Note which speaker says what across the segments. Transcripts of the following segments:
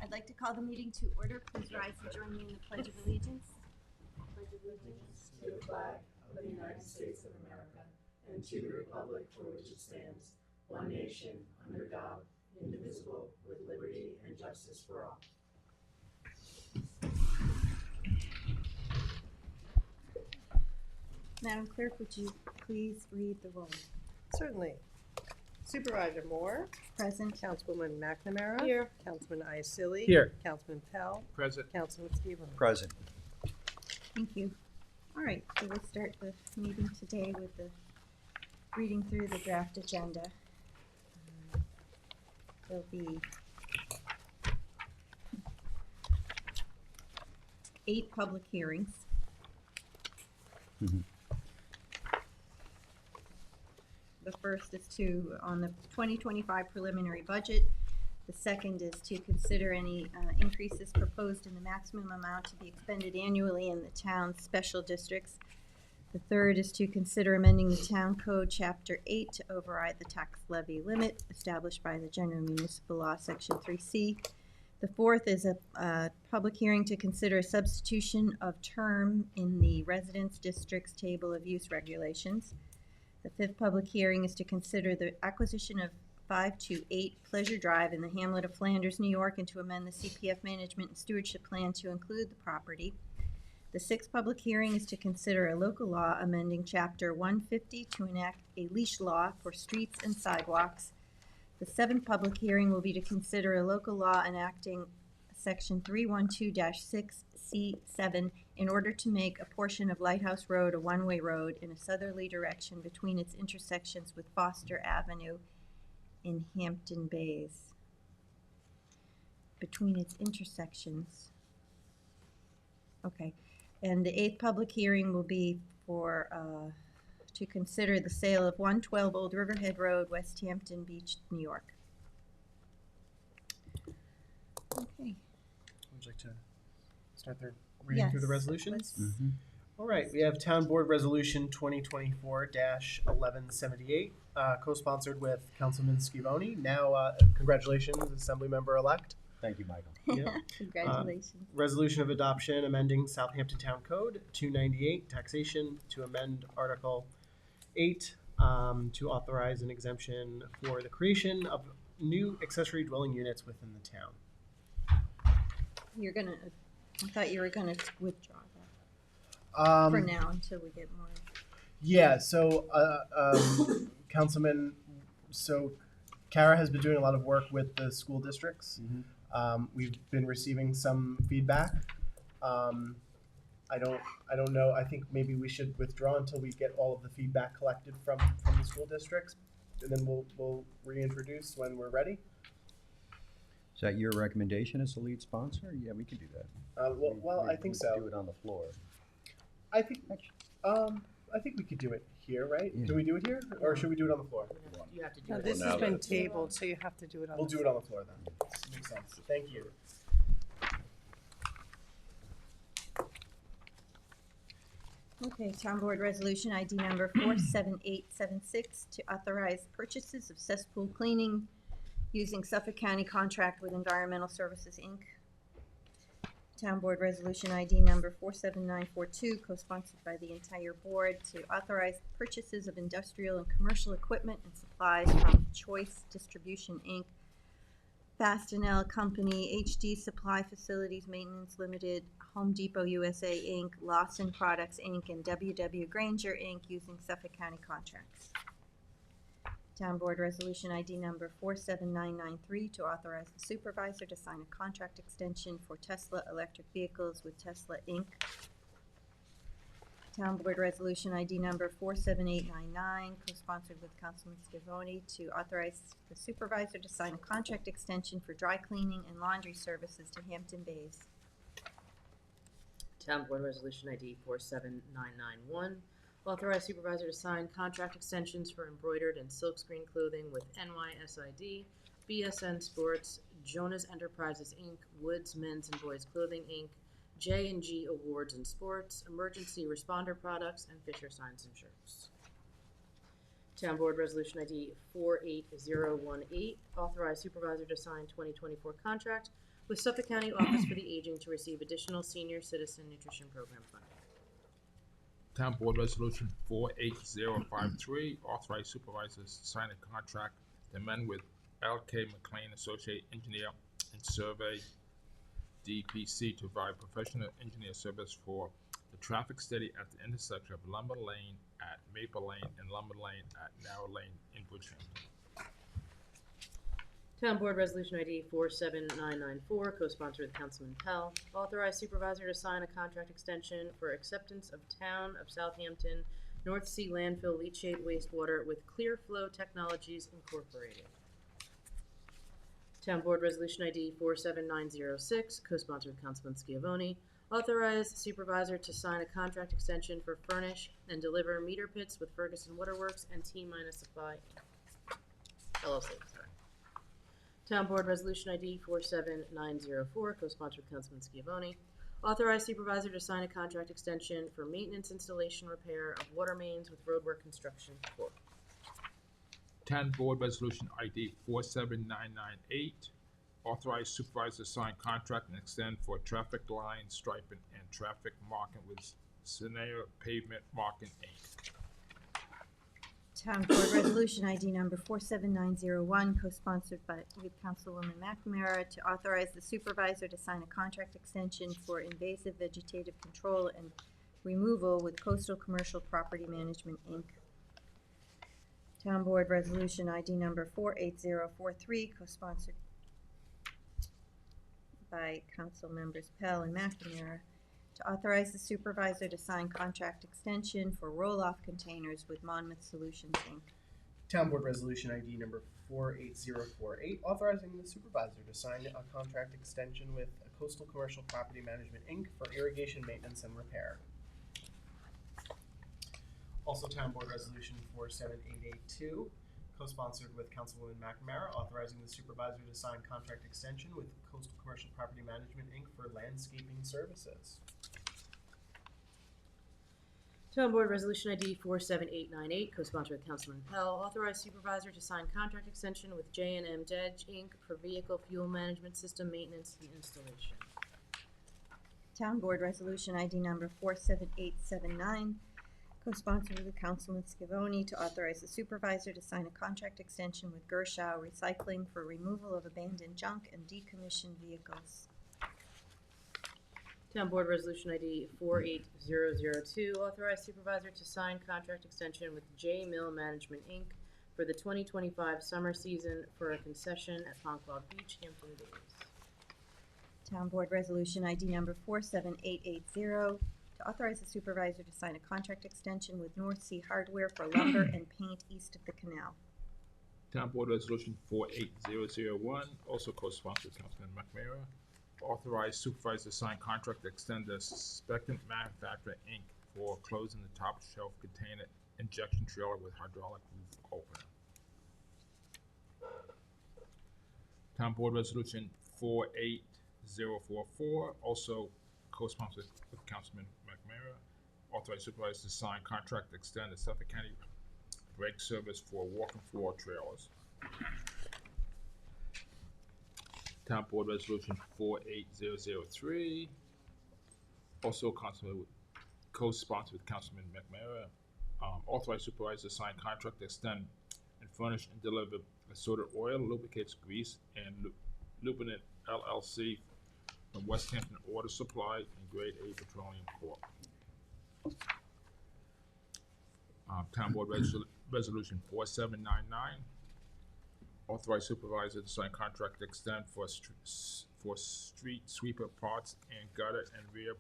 Speaker 1: I'd like to call the meeting to order. Please rise and join me in the Pledge of Allegiance. Pledge of allegiance
Speaker 2: to the flag of the United States of America and to the republic for which it stands, one nation, under God, indivisible, with liberty and justice for all.
Speaker 1: Madam Clerk, would you please read the roll?
Speaker 3: Certainly. Supervisor Moore.
Speaker 1: Present.
Speaker 3: Councilwoman McNamara.
Speaker 1: Here.
Speaker 3: Councilman Iacili.
Speaker 4: Here.
Speaker 3: Councilman Pell.
Speaker 4: Present.
Speaker 3: Councilman Stevens.
Speaker 4: Present.
Speaker 1: Thank you. All right, so we'll start the meeting today with the reading through the draft agenda. There'll be 8 public hearings.
Speaker 4: Mhm.
Speaker 1: The first is on the 2025 preliminary budget. The second is to consider any increases proposed in the maximum amount to be expended annually in the town's special districts. The third is to consider amending the town code chapter 8 to override the tax levy limit established by the general municipal law section 3C. The fourth is a public hearing to consider a substitution of term in the residence district's table of use regulations. The fifth public hearing is to consider the acquisition of 528 Pleasure Drive in the hamlet of Flanders, New York, and to amend the CPF management and stewardship plan to include the property. The sixth public hearing is to consider a local law amending Chapter 150 to enact a leash law for streets and sidewalks. The seventh public hearing will be to consider a local law enacting Section 312-6C7 in order to make a portion of Lighthouse Road a one-way road in a southerly direction between its intersections with Foster Avenue in Hampton Bays. Between its intersections. Okay. And the eighth public hearing will be for to consider the sale of 112 Old Riverhead Road, West Hampton Beach, New York. Okay.
Speaker 4: Would you like to start the reading through the resolutions?
Speaker 1: Let's-
Speaker 4: All right, we have Town Board Resolution 2024-1178, co-sponsored with Councilman Schivoni. Now, congratulations, Assembly Member-elect.
Speaker 5: Thank you, Michael.
Speaker 4: Yep.
Speaker 1: Congratulations.
Speaker 4: Resolution of adoption amending Southampton Town Code 298, taxation, to amend Article 8 to authorize an exemption for the creation of new accessory dwelling units within the town.
Speaker 1: I thought you were gonna withdraw that for now until we get more.
Speaker 4: Yeah, so Councilman, so Kara has been doing a lot of work with the school districts. We've been receiving some feedback. I don't know. I think maybe we should withdraw until we get all of the feedback collected from the school districts, and then we'll reintroduce when we're ready.
Speaker 5: Is that your recommendation as the lead sponsor? Yeah, we could do that.
Speaker 4: Well, I think
Speaker 5: We
Speaker 4: so.
Speaker 5: could do it on the floor.
Speaker 4: I think we could do it here, right?
Speaker 5: Yeah.
Speaker 4: Can we do it here, or should we do it on the floor?
Speaker 2: You have to do
Speaker 3: No,
Speaker 2: it.
Speaker 3: this
Speaker 5: now
Speaker 3: has been
Speaker 5: that's-
Speaker 3: tabled, so you have to do it on
Speaker 4: We'll
Speaker 3: the
Speaker 4: do it on the floor then. Makes sense. Thank you.
Speaker 1: Okay, Town Board Resolution ID number 47876 to authorize purchases of cesspool cleaning using Suffolk County contract with Environmental Services, Inc. Town Board Resolution ID number 47942, co-sponsored by the entire board, to authorize purchases of industrial and commercial equipment and supplies from Choice Distribution, Inc., Fastenal Company, HD Supply Facilities Maintenance Limited, Home Depot USA, Inc., Lawson Products, Inc., and W.W. Granger, Inc., using Suffolk County contracts. Town Board Resolution ID number 47993 to authorize the supervisor to sign a contract extension for Tesla electric vehicles with Tesla, Inc. Town Board Resolution ID number 47899, co-sponsored with Councilman Schivoni, to authorize the supervisor to sign a contract extension for dry cleaning and laundry services to Hampton Bays.
Speaker 2: Town Board Resolution ID 47991,
Speaker 6: Authorize supervisor to sign contract extensions for embroidered and silkscreen clothing with NYSID, BSN Sports, Jonas Enterprises, Inc., Woods Men's and Boys Clothing, Inc., J&G Awards and Sports, Emergency Responder Products, and Fisher Signs and Shirts. Town Board Resolution ID 48018, authorize supervisor to sign 2024 contract with Suffolk County Office for the Aging to receive additional senior citizen nutrition program funding.
Speaker 7: Town Board Resolution 48053, authorize supervisors to sign a contract to amend with L.K. McLean Associate Engineer and Survey DPC to provide professional engineer service for the traffic study at the intersection of Lumber Lane at Maple Lane and Lumber Lane at Narrow Lane in Bridgehampton.
Speaker 6: Town Board Resolution ID 47994, co-sponsored with Councilman Pell, authorize supervisor to sign a contract extension for acceptance of Town of Southampton North Sea Landfill Leachate Wastewater with Clear Flow Technologies Incorporated. Town Board Resolution ID 47906, co-sponsored with Councilman Schiavone, authorize supervisor to sign a contract extension for furnish and deliver meter pits with Ferguson Waterworks and T-Minus Supply LLC. Town Board Resolution ID 47904, co-sponsored with Councilman Schiavone, authorize supervisor to sign a contract extension for maintenance, installation, repair of water mains with Roadwork Construction Corp.
Speaker 7: Town Board Resolution ID 47998, authorize supervisor to sign contract and extend for traffic line striping and traffic marking with Scenario Pavement Marking, Inc.
Speaker 1: Town Board Resolution ID number 47901, co-sponsored with Councilwoman McNamara, to authorize the supervisor to sign a contract extension for invasive vegetative control and removal with Coastal Commercial Property Management, Inc. Town Board Resolution ID number 48043, co-sponsored by Council Members Pell and McNamara, to authorize the supervisor to sign contract extension for roll-off containers with Monmouth Solutions, Inc.
Speaker 4: Town Board Resolution ID number 48048, authorizing the supervisor to sign a contract extension with Coastal Commercial Property Management, Inc. for irrigation maintenance and repair. Also, Town Board Resolution 47882, co-sponsored with Councilwoman McNamara, authorizing the supervisor to sign contract extension with Coastal Commercial Property Management, Inc. for landscaping services.
Speaker 6: Town Board Resolution ID 47898, co-sponsored with Councilman Pell, authorize supervisor to sign contract extension with J&M Dej, Inc. for vehicle fuel management system maintenance and installation.
Speaker 1: Town Board Resolution ID number 47879, co-sponsored with Councilman Schiavone, to authorize the supervisor to sign a contract extension with Gershow Recycling for removal of abandoned junk and decommissioned vehicles.
Speaker 6: Town Board Resolution ID 48002, authorize supervisor to sign contract extension with J Mill Management, Inc. for the 2025 summer season for a concession at Ponquag Beach, Hampton Bays.
Speaker 1: Town Board Resolution ID number 47880, to authorize the supervisor to sign a contract extension with North Sea Hardware for lumber and paint east of the canal.
Speaker 7: Town Board Resolution 48001, also co-sponsored with Councilman McNamara, authorize supervisor to sign contract to extend the Spectrum Manufacturer, Inc. for closing the top shelf container injection trailer with hydraulic roof opener. Town Board Resolution 48044, also co-sponsored with Councilman McNamara, authorize supervisor to sign contract to extend the Suffolk County brake service for walking floor trailers. Town Board Resolution 48003, also co-sponsored with Councilman McNamara, authorize supervisor to sign contract to extend and furnish and deliver assorted oil, lubricates, grease, and lubricant LLC from West Hampton Order Supply and Grade A Petroleum Corp. Town Board Resolution 4799, authorize supervisor to sign contract to extend for street sweeper parts and gutter and rear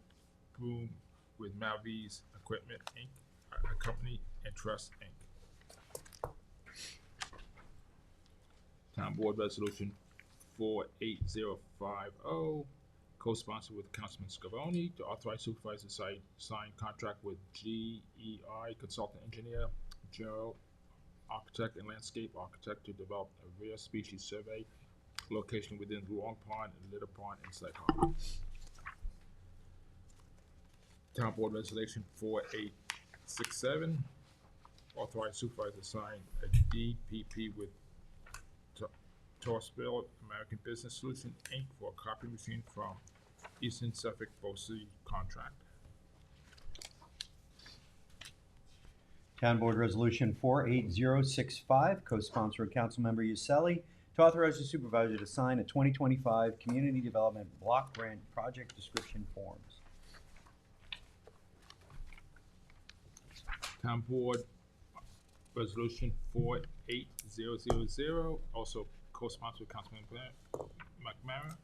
Speaker 7: boom with Malvese Equipment, Inc., a company, and Trust, Inc. Town Board Resolution 48050, co-sponsored with Councilman Scavone, to authorize supervisor to sign contract with GEI Consultant Engineer, General Architect and Landscape Architect to develop a rare species survey location within Long Pond and Little Pond in Sag Harbor. Town Board Resolution 4867, authorize supervisor to sign a DPP with Torsville American Business Solution, Inc. for a copy machine from Eastern Suffolk BOSI contract.
Speaker 5: Town Board Resolution 48065, co-sponsored Councilmember Uselli, to authorize the supervisor to sign a 2025 Community Development Block Grant Project Description Forms.
Speaker 7: Town Board Resolution 48000, also co-sponsored with Councilman McMara,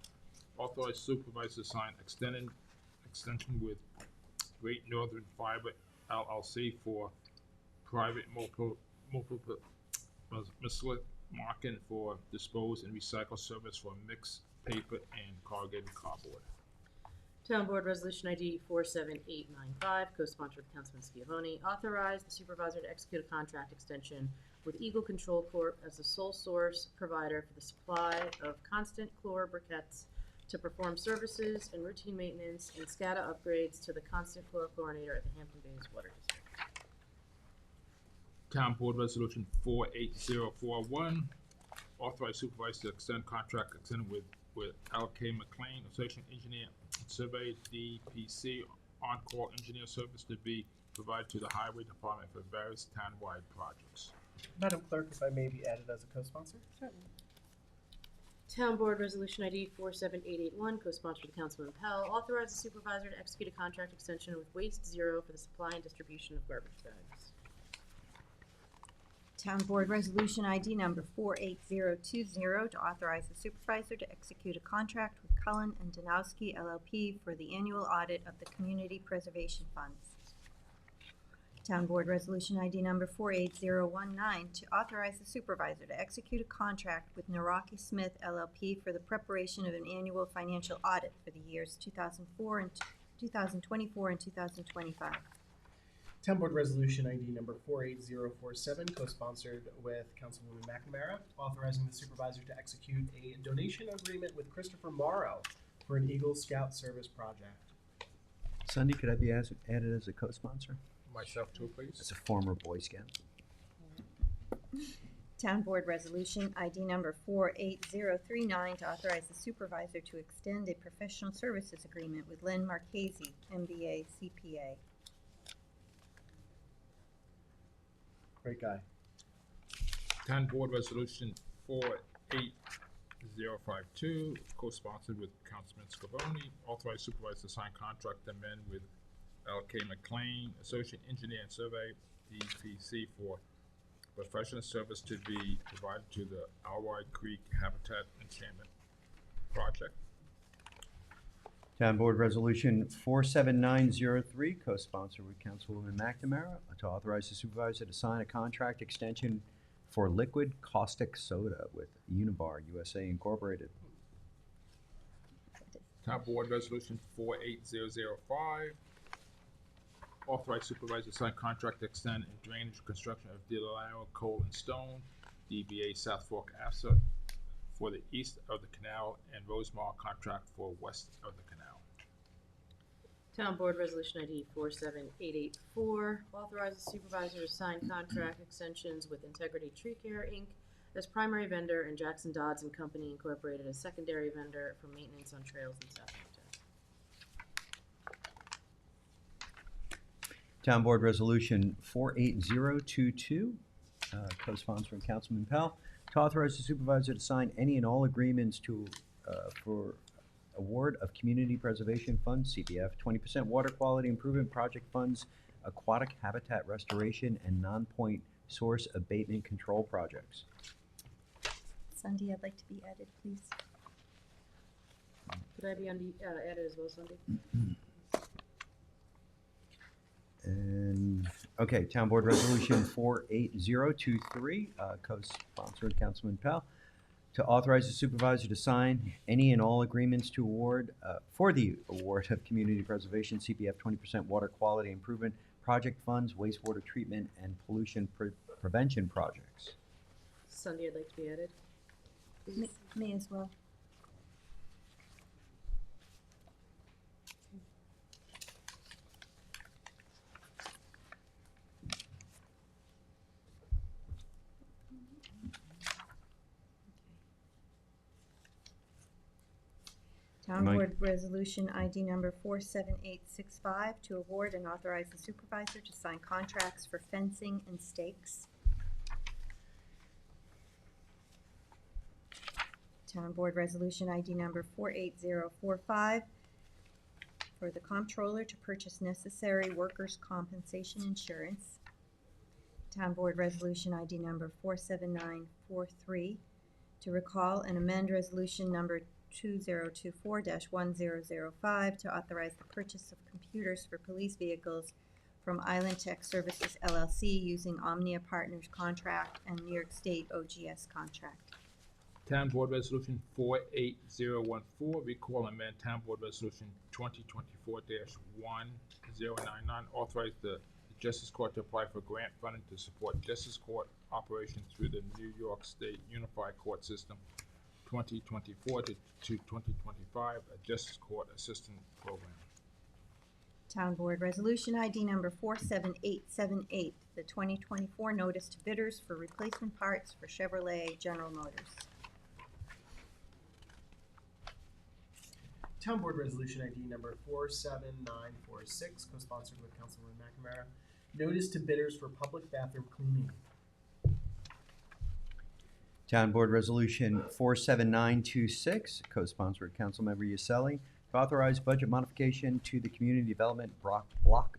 Speaker 7: authorize supervisor to sign extension with Great Northern Fiber LLC for private multiple market for dispose and recycle service for mixed paper and corrugated cardboard.
Speaker 6: Town Board Resolution ID 47895, co-sponsored with Councilman Schiavone, authorize the supervisor to execute a contract extension with Eagle Control Corp. As the sole source provider for the supply of constant chlor briquettes to perform services and routine maintenance and SCADA upgrades to the constant chlorinator at the Hampton Bays Water District.
Speaker 7: Town Board Resolution 48041, authorize supervisor to extend contract extended with L.K. McLean, Associate Engineer and Survey, DPC, on-call engineer service to be provided to the Highway Department for various townwide projects.
Speaker 4: Madam Clerk, if I may be added as a co-sponsor?
Speaker 6: Town Board Resolution ID 47881, co-sponsored with Councilman Pell, authorize the supervisor to execute a contract extension with Waste Zero for the supply and distribution of garbage bags.
Speaker 1: Town Board Resolution ID number 48020, to authorize the supervisor to execute a contract with Cullen and Danowski LLP for the annual audit of the Community Preservation Funds. Town Board Resolution ID number 48019, to authorize the supervisor to execute a contract with Naraki Smith LLP for the preparation of an annual financial audit for the years 2024 and 2025.
Speaker 4: Town Board Resolution ID number 48047, co-sponsored with Councilwoman McNamara, authorizing the supervisor to execute a donation agreement with Christopher Morrow for an Eagle Scout Service project.
Speaker 5: Sunday, could I be added as a co-sponsor?
Speaker 7: Myself too, please.
Speaker 5: As a former Boy Scout.
Speaker 1: Town Board Resolution ID number 48039, to authorize the supervisor to extend a professional services agreement with Len Marchese, MBA, CPA.
Speaker 4: Great guy.
Speaker 7: Town Board Resolution 48052, co-sponsored with Councilman Scavone, authorize supervisor to sign contract amend with L.K. McLean, Associate Engineer and Survey, DPC, for professional service to be provided to the Alwide Creek Habitat Enchantment Project.
Speaker 5: Town Board Resolution 47903, co-sponsored with Councilwoman McNamara, to authorize the supervisor to sign a contract extension for liquid caustic soda with Unibar USA Incorporated.
Speaker 7: Town Board Resolution 48005, authorize supervisor to sign contract to extend and drainage construction of Delano Coal and Stone, DBA South Fork Asset, for the east of the canal, and Rosemont contract for west of the canal.
Speaker 6: Town Board Resolution ID 47884, authorize the supervisor to sign contract extensions with Integrity Tree Care, Inc. as primary vendor and Jackson Dodds and Company Incorporated as secondary vendor for maintenance on trails in Southampton.
Speaker 5: Town Board Resolution 48022, co-sponsored with Councilman Pell, to authorize the supervisor to sign any and all agreements to for award of Community Preservation Funds, CPF, 20% water quality improvement project funds, aquatic habitat restoration, and non-point source abatement control projects.
Speaker 1: Sunday, I'd like to be added, please.
Speaker 6: Could I be added as well, Sunday?
Speaker 5: And, okay, Town Board Resolution 48023, co-sponsored Councilman Pell, to authorize the supervisor to sign any and all agreements to award, for the award of community preservation, CPF 20% water quality improvement project funds, wastewater treatment, and pollution prevention projects.
Speaker 6: Sunday, I'd like to be added.
Speaker 1: Me as well. Town
Speaker 5: Mike.
Speaker 1: Board Resolution ID number 47865 to award and authorize the supervisor to sign contracts for fencing and stakes. Town Board Resolution ID number 48045 for the comptroller to purchase necessary workers' compensation insurance. Town Board Resolution ID number 47943 to recall and amend Resolution number 2024-1005 to authorize the purchase of computers for police vehicles from Island Tech Services LLC using Omnia Partners contract and New York State OGS contract.
Speaker 7: Town Board Resolution 48014, recall and amend Town Board Resolution 2024-1099, authorize the Justice Court to apply for grant funding to support Justice Court operations through the New York State Unified Court System 2024 to 2025, a Justice Court Assistant Program.
Speaker 1: Town Board Resolution ID number 47878, the 2024 notice to bidders for replacement parts for Chevrolet General Motors.
Speaker 4: Town Board Resolution ID number 47946, co-sponsored with Councilwoman McNamara. Notice to bidders for public bathroom cleaning.
Speaker 5: Town Board Resolution 47926, co-sponsored Councilmember Yaselli, to authorize budget modification to the Community Development Block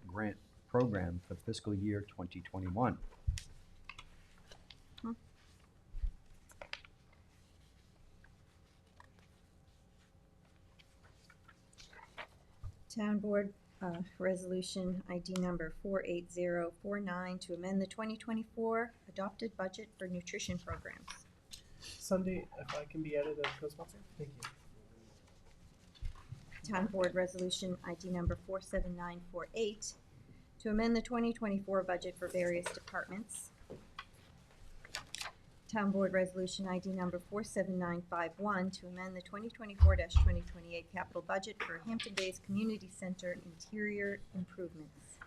Speaker 5: Grant Program for fiscal year 2021.
Speaker 1: Town Board Resolution ID number 48049 to amend the 2024 adopted budget for nutrition programs.
Speaker 4: Sunday, if I can be added as co-sponsor? Thank you.
Speaker 1: Town Board Resolution ID number 47948 to amend the 2024 budget for various departments. Town Board Resolution ID number 47951 to amend the 2024-2028 capital budget for Hampton Bays Community Center interior improvements.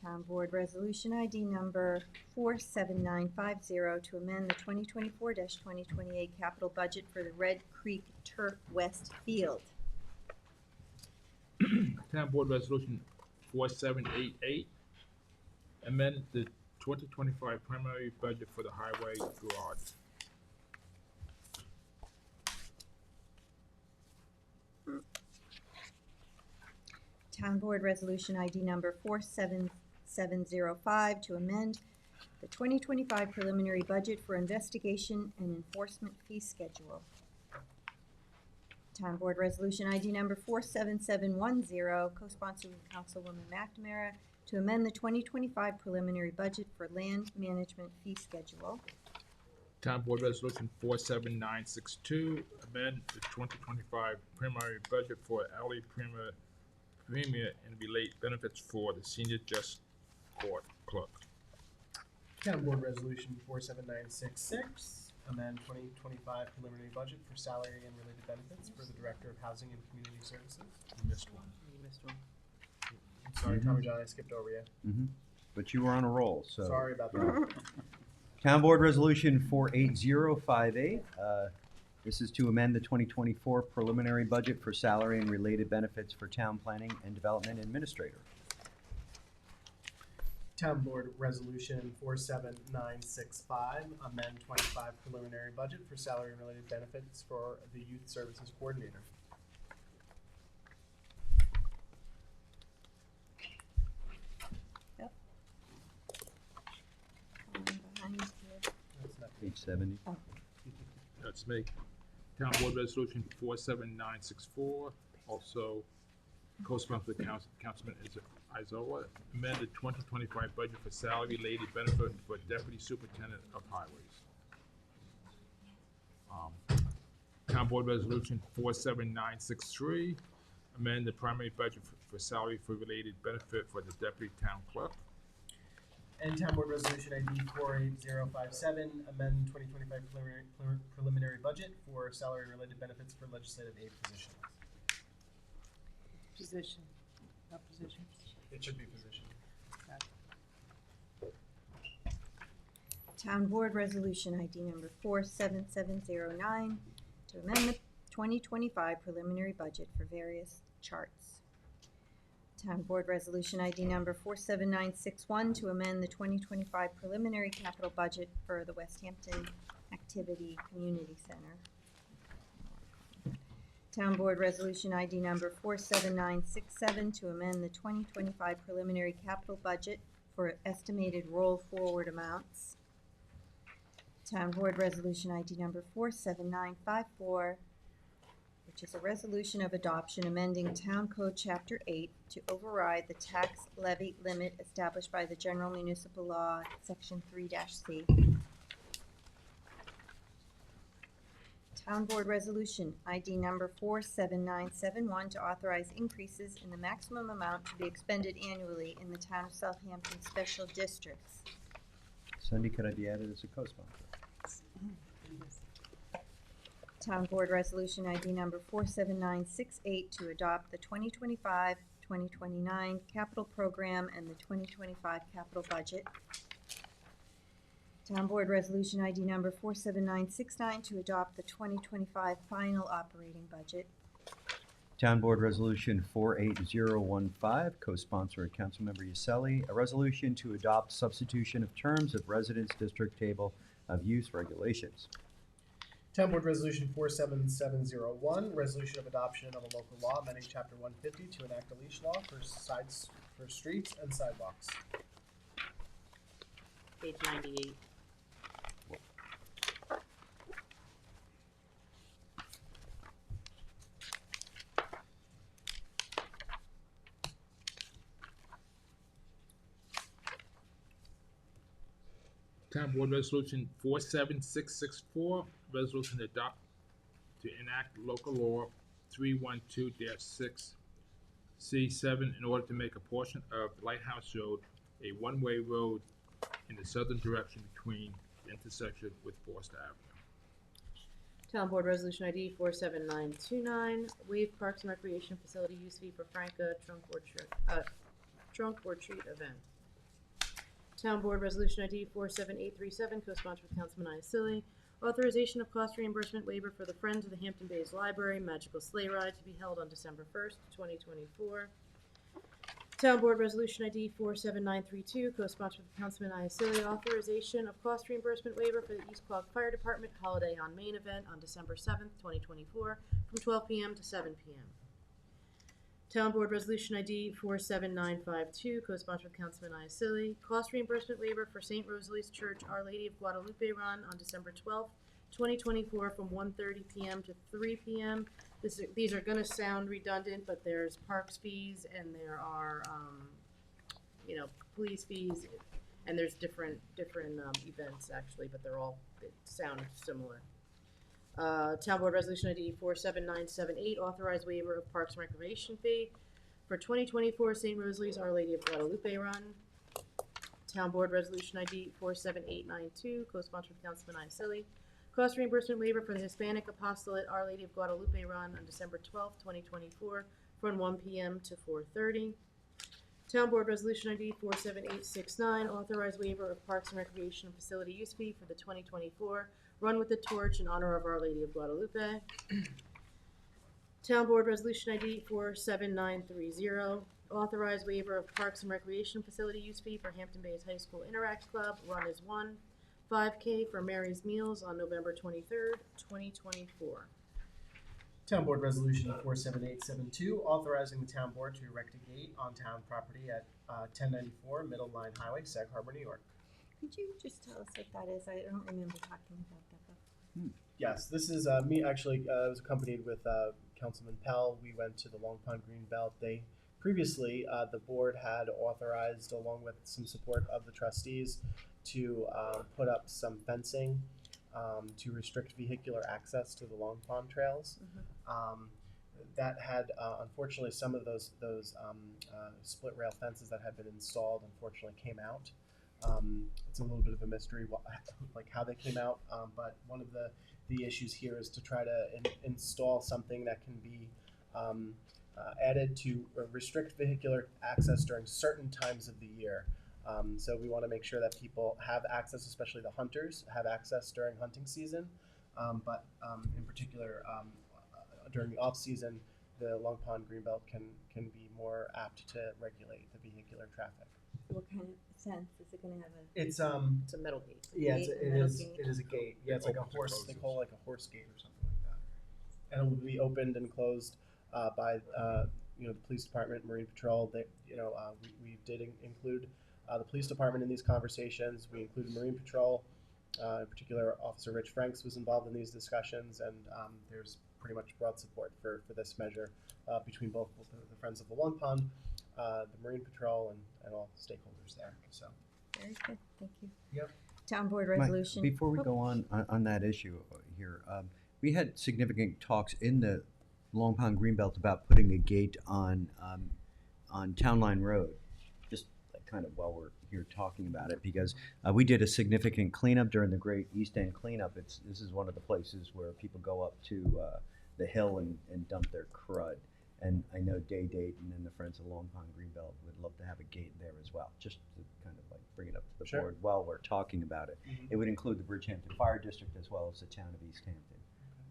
Speaker 1: Town Board Resolution ID number 47950 to amend the 2024-2028 capital budget for the Red Creek Turf West Field.
Speaker 7: Town Board Resolution 4788, amend the 2025 primary budget for the highway garage.
Speaker 1: Town Board Resolution ID number 47705 to amend the 2025 preliminary budget for investigation and enforcement fee schedule. Town Board Resolution ID number 47710, co-sponsored with Councilwoman McNamara, to amend the 2025 preliminary budget for land management fee schedule.
Speaker 7: Town Board Resolution 47962, amend the 2025 primary budget for alley premier and relate benefits for the senior just court clerk.
Speaker 4: Town Board Resolution 47966, amend 2025 preliminary budget for salary and related benefits for the Director of Housing and Community Services.
Speaker 7: You missed one.
Speaker 6: You missed one.
Speaker 4: I'm sorry, Tommy John, I skipped over you.
Speaker 5: But you were on a roll, so.
Speaker 4: Sorry about that.
Speaker 5: Town Board Resolution 48058. This is to amend the 2024 preliminary budget for salary and related benefits for Town Planning and Development Administrator.
Speaker 4: Town Board Resolution 47965, amend 25 preliminary budget for salary and related benefits for the Youth Services Coordinator.
Speaker 1: Behind here.
Speaker 4: That's not
Speaker 5: Page 70.
Speaker 7: That's me. Town Board Resolution 47964, also co-sponsored with Councilman Izola, amend the 2025 budget for salary-related benefit for Deputy Superintendent of Highways. Board Resolution 47963, amend the primary budget for salary for related benefit for the deputy town clerk.
Speaker 4: And Town Board Resolution ID 48057, amend 2025 preliminary budget for salary-related benefits for legislative aid positions.
Speaker 3: Position, not position.
Speaker 4: It should be position.
Speaker 1: Town Board Resolution ID number 47709 to amend the 2025 preliminary budget for various charts. Town Board Resolution ID number 47961 to amend the 2025 preliminary capital budget for the West Hampton Activity Community Center. Town Board Resolution ID number 47967 to amend the 2025 preliminary capital budget for estimated roll forward amounts. Town Board Resolution ID number 47954, which is a resolution of adoption amending Town Code Chapter 8 to override the tax levy limit established by the General Municipal Law, Section 3-C. Town Board Resolution ID number 47971 to authorize increases in the maximum amount to be expended annually in the Town of Southampton Special Districts.
Speaker 5: Cindy, could I be added as a co-sponsor?
Speaker 1: Town Board Resolution ID number 47968 to adopt the 2025-2029 capital program and the 2025 capital budget. Town Board Resolution ID number 47969 to adopt the 2025 final operating budget.
Speaker 5: Town Board Resolution 48015, co-sponsor Councilmember Uselli, a resolution to adopt substitution of terms of Residence District Table of Use regulations.
Speaker 4: Town Board Resolution 47701, resolution of adoption of a local law amending Chapter 150 to enact a leash law for streets and sidewalks.
Speaker 6: Page 98.
Speaker 7: Town Board Resolution 47664, resolution to enact local law 312-6C7 in order to make a portion of Lighthouse Road a one-way road in the southern direction between the intersection with Forest Avenue.
Speaker 6: Town Board Resolution ID 47929, waive Parks and Recreation Facility use fee for Franca Trunk or Treat event. Town Board Resolution ID 47837, co-sponsored with Councilman Iacilli, authorization of cost reimbursement waiver for the Friends of the Hampton Bays Library Magical Sleigh Ride to be held on December 1st, 2024. Town Board Resolution ID 47932, co-sponsored with Councilman Iacilli, authorization of cost reimbursement waiver for the East Quogue Fire Department Holiday on Main event on December 7th, 2024, from 12 p.m. to 7 p.m. Town Board Resolution ID 47952, co-sponsored with Councilman Iacilli, cost reimbursement waiver for St. Rosalie's Church Our Lady of Guadalupe Run on December 12th, 2024, from 1:30 p.m. to 3 p.m. These are going to sound redundant, but there's parks fees and there are, police fees, and there's different events actually, but they sound similar. Town Board Resolution ID 47978, authorized waiver of Parks and Recreation fee for 2024 St. Rosalie's Our Lady of Guadalupe Run. Town Board Resolution ID 47892, co-sponsored with Councilman Iacilli, cost reimbursement waiver for the Hispanic Apostolate Our Lady of Guadalupe Run on December 12th, 2024, from 1 p.m. to 4:30. Town Board Resolution ID 47869, authorized waiver of Parks and Recreation facility use fee for the 2024 Run with the Torch in honor of Our Lady of Guadalupe. Town Board Resolution ID 47930, authorized waiver of Parks and Recreation facility use fee for Hampton Bays High School Interact Club, Run is 1, 5K for Mary's Meals on November 23rd, 2024.
Speaker 4: Town Board Resolution 47872, authorizing the town board to erect a gate on town property at 1094 Middle Line Highway, Sag Harbor, New York.
Speaker 1: Could you just tell us what that is? I don't remember talking about that before.
Speaker 4: Yes, this is me actually. I was accompanied with Councilman Pell. We went to the Long Pond Greenbelt. They previously, the board had authorized, along with some support of the trustees, to put up some fencing to restrict vehicular access to the Long Pond trails. That had unfortunately some of those split rail fences that had been installed unfortunately came out. It's a little bit of a mystery like how they came out, but one of the issues here is to try to install something that can be added to restrict vehicular access during certain times of the year. So we want to make sure that people have access, especially the hunters, have access during hunting season. But in particular, during the off season, the Long Pond Greenbelt can be more apt to regulate the vehicular traffic.
Speaker 1: What kind of fence is it gonna have
Speaker 4: It's
Speaker 6: It's a metal gate.
Speaker 4: yeah,
Speaker 1: Gate,
Speaker 4: it
Speaker 1: metal
Speaker 4: is
Speaker 1: gate.
Speaker 4: it is a gate. Yeah, it's like a
Speaker 7: Opens and
Speaker 4: horse. They
Speaker 7: closes.
Speaker 4: call it like a horse gate or something like that. And it will be opened and closed by the police department, marine patrol. They we did include the police department in these conversations. We included marine patrol. In particular, Officer Rich Franks was involved in these discussions, and there's pretty much broad support for this measure between both the Friends of the Long Pond, the Marine Patrol, and all stakeholders there. So,
Speaker 1: very good, thank you.
Speaker 4: Yep.
Speaker 1: Town Board
Speaker 5: Mike,
Speaker 1: Resolution.
Speaker 5: before we
Speaker 1: Oh,
Speaker 5: go on that issue here, we had significant talks in the Long Pond Greenbelt about putting a gate on Town Line Road, just like kind of while we're here talking about it, because we did a significant cleanup during the Great East End cleanup. This is one of the places where people go up to the hill and dump their crud. And I know Day Date and then the Friends of Long Pond Greenbelt would love to have a gate there as well, just to kind of like bring it up to the
Speaker 4: Sure.
Speaker 5: board while we're talking about it.
Speaker 4: Mhm.
Speaker 5: It would include the Bridgehampton Fire District as well as the town of East Hampton.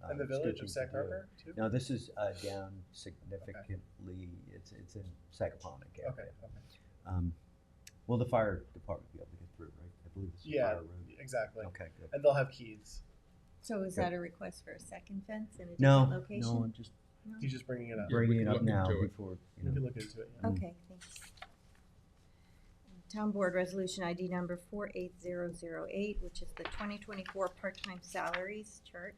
Speaker 4: And the
Speaker 5: It's a good
Speaker 4: village
Speaker 5: thing
Speaker 4: of
Speaker 5: to
Speaker 4: Sag
Speaker 5: do.
Speaker 4: Harbor too.
Speaker 5: No, this is down significantly. It's in Sagaponic area.
Speaker 4: Okay. Okay.
Speaker 5: Will the fire department be able to get through, right? I believe it's a
Speaker 4: Yeah.
Speaker 5: fire road.
Speaker 4: Exactly.
Speaker 5: Okay, good.
Speaker 4: And they'll have keys.
Speaker 1: So is
Speaker 5: Good.
Speaker 1: that a request for a second fence in a
Speaker 5: No,
Speaker 1: different location?
Speaker 5: no, I'm just
Speaker 4: He's just bringing it up.
Speaker 7: Yeah,
Speaker 5: bringing
Speaker 7: we
Speaker 5: it
Speaker 7: can
Speaker 5: up
Speaker 7: look
Speaker 5: now
Speaker 7: into it.
Speaker 5: before,
Speaker 4: We can look into it. Yeah.
Speaker 1: Okay, thanks. Town Board Resolution ID number 48008, which is the 2024 part-time salaries chart.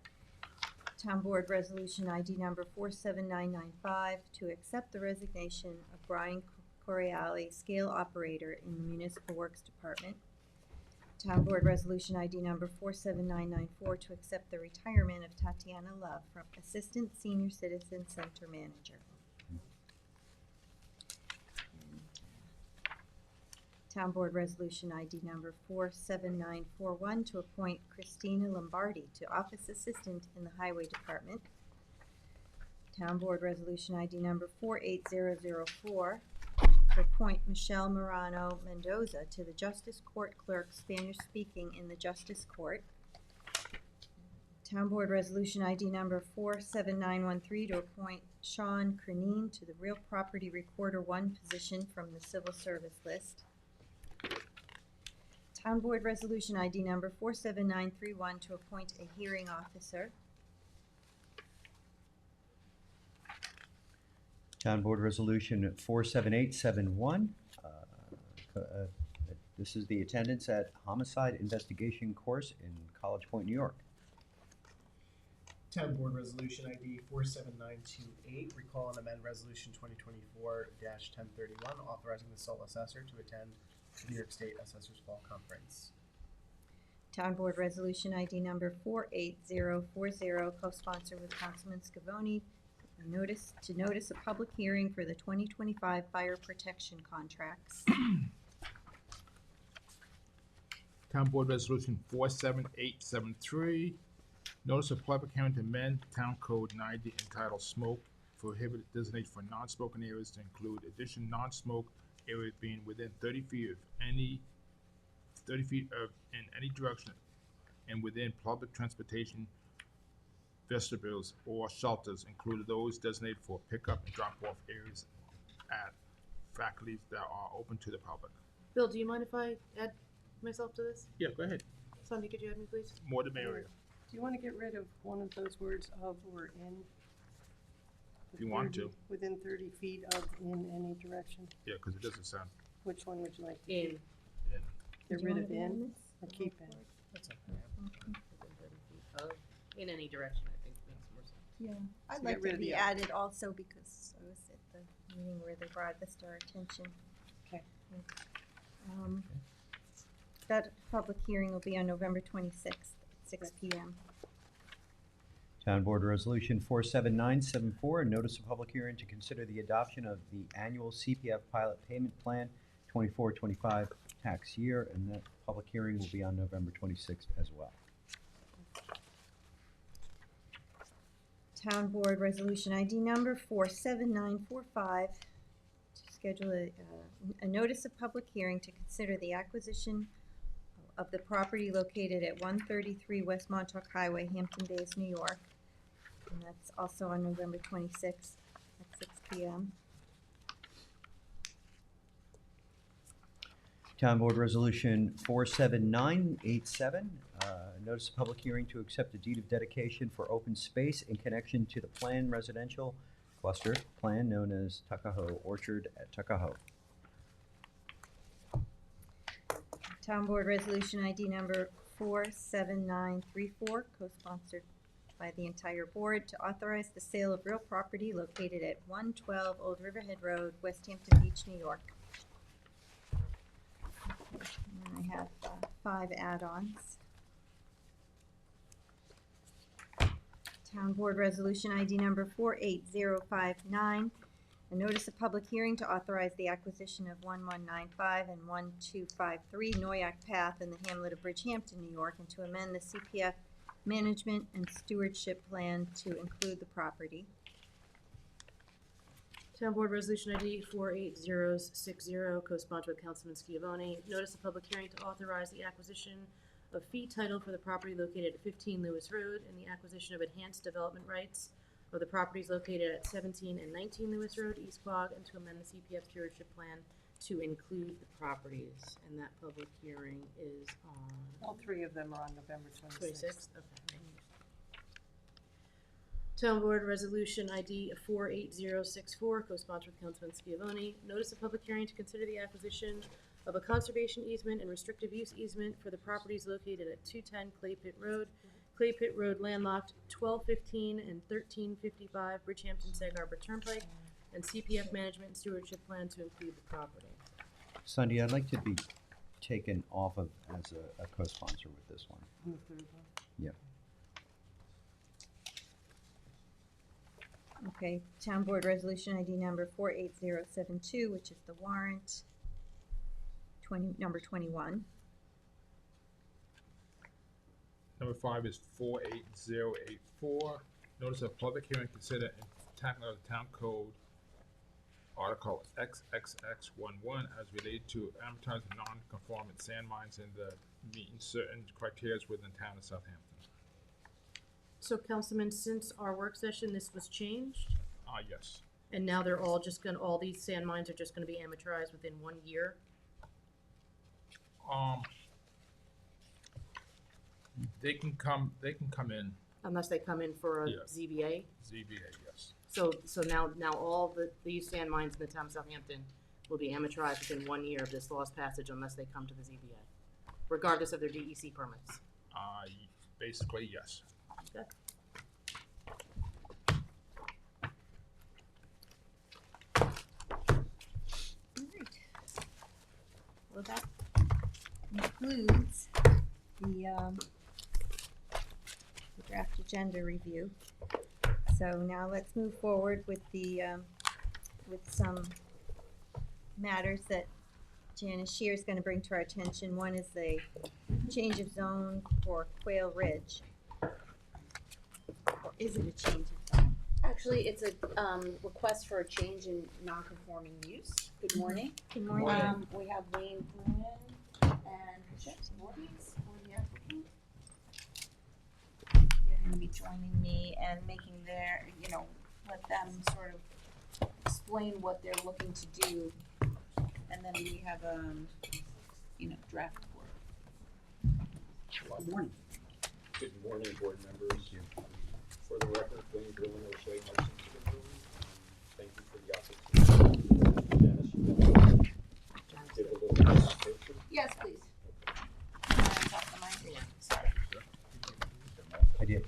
Speaker 1: Town Board Resolution ID number 47995 to accept the resignation of Brian Coriali, scale operator in the Municipal Works Department. Town Board Resolution ID number 47994 to accept the retirement of Tatiana Love from Assistant Senior Citizen Center Manager. Town Board Resolution ID number 47941 to appoint Christina Lombardi to Office Assistant in the Highway Department. Town Board Resolution ID number 48004 to appoint Michelle Morano Mendoza to the Justice Court Clerk, Spanish speaking in the Justice Court. Town Board Resolution ID number 47913 to appoint Sean Crenine to the Real Property Recorder 1 position from the Civil Service list. Town Board Resolution ID number 47931 to appoint a hearing officer.
Speaker 5: Town Board Resolution 47871. This is the attendance at homicide investigation course in College Point, New York.
Speaker 4: Town Board Resolution ID 47928, recall and amend Resolution 2024-1031, authorizing the sole assessor to attend the New York State Assessors Fall Conference.
Speaker 1: Town Board Resolution ID number 48040, co-sponsored with Councilman Scavone, notice a public hearing for the 2025 fire protection contracts.
Speaker 7: Town Board Resolution 47873, notice of public hearing to amend Town Code 90 entitled Smoke Prohibited Designate for non-smoking areas to include additional non-smoke areas being within 30 feet of in any direction and within public transportation vestibules or shelters, including those designated for pickup and drop-off areas at faculties that are open to the public.
Speaker 6: Bill, do you mind if I add myself to this?
Speaker 7: Yeah, go ahead.
Speaker 6: Sandy, could you add me, please?
Speaker 7: More the merrier.
Speaker 3: Do you want to get rid of one of those words, of or in?
Speaker 7: If you want to.
Speaker 3: Within 30 feet of, in any direction.
Speaker 7: Yeah, because it doesn't sound.
Speaker 3: Which one would you like? to
Speaker 6: In.
Speaker 3: keep?
Speaker 7: In.
Speaker 3: Get
Speaker 1: Do you
Speaker 3: rid
Speaker 1: wanna
Speaker 3: of
Speaker 1: be on
Speaker 3: in
Speaker 1: this?
Speaker 3: or keep in?
Speaker 4: That's okay.
Speaker 6: Within 30 feet of. In any direction, I think makes more sense.
Speaker 1: Yeah, I'd
Speaker 3: So
Speaker 1: like
Speaker 3: get rid
Speaker 1: to
Speaker 3: of
Speaker 1: be
Speaker 3: the
Speaker 1: added also because I was at the meeting where they brought this to our attention.
Speaker 3: Okay.
Speaker 1: That public hearing will be on November 26th at 6 PM.
Speaker 5: Town Board Resolution 47974, a notice of public hearing to consider the adoption of the annual CPF pilot payment plan 24-25 tax year, and that public hearing will be on November 26th as well.
Speaker 1: Town Board Resolution ID number 47945, to schedule a notice of public hearing to consider the acquisition of the property located at 133 West Montauk Highway, Hampton Bays, New York. And that's also on November 26th at 6 PM.
Speaker 5: Town Board Resolution 47987, notice of public hearing to accept a deed of dedication for open space in connection to the planned residential cluster plan known as Tuckahoe Orchard at Tuckahoe.
Speaker 1: Town Board Resolution ID number 47934, co-sponsored by the entire board, to authorize the sale of real property located at 112 Old Riverhead Road, West Hampton Beach, New York. And I have 5 add-ons. Town Board Resolution ID number 48059, a notice of public hearing to authorize the acquisition of 1195 and 1253 Noyak Path in the hamlet of Bridgehampton, New York, and to amend the CPF management and stewardship plan to include the property.
Speaker 6: Town Board Resolution ID 48060, co-sponsored with Councilman Schiavone. Notice of public hearing to authorize the acquisition of fee title for the property located at 15 Lewis Road and the acquisition of enhanced development rights of the properties located at 17 and 19 Lewis Road, East Quogue, and to amend the CPF stewardship plan to include the properties. And that public hearing is on
Speaker 3: All 3 of them are on November 26th.
Speaker 6: 26th. Okay. Town Board Resolution ID 48064, co-sponsored with Councilman Schiavone. Notice of public hearing to consider the acquisition of a conservation easement and restrictive use easement for the properties located at 210 Clay Pit Road, Clay Pit Road landlocked, 1215 and 1355 Bridgehampton Sag Harbor Turnpike, and CPF management and stewardship plan to include the property.
Speaker 5: Sunday, I'd like to be taken off of as a co-sponsor with this one.
Speaker 3: On the 3rd one.
Speaker 5: Yep.
Speaker 1: Okay, Town Board Resolution ID number 48072, which is the warrant, number 21.
Speaker 7: Number 5 is 48084. Notice of public hearing consider and tackle of the town code article XXX11 as related to advertising non-conformant sand mines in the meeting certain criteria within the town of Southampton.
Speaker 6: So Councilman, since our work session, this was changed,
Speaker 7: Yes.
Speaker 6: and now they're all just gonna, all these sand mines are just gonna be amortized within 1 year?
Speaker 7: They can come in
Speaker 6: Unless they come in for a
Speaker 7: Yes.
Speaker 6: ZBA?
Speaker 7: ZBA, yes.
Speaker 6: So now all these sand mines in the town of Southampton will be amortized within 1 year of this law's passage unless they come to the ZBA, regardless of their DEC permits.
Speaker 7: Basically, yes.
Speaker 6: Okay.
Speaker 1: Well, that concludes the draft agenda review. So now let's move forward with with some matters that Janice Shear is going to bring to our attention. One is the change of zone for Quail Ridge. Or is it a change of zone?
Speaker 8: Actually, it's a request for a change in non-conforming use. Good morning.
Speaker 1: Good morning.
Speaker 8: We have Wayne Brunin and Patricia Voorhees for the applicant. They're going to be joining me and making their, let them sort of explain what they're looking to do. And then we have draft board.
Speaker 9: Good morning. Good morning, board members. For the record, Wayne Bruin, O'Shea Hudson to the room. Thank you for the opportunity. Janice, you want to give a little presentation?
Speaker 8: Yes, please.
Speaker 5: I did.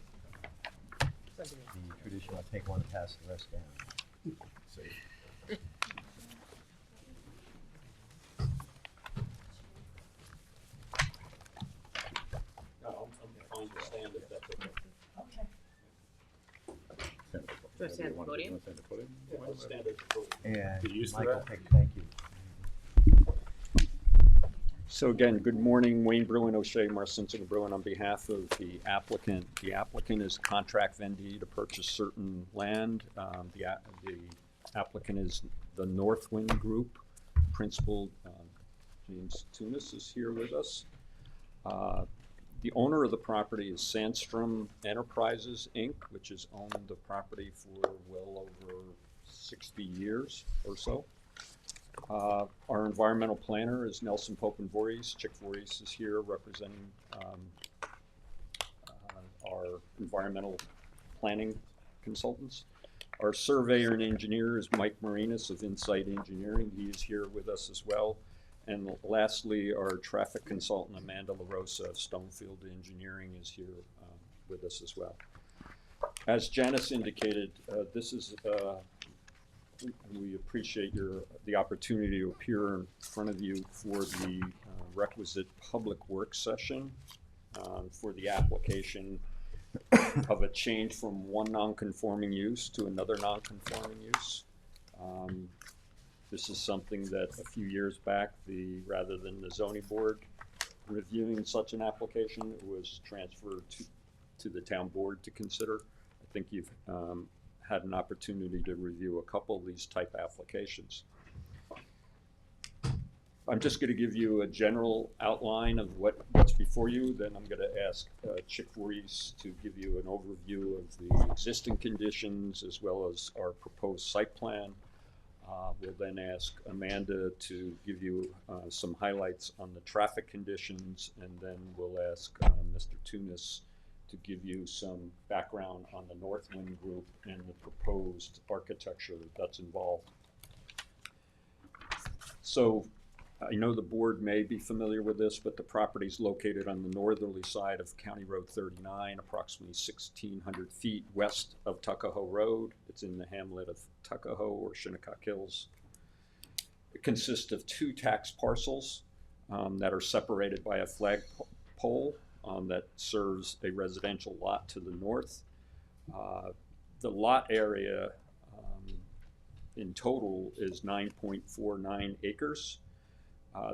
Speaker 5: The tradition, I'll take one and pass the rest down.
Speaker 9: No, I'm fine to stand.
Speaker 6: Do I stand at the podium?
Speaker 9: Yeah, let's stand at the podium.
Speaker 5: And
Speaker 7: Get used to
Speaker 5: Michael,
Speaker 7: that.
Speaker 5: thank you.
Speaker 9: So again, good morning, Wayne Bruin, O'Shea, Marcinson and Bruin on behalf of the applicant. The applicant is contract vendee to purchase certain land. The applicant is the Northwind Group. Principal James Tunis is here with us. The owner of the property is Sandstrom Enterprises, Inc., which has owned the property for well over 60 years or so. Our environmental planner is Nelson Pope and Voorhees. Chick Voorhees is here representing our environmental planning consultants. Our surveyor and engineer is Mike Marinas of Insight Engineering. He is here with us as well. And lastly, our traffic consultant, Amanda LaRosa of Stonefield Engineering, is here with us as well. As Janice indicated, this is we appreciate the opportunity to appear in front of you for the requisite public work session for the application of a change from one non-conforming use to another non-conforming use. This is something that a few years back, rather than the zoning board reviewing such an application, it was transferred to the town board to consider. I think you've had an opportunity to review a couple of these type applications. I'm just going to give you a general outline of what's before you, then I'm going to ask Chick Voorhees to give you an overview of the existing conditions as well as our proposed site plan. We'll then ask Amanda to give you some highlights on the traffic conditions, and then we'll ask Mr. Tunis to give you some background on the Northwind Group and the proposed architecture that's involved. So I know the board may be familiar with this, but the property is located on the northerly side of County Road 39, approximately 1,600 feet west of Tuckahoe Road. It's in the hamlet of Tuckahoe or Shinnecock Hills. It consists of two tax parcels that are separated by a flagpole that serves a residential lot to the north. The lot area in total is 9.49 acres.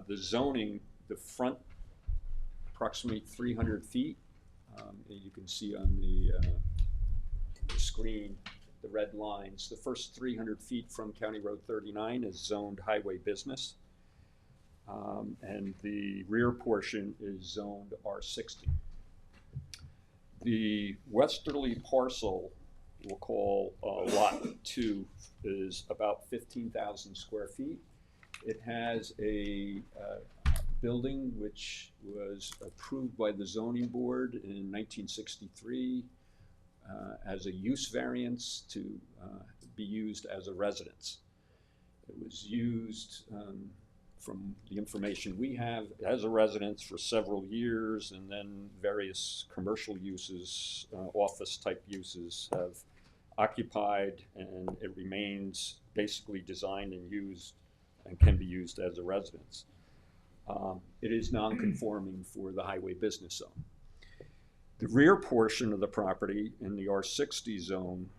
Speaker 9: The zoning, the front approximately 300 feet, you can see on the screen the red lines. The first 300 feet from County Road 39 is zoned highway business. And the rear portion is zoned R60. The westerly parcel, we'll call Lot 2, is about 15,000 square feet. It has a building which was approved by the zoning board in 1963 as a use variance to be used as a residence. It was used from the information we have as a residence for several years, and then various commercial uses, office type uses have occupied, and it remains basically designed and used and can be used as a residence. It is non-conforming for the highway business zone. The rear portion of the property in the R60 zone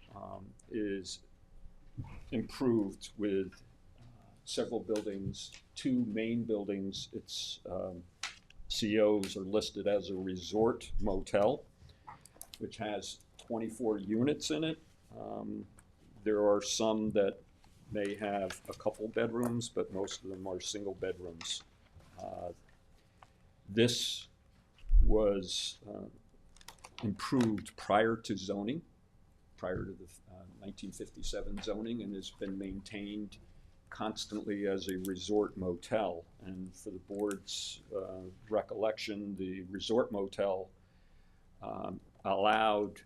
Speaker 9: is improved with several buildings, two main buildings. Its COs are listed as a resort motel, which has 24 units in it. There are some that may have a couple bedrooms, but most of them are single bedrooms. This was improved prior to zoning, prior to the 1957 zoning, and has been maintained constantly as a resort motel. And for the board's recollection, the resort motel allowed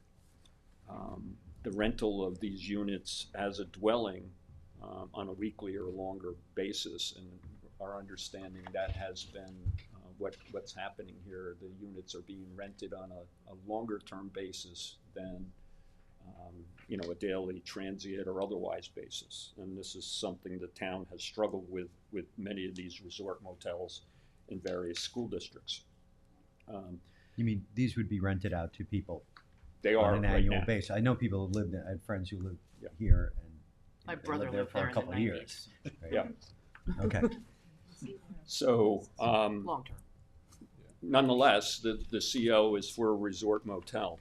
Speaker 9: the rental of these units as a dwelling on a weekly or longer basis. And our understanding that has been what's happening here. The units are being rented on a longer term basis than a daily transient or otherwise basis. And this is something the town has struggled with many of these resort motels in various school districts.
Speaker 5: You mean these would be rented out to people
Speaker 9: They
Speaker 5: on
Speaker 9: are
Speaker 5: an
Speaker 9: right
Speaker 5: annual
Speaker 9: now.
Speaker 5: basis. I know people who lived, I had friends who lived
Speaker 9: Yeah.
Speaker 5: here and
Speaker 6: My
Speaker 5: they
Speaker 6: brother
Speaker 5: lived there
Speaker 6: lived
Speaker 5: for
Speaker 6: there
Speaker 5: a
Speaker 6: in the
Speaker 5: couple of years.
Speaker 6: 90s.
Speaker 5: right?
Speaker 9: Yeah.
Speaker 5: Okay.
Speaker 9: So,
Speaker 6: Long term.
Speaker 9: nonetheless, the CO is for a resort motel.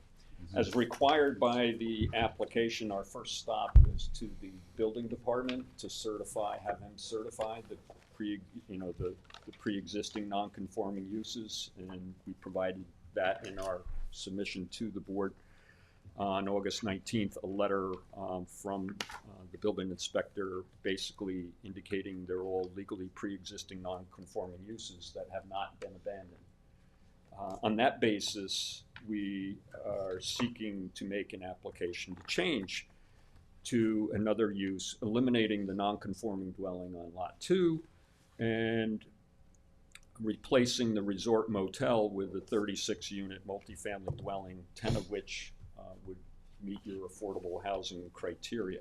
Speaker 9: As required by the application, our first stop was to the building department to certify, have them certify the pre-existing non-conforming uses, and we provided that in our submission to the board. On August 19th, a letter from the building inspector basically indicating they're all legally pre-existing non-conforming uses that have not been abandoned. On that basis, we are seeking to make an application to change to another use, eliminating the non-conforming dwelling on Lot 2 and replacing the resort motel with a 36-unit multifamily dwelling, 10 of which would meet your affordable housing criteria.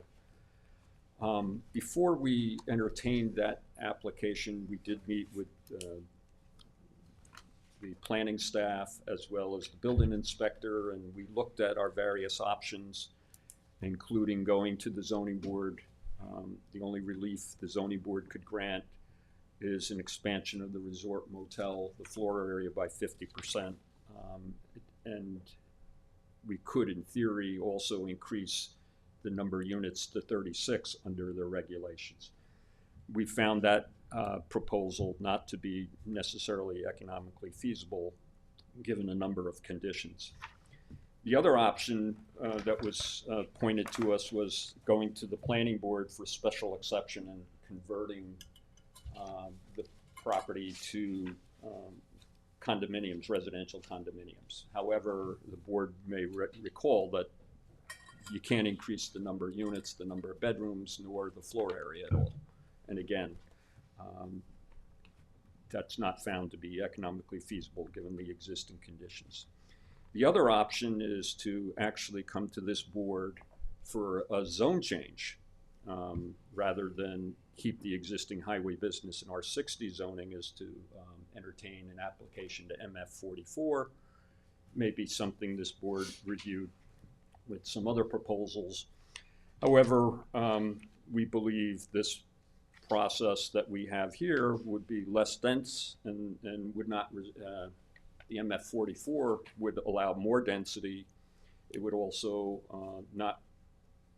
Speaker 9: Before we entertained that application, we did meet with the planning staff as well as the building inspector, and we looked at our various options, including going to the zoning board. The only relief the zoning board could grant is an expansion of the resort motel, the floor area by 50%. And we could, in theory, also increase the number of units to 36 under the regulations. We found that proposal not to be necessarily economically feasible, given a number of conditions. The other option that was pointed to us was going to the planning board for special exception and converting the property to condominiums, residential condominiums. However, the board may recall that you can't increase the number of units, the number of bedrooms, nor the floor area at all. And again, that's not found to be economically feasible given the existing conditions. The other option is to actually come to this board for a zone change rather than keep the existing highway business in R60 zoning, is to entertain an application to MF 44. Maybe something this board reviewed with some other proposals. However, we believe this process that we have here would be less dense and would not, the MF 44 would allow more density. It would also not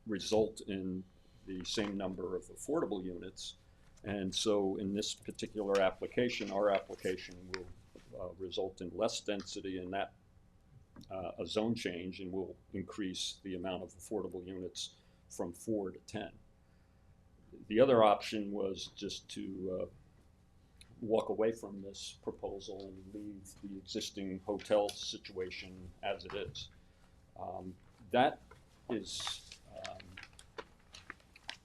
Speaker 9: result in the same number of affordable units. And so in this particular application, our application will result in less density in that a zone change, and will increase the amount of affordable units from 4 to 10. The other option was just to walk away from this proposal and leave the existing hotel situation as it is. That is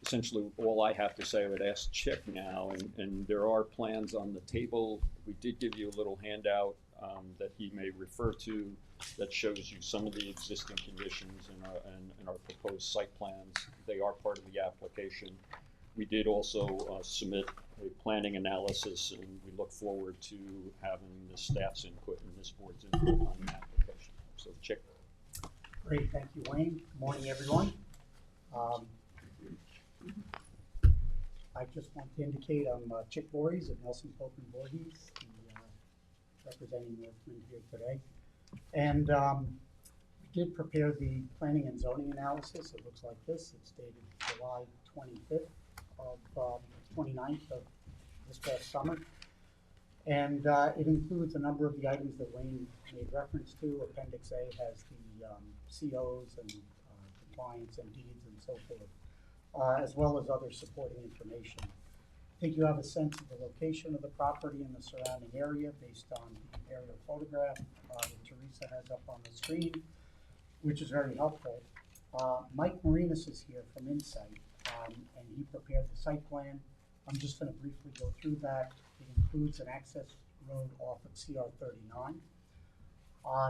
Speaker 9: essentially all I have to say. I would ask Chick now, and there are plans on the table. We did give you a little handout that he may refer to that shows you some of the existing conditions and our proposed site plans. They are part of the application. We did also submit a planning analysis, and we look forward to having the staff's input and this board's input on the application. So, Chick.
Speaker 10: Great, thank you, Wayne. Good morning, everyone. I just want to indicate I'm Chick Voorhees of Nelson Pope and Voorhees, representing Northland here today. And we did prepare the planning and zoning analysis. It looks like this. It's dated July 25th of 29th of this past summer. And it includes a number of the items that Wayne made reference to. Appendix A has the COs and compliance and deeds and so forth, as well as other supporting information. I think you have a sense of the location of the property and the surrounding area based on the aerial photograph that Teresa has up on the screen, which is very helpful. Mike Marinas is here from Insight, and he prepared the site plan. I'm just going to briefly go through that. It includes an access road off of CR 39.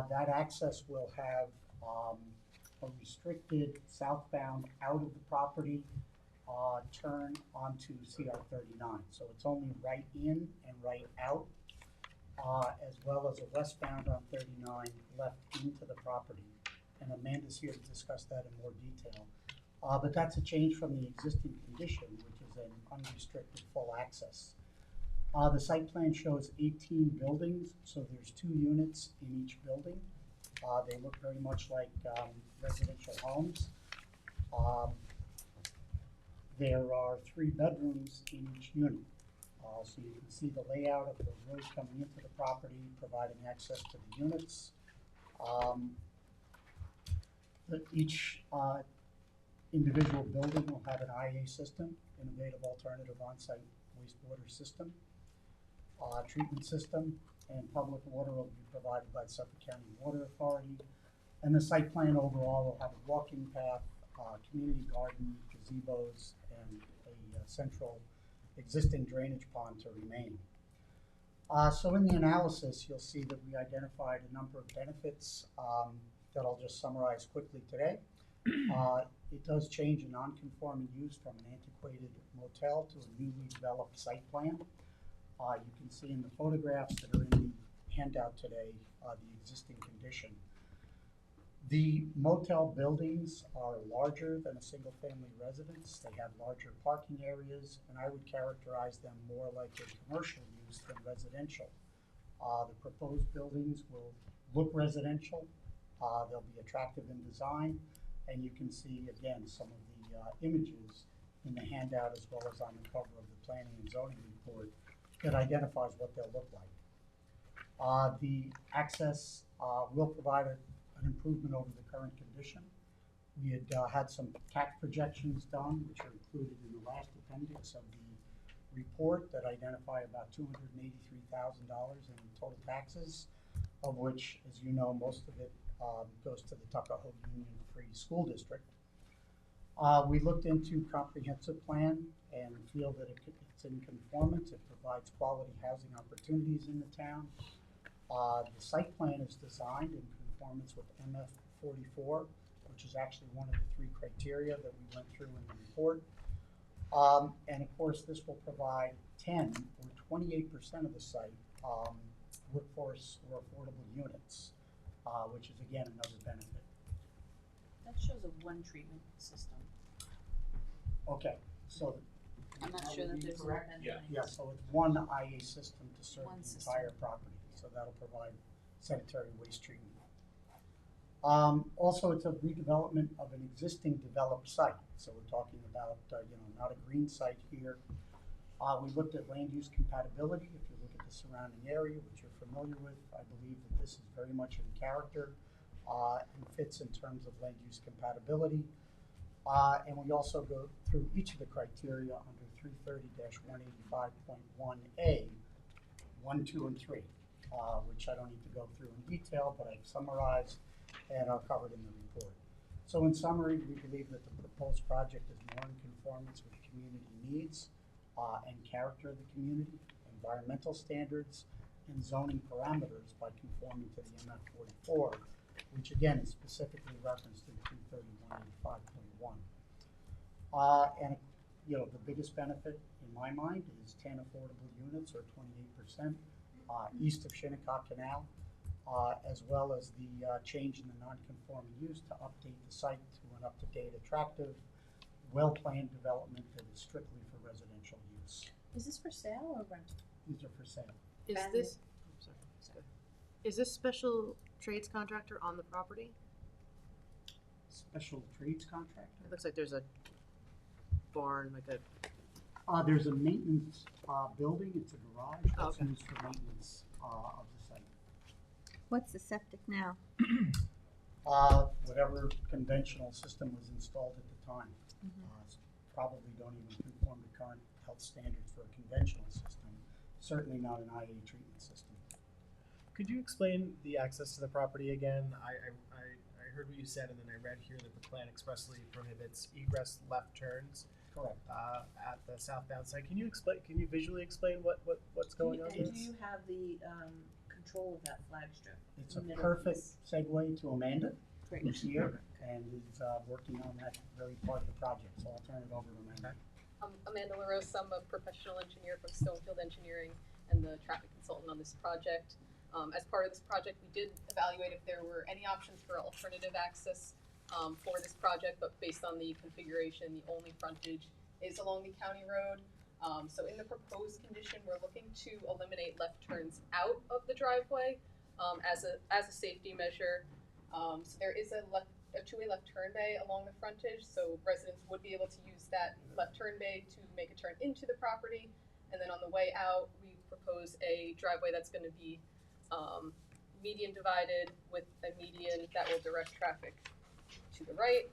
Speaker 10: That access will have a restricted southbound out of the property turn onto CR 39. So it's only right in and right out, as well as a westbound on 39 left into the property. and Amanda's here to discuss that in more detail. But that's a change from the existing condition, which is an unrestricted full access. The site plan shows 18 buildings, so there's 2 units in each building. They look very much like residential homes. There are 3 bedrooms in each unit. So you can see the layout of the road coming into the property, providing access to the units. Each individual building will have an IA system, innovative alternative on-site wastewater system, treatment system, and public water will be provided by the Suffolk County Water Authority. And the site plan overall will have a walking path, community garden, gazebos, and a central existing drainage pond to remain. So in the analysis, you'll see that we identified a number of benefits that I'll just summarize quickly today. It does change a non-conforming use from an antiquated motel to a newly developed site plan. You can see in the photographs that are in the handout today the existing condition. The motel buildings are larger than a single-family residence. They have larger parking areas, and I would characterize them more like a commercial use than residential. The proposed buildings will look residential. They'll be attractive in design, and you can see, again, some of the images in the handout as well as on the cover of the planning and zoning report that identifies what they'll look like. The access will provide an improvement over the current condition. We had had some tax projections done, which are included in the last appendix of the report that identify about $283,000 in total taxes, of which, as you know, most of it goes to the Tuckahoe Union Free School District. We looked into comprehensive plan and feel that it's in conformance. It provides quality housing opportunities in the town. The site plan is designed in conformance with MF 44, which is actually one of the 3 criteria that we went through in the report. And of course, this will provide 10 or 28% of the site workforce or affordable units, which is again another benefit.
Speaker 6: That shows a 1 treatment system.
Speaker 10: Okay, so
Speaker 6: I'm not sure that there's a
Speaker 10: correct?
Speaker 6: and
Speaker 7: Yeah.
Speaker 6: lines.
Speaker 10: Yeah, so it's 1 IA system to serve
Speaker 6: One
Speaker 10: the
Speaker 6: system.
Speaker 10: entire property, so that'll provide sanitary waste treatment. Also, it's a redevelopment of an existing developed site, so we're talking about, not a green site here. We looked at land use compatibility. If you look at the surrounding area, which you're familiar with, I believe that this is very much in character and fits in terms of land use compatibility. And we also go through each of the criteria under 330-185.1A, 1, 2, and 3, which I don't need to go through in detail, but I've summarized and are covered in the report. So in summary, we believe that the proposed project is more in conformance with community needs and character of the community, environmental standards, and zoning parameters by conforming to the MF 44, which again is specifically referenced in 330-185.1. And the biggest benefit in my mind is 10 affordable units or 28% east of Shinnecock Canal, as well as the change in the non-conforming use to update the site to an up-to-date, attractive, well-planned development that is strictly for residential use.
Speaker 8: Is this for sale or rental?
Speaker 10: These are for sale.
Speaker 6: Is
Speaker 8: And-
Speaker 6: this, is this special trades contractor on the property?
Speaker 10: Special trades contractor.
Speaker 6: It looks like there's a barn, like a,
Speaker 10: There's a maintenance building. It's a garage that's
Speaker 6: Okay.
Speaker 10: used for maintenance of the site.
Speaker 1: What's the septic now?
Speaker 10: Whatever conventional system was installed at the time. Probably don't even conform to current health standards for a conventional system. Certainly not an IA treatment system.
Speaker 4: Could you explain the access to the property again? I heard what you said, and then I read here that the plan expressly prohibits egress left turns
Speaker 10: Correct.
Speaker 4: at the southbound side. Can you visually explain what's going on
Speaker 8: And
Speaker 4: here?
Speaker 8: do you have the control of that flag strip?
Speaker 10: It's a
Speaker 8: Middle
Speaker 10: perfect
Speaker 8: piece.
Speaker 10: segue to Amanda,
Speaker 8: Great.
Speaker 10: who's here and is working on that very part of the project. So I'll turn it over to Amanda.
Speaker 11: Amanda LaRose, I'm a professional engineer from Stonefield Engineering and the traffic consultant on this project.
Speaker 3: As part of this project, we did evaluate if there were any options for alternative access for this project, but based on the configuration, the only frontage is along the county road. So in the proposed condition, we're looking to eliminate left turns out of the driveway as a safety measure. So there is a two-way left turn bay along the frontage, so residents would be able to use that left turn bay to make a turn into the property. And then on the way out, we propose a driveway that's going to be median divided with a median that will direct traffic to the right.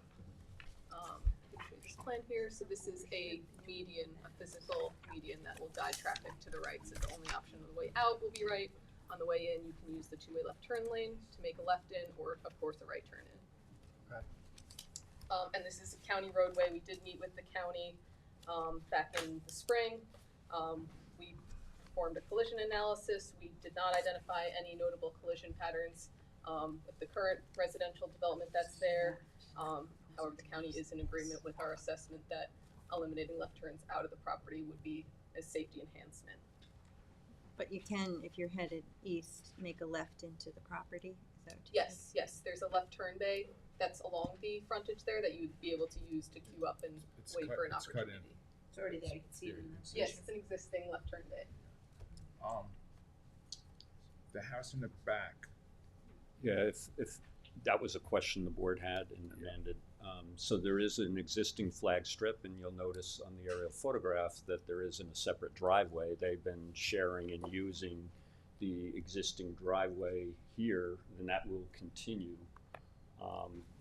Speaker 3: Let me show you this plan here. So this is a median, a physical median that will guide traffic to the right. So the only option on the way out will be right. On the way in, you can use the two-way left turn lane to make a left in, or of course a right turn in.
Speaker 4: Okay.
Speaker 3: And this is a county roadway. We did meet with the county back in the spring. We performed a collision analysis. We did not identify any notable collision patterns with the current residential development that's there. However, the county is in agreement with our assessment that eliminating left turns out of the property would be a safety enhancement.
Speaker 1: But you can, if you're headed east, make a left into the property, is that what you
Speaker 3: Yes, yes, there's a left turn bay that's along the frontage there that you'd be able to use to queue up and wait for an opportunity.
Speaker 8: It's already there, you can see it in the.
Speaker 3: Yes, it's an existing left turn bay.
Speaker 7: The house in the back,
Speaker 9: Yeah, if that was a question the board had and amended. So there is an existing flag strip, and you'll notice on the aerial photograph that there isn't a separate driveway. They've been sharing and using the existing driveway here, and that will continue.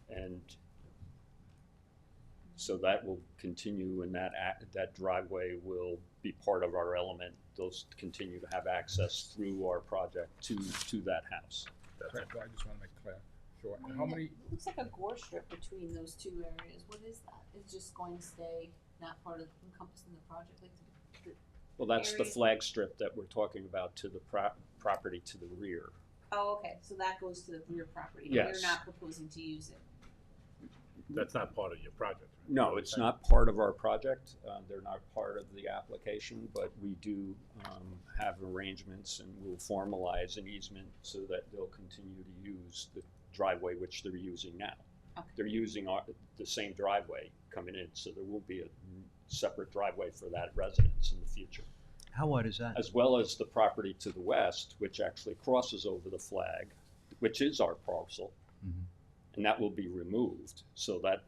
Speaker 9: And so that will continue, and that driveway will be part of our element. Those continue to have access through our project to that house.
Speaker 7: correct, I just wanna make clear, sure.
Speaker 8: Well,
Speaker 7: How
Speaker 8: yeah,
Speaker 7: many,
Speaker 8: it looks like a gore strip between those two areas. What is that? It's just going to stay not part of encompassing the project, like the
Speaker 9: Well, that's the
Speaker 8: area-
Speaker 9: flag strip that we're talking about to the property to the rear.
Speaker 8: Oh, okay, so that goes to the rear property.
Speaker 9: Yes.
Speaker 8: You're not proposing to use it.
Speaker 11: That's not part of your project, right?
Speaker 9: No, it's not part of our project. They're not part of the application, but we do have arrangements, and we'll formalize an easement so that they'll continue to use the driveway which they're using now.
Speaker 8: Okay.
Speaker 9: They're using the same driveway coming in, so there will be a separate driveway for that residence in the future.
Speaker 5: How wide is that?
Speaker 9: As well as the property to the west, which actually crosses over the flag, which is our parcel.
Speaker 5: Mhm.
Speaker 9: And that will be removed, so that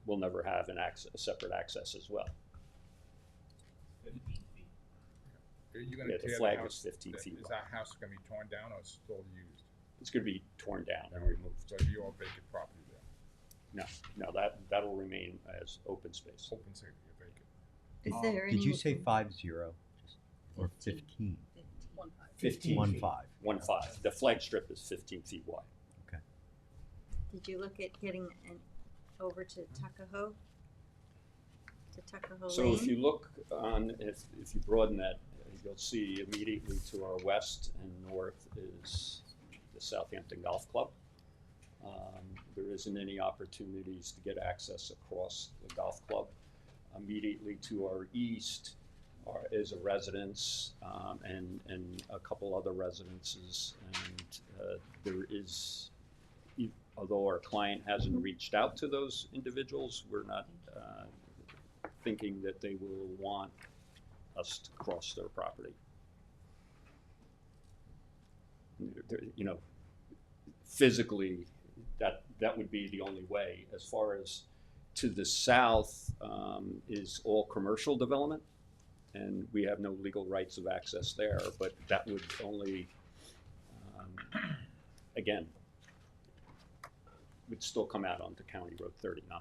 Speaker 9: will never have a separate access as well.
Speaker 7: are you gonna
Speaker 9: Yeah,
Speaker 7: tear
Speaker 9: the
Speaker 7: the
Speaker 9: flag
Speaker 7: house?
Speaker 9: is 15 feet
Speaker 7: Is
Speaker 9: wide.
Speaker 7: that house gonna be torn down or still used?
Speaker 9: It's gonna be torn down and removed.
Speaker 7: So it'll be all vacant property there,
Speaker 9: No, that'll remain as open space.
Speaker 7: open safety, vacant.
Speaker 1: Is there any?
Speaker 5: Did you say 50 or 15?
Speaker 3: 1.5.
Speaker 9: 15
Speaker 5: 1
Speaker 9: feet.
Speaker 5: 5.
Speaker 9: 1.5. The flag strip is 15 feet wide.
Speaker 1: Did you look at getting over to Tuckahoe? To Tuckahoe Lane?
Speaker 9: So if you look on, if you broaden that, you'll see immediately to our west and north is the Southampton Golf Club. There isn't any opportunities to get access across the golf club. Immediately to our east is a residence and a couple other residences. And there is, although our client hasn't reached out to those individuals, we're not thinking that they will want us to cross their property. You know, physically, that would be the only way. As far as to the south is all commercial development, and we have no legal rights of access there, but that would only, again, would still come out onto County Road 39.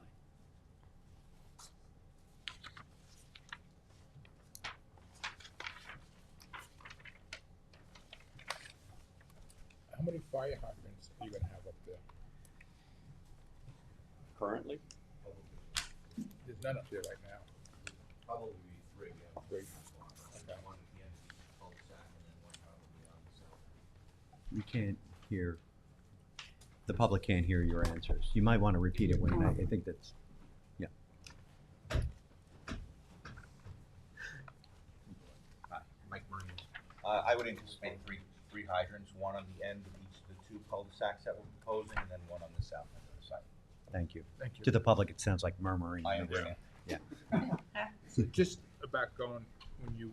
Speaker 7: How many fire hydrants are you gonna have up there?
Speaker 9: Currently,
Speaker 7: There's none up there right now.
Speaker 11: Probably three, yeah.
Speaker 7: Three.
Speaker 11: Okay. One at the end of the cul-de-sac and then one probably on the south.
Speaker 5: You can't hear, the public can't hear your answers. You might want to repeat it, Wayne. I think that's, yeah.
Speaker 11: Hi, Mike Marines. I would anticipate three 3 hydrants, one on the end of each of the 2 cul-de-sacs that we're proposing, and then one on the south end of the site.
Speaker 5: Thank you.
Speaker 4: Thank you.
Speaker 5: To the public, it sounds like murmuring
Speaker 11: I
Speaker 5: in the room.
Speaker 11: understand.
Speaker 7: So just about going, when you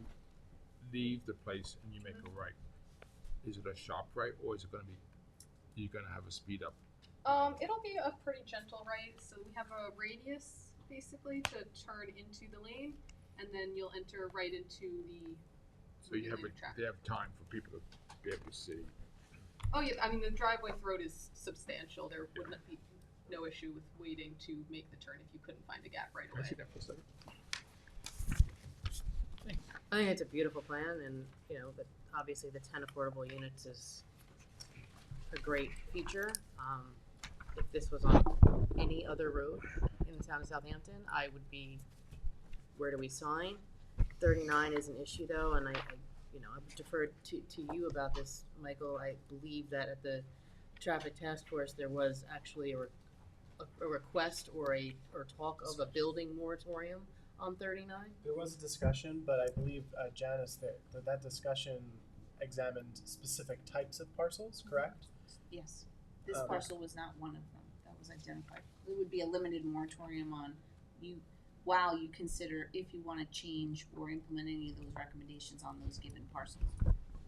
Speaker 7: leave the place and you make a right, is it a sharp right, or is it gonna be, you're gonna have a speed up?
Speaker 3: It'll be a pretty gentle right, so we have a radius basically to turn into the lane, and then you'll enter right into the.
Speaker 7: So you have,
Speaker 3: lane of traffic.
Speaker 7: they have time for people to be able to see.
Speaker 3: Oh yeah, I mean the driveway throat is substantial. There wouldn't be no issue with waiting to make the turn if you couldn't find a gap right
Speaker 7: Can I
Speaker 3: away.
Speaker 7: see that for a second?
Speaker 6: I think it's a beautiful plan, and, you know, that obviously the 10 affordable units is a great feature. If this was on any other road in the town of Southampton, I would be, where do we sign? 39 is an issue though, and I you know, I would defer to you about this, Michael. I believe that at the traffic task force, there was actually a request or talk of a building moratorium on 39.
Speaker 4: There was a discussion, but I believe, Janice, that discussion examined specific types of parcels, correct?
Speaker 8: Yes, this
Speaker 4: Um,
Speaker 8: parcel was not one of them that was identified. It would be a limited moratorium on you, while you consider if you wanna change or implement any of those recommendations on those given parcels.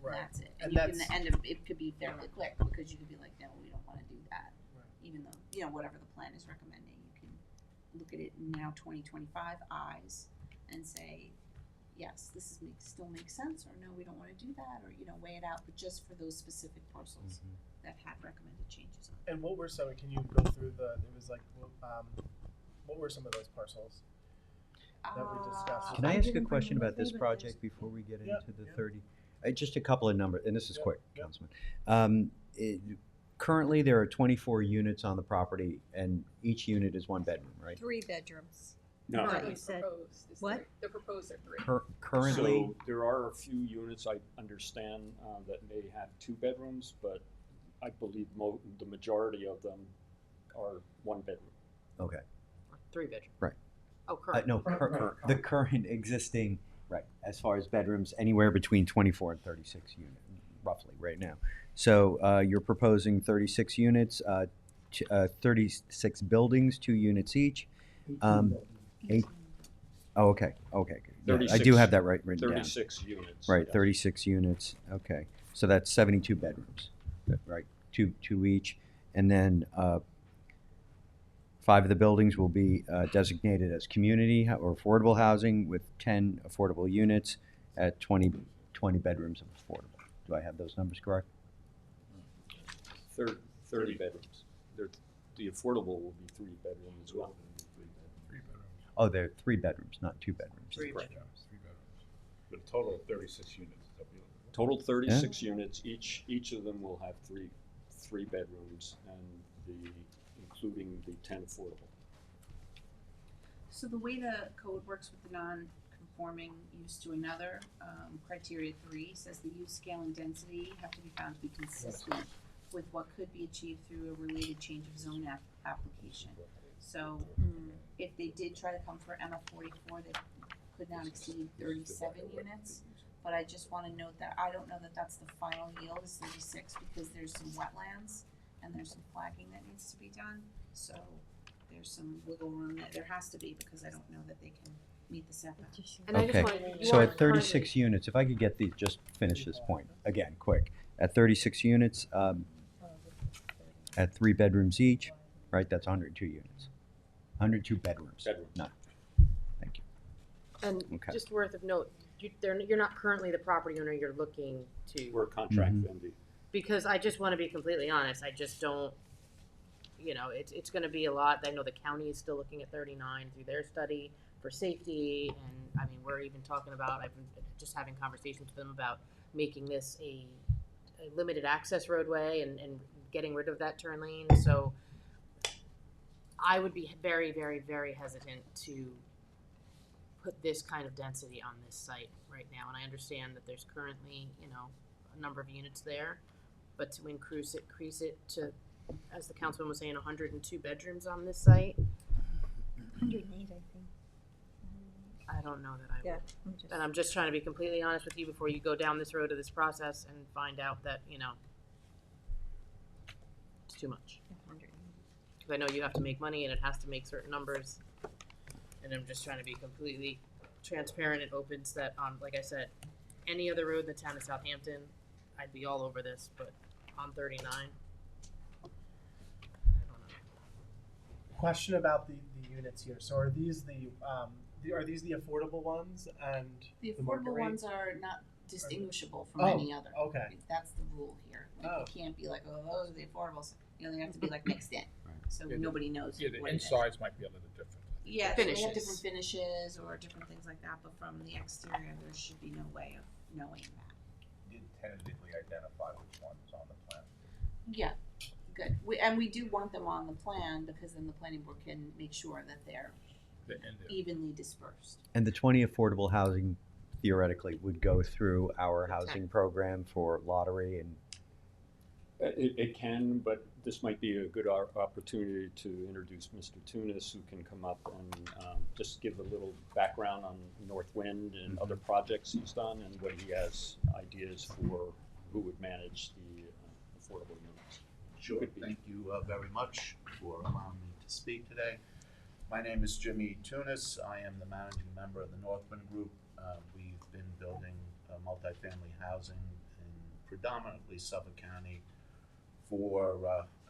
Speaker 8: That's it.
Speaker 4: And
Speaker 8: And you
Speaker 4: that's-
Speaker 8: can, and it could be fairly quick, because you could be like, no, we don't wanna do that.
Speaker 4: Right.
Speaker 8: Even though, you know, whatever the plan is recommending, you can look at it now 2025 eyes and say, yes, this is still makes sense, or no, we don't wanna do that, or, you know, weigh it out, but just for those specific parcels that had recommended changes on.
Speaker 4: And what were some, can you go through it was like, what were some of those parcels that we discussed?
Speaker 5: Can I ask a question about this project before we get
Speaker 4: Yeah,
Speaker 5: into the
Speaker 4: yeah.
Speaker 5: 30? Just a couple of numbers, and this is
Speaker 4: Yeah,
Speaker 5: quick,
Speaker 4: yeah.
Speaker 5: Councilman. Currently, there are 24 units on the property, and each unit is 1 bedroom, right?
Speaker 1: 3 bedrooms.
Speaker 9: No.
Speaker 1: Right,
Speaker 3: The
Speaker 1: you said-
Speaker 3: proposed is
Speaker 1: what?
Speaker 3: three. The proposed are 3.
Speaker 5: Currently,
Speaker 9: So there are a few units I understand that may have 2 bedrooms, but I believe the majority of them are 1 bedroom.
Speaker 5: okay.
Speaker 6: 3 bedroom.
Speaker 5: Right.
Speaker 6: Oh, correct.
Speaker 5: No, the current existing, right, as far as bedrooms, anywhere between 24 and 36 units, roughly, right now. So you're proposing 36 units, 36 buildings, 2 units each. 8. Oh, okay. Good. Yeah, I do
Speaker 9: 36
Speaker 5: have that right written down.
Speaker 9: 36 units.
Speaker 5: Right,
Speaker 9: yes.
Speaker 5: 36 units. Okay, so that's 72 bedrooms, right? Two each, and then 5 of the buildings will be designated as community or affordable housing with 10 affordable units at 20 bedrooms of affordable. Do I have those numbers correct?
Speaker 9: 30 bedrooms. The affordable will be 3 bedroom as well.
Speaker 7: 3 bedrooms.
Speaker 5: Oh, they're 3 bedrooms, not 2 bedrooms.
Speaker 6: 3
Speaker 9: Correct.
Speaker 6: bedrooms.
Speaker 7: 3 bedrooms.
Speaker 2: But a total of 36 units. Is that what you're looking for?
Speaker 9: Total 36 units. Each of them will have three bedrooms, and including the 10 affordable.
Speaker 8: So the way the code works with the non-conforming use to another, criteria 3 says the use, scale, and density have to be found to be consistent with what could be achieved through a related change of zone application. So if they did try to come for MF 44, they could not exceed 37 units. But I just wanna note that I don't know that that's the final yield is 36, because there's some wetlands and there's some flagging that needs to be done. So there's some wiggle room that there has to be, because I don't know that they can meet the setback.
Speaker 6: And I just
Speaker 5: Okay,
Speaker 6: wanted, you
Speaker 5: so
Speaker 6: aren't
Speaker 5: at 36 units, if I could get just finish this point, again, quick. At 36 units, at 3 bedrooms each, right, that's 102 units. 102 bedrooms.
Speaker 9: Bedrooms.
Speaker 5: Not, thank you.
Speaker 6: And
Speaker 5: Okay.
Speaker 6: just worth of note, you're not currently the property owner, you're looking to.
Speaker 9: We're a contract
Speaker 5: Mhm.
Speaker 9: vendor.
Speaker 6: Because I just want to be completely honest, I just don't, you know, it's going to be a lot. I know the county is still looking at 39 through their study for safety, and I mean, we're even talking about, I've been just having conversations with them about making this a limited access roadway and getting rid of that turn lane, so I would be very, very, very hesitant to put this kind of density on this site right now, and I understand that there's currently, you know, a number of units there, but to increase it to, as the councilman was saying, 102 bedrooms on this site.
Speaker 1: 108, I think.
Speaker 6: I don't know that I
Speaker 1: Yeah,
Speaker 6: would.
Speaker 1: I'm just-
Speaker 6: And I'm just trying to be completely honest with you before you go down this road of this process and find out that, it's too much. Because I know you have to make money and it has to make certain numbers. And I'm just trying to be completely transparent and open that on, like I said, any other road in the town of Southampton, I'd be all over this, but on 39, I don't know.
Speaker 4: Question about the units here. So are these are these the affordable ones and
Speaker 8: The
Speaker 4: market
Speaker 8: affordable
Speaker 4: rate?
Speaker 8: ones are not distinguishable from
Speaker 4: Oh,
Speaker 8: any other.
Speaker 4: okay.
Speaker 8: That's the rule here. Like,
Speaker 4: Oh.
Speaker 8: you can't be like, oh, those are the affordables. They have to be like mixed in.
Speaker 5: Right.
Speaker 8: So
Speaker 7: Yeah,
Speaker 8: nobody knows
Speaker 7: Yeah, the
Speaker 8: what it is.
Speaker 7: insides might be a little different.
Speaker 8: Yeah, they have
Speaker 6: Finishes.
Speaker 8: different finishes or different things like that, but from the exterior, there should be no way of knowing that.
Speaker 11: Did tentatively identify which ones on the plan.
Speaker 8: Yeah, good. We do want them on the plan because then the planning board can make sure that they're
Speaker 7: The end there.
Speaker 8: evenly dispersed.
Speaker 5: And the 20 affordable housing theoretically would go through our
Speaker 6: The
Speaker 5: housing program for lottery and
Speaker 12: It can, but this might be a good opportunity to introduce Mr. Tunis, who can come up and just give a little background on North Wind and other projects he's done and what he has ideas for who would manage the affordable units.
Speaker 11: Sure,
Speaker 12: Could be.
Speaker 11: thank you very much for allowing me to speak today. My name is Jimmy Tunis. I am the managing member of the Northwind Group. We've been building multifamily housing in predominantly Suffolk County for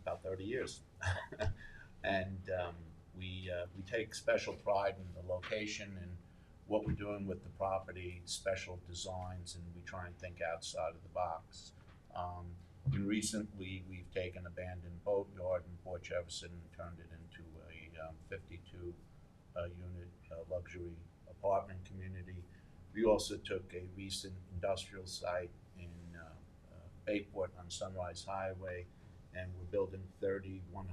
Speaker 11: about 30 years. And we take special pride in the location and what we're doing with the property, special designs, and we try and think outside of the box. And recently, we've taken abandoned boatyard in Port Jefferson and turned it into a 52 unit luxury apartment community. We also took a recent industrial site in Bayport on Sunrise Highway, and we're building 30 100%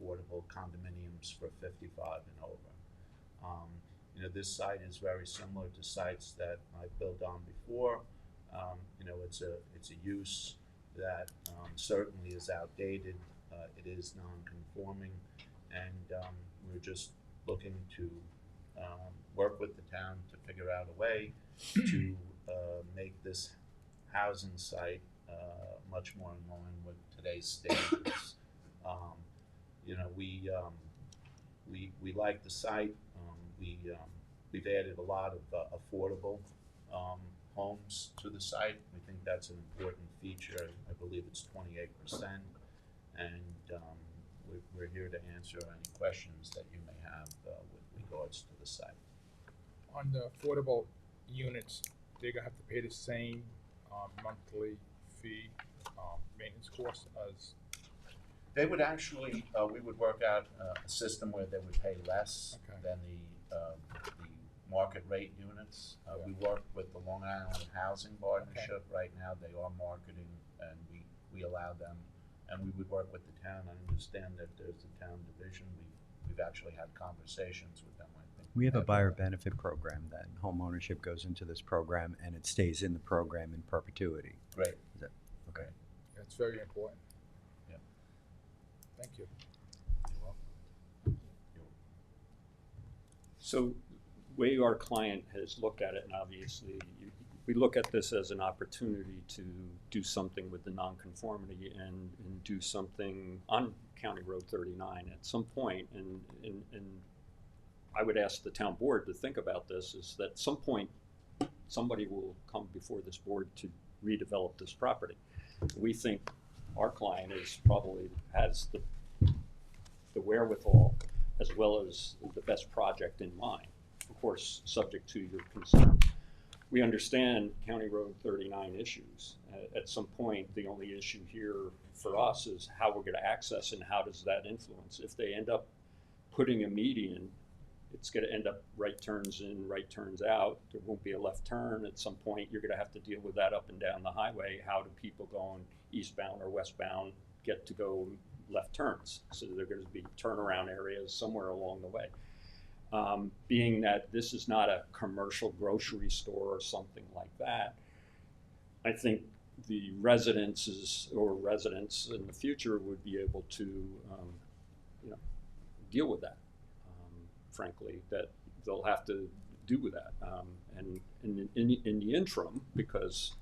Speaker 11: affordable condominiums for 55 and over. This site is very similar to sites that I've built on before. It's a use that certainly is outdated. It is non-conforming, and we're just looking to work with the town to figure out a way to make this housing site much more in line with today's standards. We like the site. We've added a lot of affordable homes to the site. We think that's an important feature. I believe it's 28%, and we're here to answer any questions that you may have with regards to the site.
Speaker 7: On the affordable units, they're gonna have to pay the same monthly fee, maintenance cost as,
Speaker 11: They would actually, we would work out a system where they would pay less
Speaker 7: Okay.
Speaker 11: than the market rate units. We work with the Long Island Housing Partnership right now. They are marketing, and we allow them, and we would work with the town. I understand that there's a town division. We've actually had conversations with them, I think.
Speaker 5: we have a buyer benefit program that home ownership goes into this program and it stays in the program in perpetuity.
Speaker 11: Great.
Speaker 5: Is that okay?
Speaker 7: that's very important.
Speaker 11: Yeah.
Speaker 7: Thank you.
Speaker 11: You're welcome.
Speaker 12: So, way our client has looked at it, and obviously, we look at this as an opportunity to do something with the nonconformity and do something on County Road 39 at some point, and I would ask the town board to think about this, is that at some point, somebody will come before this board to redevelop this property. We think our client has the wherewithal as well as the best project in mind, of course, subject to your consent. We understand County Road 39 issues. At some point, the only issue here for us is how we're gonna access and how does that influence. If they end up putting a median, it's gonna end up right turns in, right turns out. There won't be a left turn. At some point, you're gonna have to deal with that up and down the highway. How do people going eastbound or westbound get to go left turns? So there are gonna be turnaround areas somewhere along the way. Being that this is not a commercial grocery store or something like that, I think the residents in the future would be able to, deal with that. Frankly, that they'll have to do that. And in the interim, because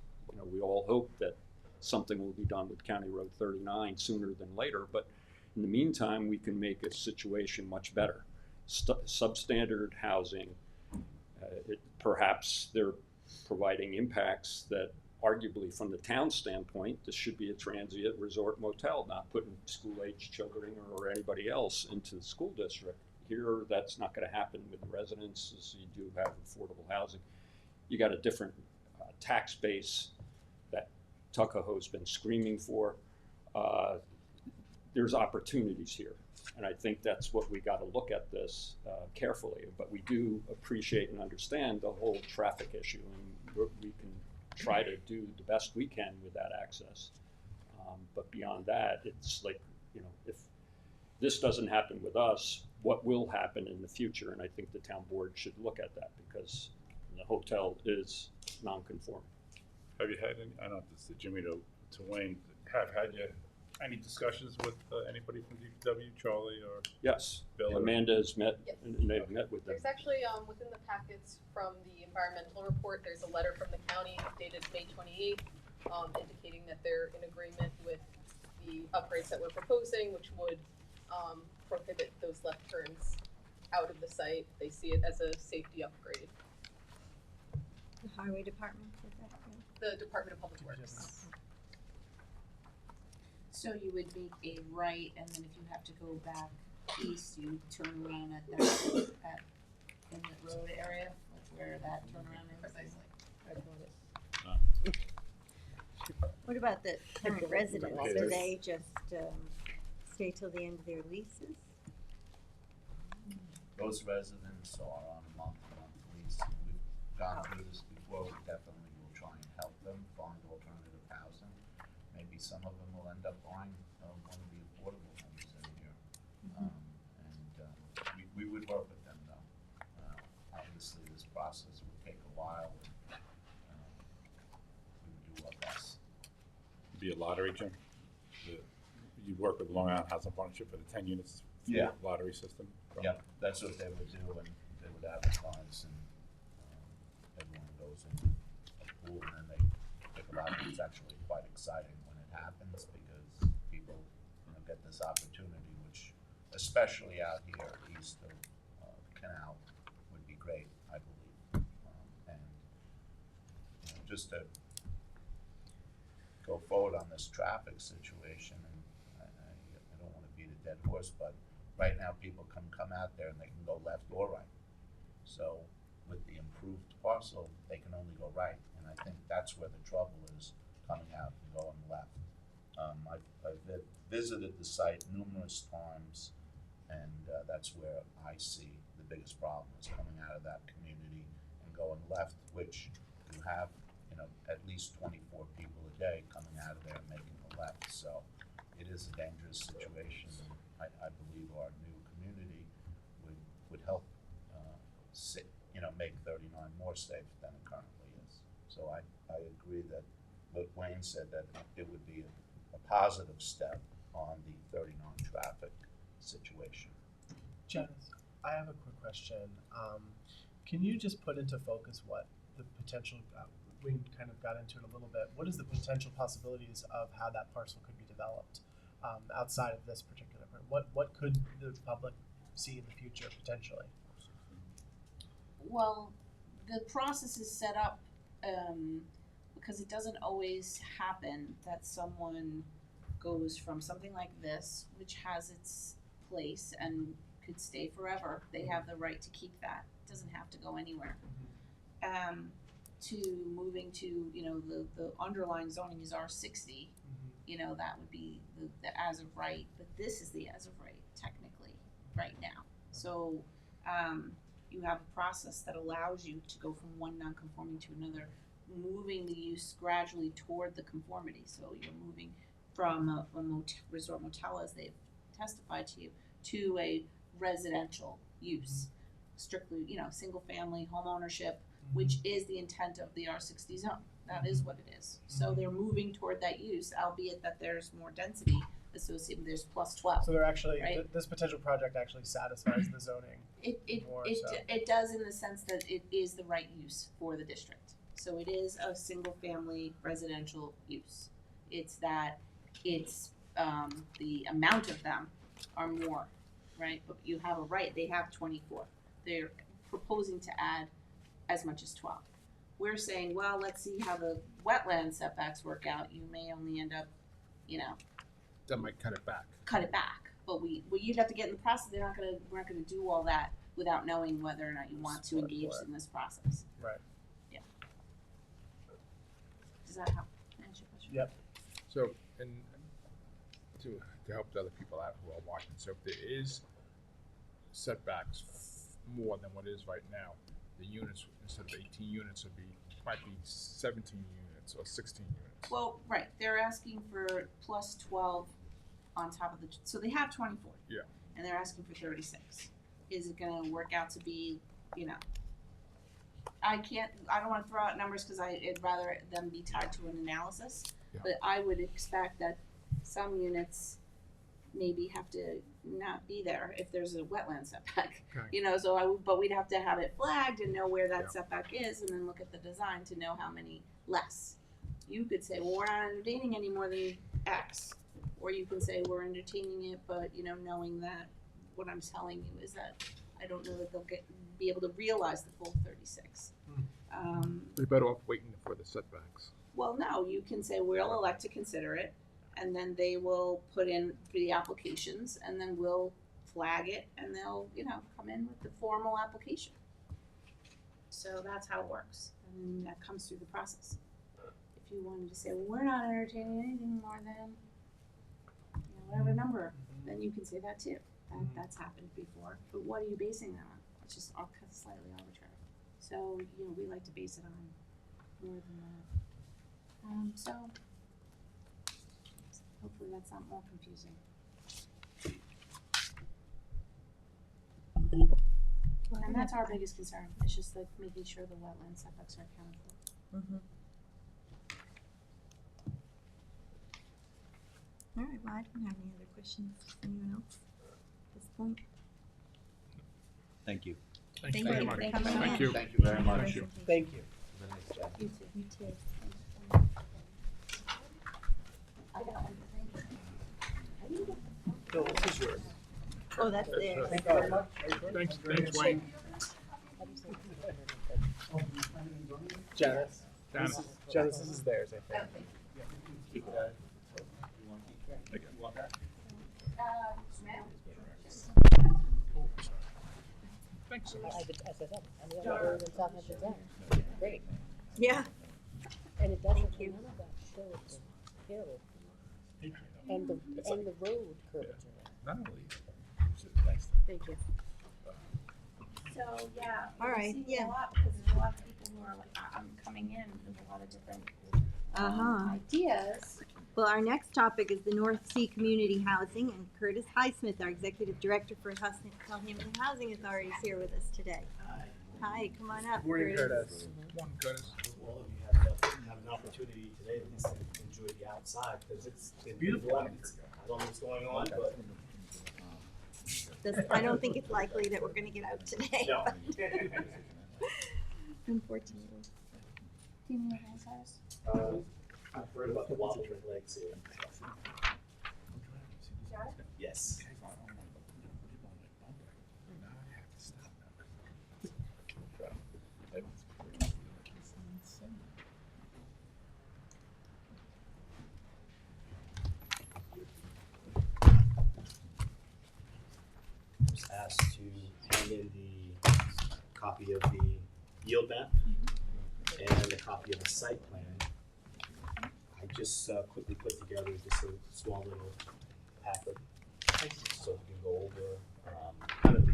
Speaker 12: we all hope that something will be done with County Road 39 sooner than later, but in the meantime, we can make a situation much better. Substandard housing, perhaps they're providing impacts that arguably from the town standpoint, this should be a transient resort motel, not putting school-age children or anybody else into the school district. Here, that's not going to happen with residents, as you do have affordable housing. You got a different tax base that Tuckahoe's been screaming for. There's opportunities here, and I think that's what we got to look at this carefully. But we do appreciate and understand the whole traffic issue, and we can try to do the best we can with that access. But beyond that, it's like, if this doesn't happen with us, what will happen in the future? And I think the town board should look at that, because the hotel is non-conforming.
Speaker 13: Have you had any, I don't know if this is Jimmy to Wayne, had you any discussions with anybody from DPW, Charlie or?
Speaker 12: Yes,
Speaker 13: Bill?
Speaker 12: Amanda has met,
Speaker 3: Yes.
Speaker 12: and they've met with them.
Speaker 3: There's actually, within the packets from the environmental report, there's a letter from the county dated May 28th, indicating that they're in agreement with the upgrades that we're proposing, which would prohibit those left turns out of the site. They see it as a safety upgrade.
Speaker 1: The highway department did that, right?
Speaker 3: The Department of Public Works.
Speaker 8: So you would make a right, and then if you have to go back east, you turn around at that, in the road area, like where that turnaround is.
Speaker 3: Precisely.
Speaker 1: What about the current residents?
Speaker 13: Okay,
Speaker 1: Do
Speaker 13: there's-
Speaker 1: they just stay till the end of their leases?
Speaker 11: Those residents are on a month-to-month lease. We've gone through this before. We definitely will try and help them find alternative housing. Maybe some of them will end up buying one of the affordable homes in here. We would work with them though. Obviously, this process would take a while. We would do our best.
Speaker 13: Be a lottery, Jim? You work with Long Island Housing Partnership for the 10 units
Speaker 11: Yeah.
Speaker 13: lottery system?
Speaker 11: Yeah, that's what they would do, and they would advertise, and everyone goes in a pool, and then they pick a lot. It's actually quite exciting when it happens, because people, get this opportunity, which, especially out here east of the canal, would be great, I believe. And just to go forward on this traffic situation, and I don't want to beat a dead horse, but right now people can come out there and they can go left or right. So with the improved parcel, they can only go right, and I think that's where the trouble is, coming out and going left. I've visited the site numerous times, and that's where I see the biggest problem, is coming out of that community and going left, which you have, at least 24 people a day coming out of there and making a left. So it is a dangerous situation, and I believe our new community would help make 39 more safe than it currently is. So I agree that what Wayne said, that it would be a positive step on the 39 traffic situation.
Speaker 4: Janice, I have a quick question. Can you just put into focus what the potential, we kind of got into it a little bit, what is the potential possibilities of how that parcel could be developed outside of this particular, what could the public see in the future potentially?
Speaker 8: Well, the process is set up, because it doesn't always happen that someone goes from something like this, which has its place and could stay forever. They have the right to keep that. It doesn't have to go anywhere. To moving to, the underlying zoning is R60, that would be the as of right, but this is the as of right, technically, right now. So, you have a process that allows you to go from one non-conforming to another, moving the use gradually toward the conformity. So you're moving from a resort motel, as they've testified to you, to a residential use, strictly, single family home ownership, which is the intent of the R60 zone. That is what it is. So they're moving toward that use, albeit that there's more density,
Speaker 6: associated, there's plus 12.
Speaker 4: So they're actually,
Speaker 6: Right.
Speaker 4: this potential project actually satisfies the zoning. More so.
Speaker 6: It does in the sense that it is the right use for the district. So it is a single-family residential use. It's that it's, the amount of them are more, right? But you have a right, they have 24. They're proposing to add as much as 12. We're saying, well, let's see how the wetland setbacks work out. You may only end up,
Speaker 7: That might cut it back.
Speaker 6: cut it back. But you'd have to get in the process. We're not gonna do all that without knowing whether or not you want to engage in this process.
Speaker 4: Right.
Speaker 6: Yeah. Does that help answer your question?
Speaker 4: Yep.
Speaker 7: So, and to help the other people out who are watching, so if there is setbacks more than what it is right now, the units, instead of 18 units, might be 17 units or 16 units.
Speaker 6: Well, right, they're asking for plus 12 on top of so they have 24.
Speaker 7: Yeah.
Speaker 6: And they're asking for 36. Is it gonna work out to be, I don't wanna throw out numbers because I'd rather them be tied to an analysis.
Speaker 7: Yeah.
Speaker 6: But I would expect that some units maybe have to not be there if there's a wetland setback.
Speaker 7: Okay.
Speaker 6: But we'd have to have it flagged and know where that
Speaker 7: Yeah.
Speaker 6: setback is and then look at the design to know how many less. You could say, well, we're not entertaining any more than X. Or you can say, we're entertaining it, but, knowing that what I'm telling you is that I don't know that they'll be able to realize the full 36.
Speaker 7: We're better off waiting for the setbacks.
Speaker 6: Well, no, you can say, we'll elect to consider it, and then they will put in the applications, and then we'll flag it, and they'll, come in with the formal application. So that's how it works, and that comes through the process. If you wanted to say, well, we're not entertaining anything more than, whatever number, then you can say that too. That's happened before, but what are you basing that on? It's just all slightly arbitrary. So, we like to base it on more than that. So, hopefully that's not more confusing. And that's our biggest concern, it's just like making sure the wetland setbacks are accounted for.
Speaker 1: Mm-hmm. All right, well, I don't have any other questions. Anyone else at this point?
Speaker 5: Thank you.
Speaker 7: Thank you
Speaker 1: Thank
Speaker 7: very
Speaker 1: you
Speaker 7: much.
Speaker 1: for coming
Speaker 7: Thank
Speaker 1: in.
Speaker 7: you.
Speaker 11: Thank you very much.
Speaker 7: Thank you.
Speaker 4: Thank you.
Speaker 11: Have a nice day.
Speaker 6: You too.
Speaker 1: You too.
Speaker 4: Bill, this is yours.
Speaker 1: Oh, that's there.
Speaker 4: Thank you very much.
Speaker 7: Thanks, Wayne.
Speaker 4: Janice.
Speaker 7: Janice.
Speaker 4: Janice, this is theirs, I think.
Speaker 7: Oh, sorry. Thanks.
Speaker 14: Great,
Speaker 1: Yeah.
Speaker 14: and it doesn't,
Speaker 1: Thank you.
Speaker 14: none of that shows the hill and the road curvature.
Speaker 7: Not only.
Speaker 6: Thank you. So, yeah.
Speaker 1: All right,
Speaker 6: we're seeing
Speaker 1: yeah.
Speaker 6: a lot because there's a lot of people who are like, I'm coming in with a lot of different ideas.
Speaker 1: Well, our next topic is the North Sea Community Housing, and Curtis Highsmith, our Executive Director for Southampton Housing Authority, is here with us today. Hi, come on up,
Speaker 4: Morning,
Speaker 1: Curtis.
Speaker 4: Curtis.
Speaker 7: One, Curtis.
Speaker 15: All of you have an opportunity today at least to enjoy the outside because it's been beautiful. I don't know what's going on, but
Speaker 1: I don't think it's likely that we're gonna get out today.
Speaker 15: no.
Speaker 1: Unfortunately.
Speaker 6: Do you need answers?
Speaker 15: I've heard about the wobbling legs here. Yes. I was asked to hand in the copy of the yield map and a copy of the site plan. I just quickly put together just a small little packet so we can go over kind of the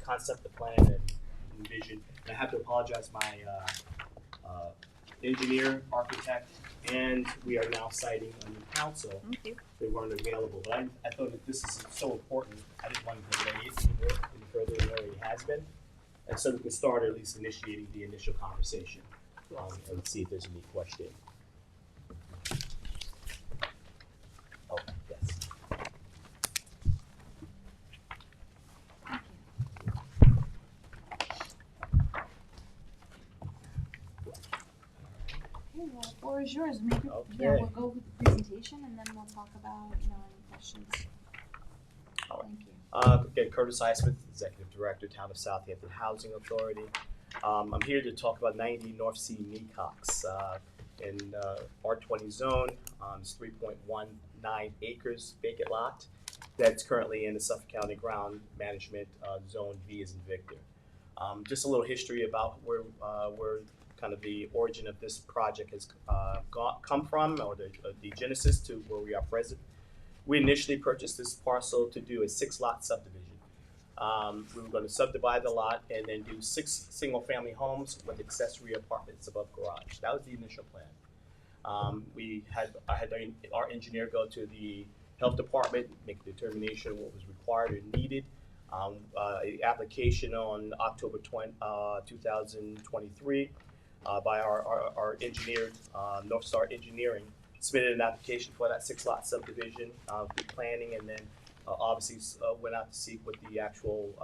Speaker 15: concept, the plan, and envision. And I have to apologize, my engineer, architect, and we are now citing a new council.
Speaker 1: Thank you.
Speaker 15: They weren't available, but I thought that this is so important, I didn't want to delay it any further than it already has been. And so we can start at least initiating the initial conversation and see if there's any question. Oh, yes.
Speaker 8: Yeah, the floor is yours. Maybe,
Speaker 15: Okay.
Speaker 8: yeah, we'll go with the presentation and then we'll talk about, any questions.
Speaker 15: All right.
Speaker 8: Thank you.
Speaker 15: Again, Curtis Highsmith, Executive Director, Town of Southampton Housing Authority. I'm here to talk about 90 North Sea Mecox in R20 zone. It's 3.19 acres vacant lot that's currently in the Suffolk County Ground Management Zone V as in Victor. Just a little history about where kind of the origin of this project has come from, or the genesis to where we are present. We initially purchased this parcel to do a 6-lot subdivision. We were going to subdivide the lot and then do 6 single-family homes with accessory apartments above garage. That was the initial plan. I had our engineer go to the health department, make a determination of what was required or needed. An application on October 2023 by our engineer, North Star Engineering, submitted an application for that 6-lot subdivision, through planning, and then obviously went out to see what the actual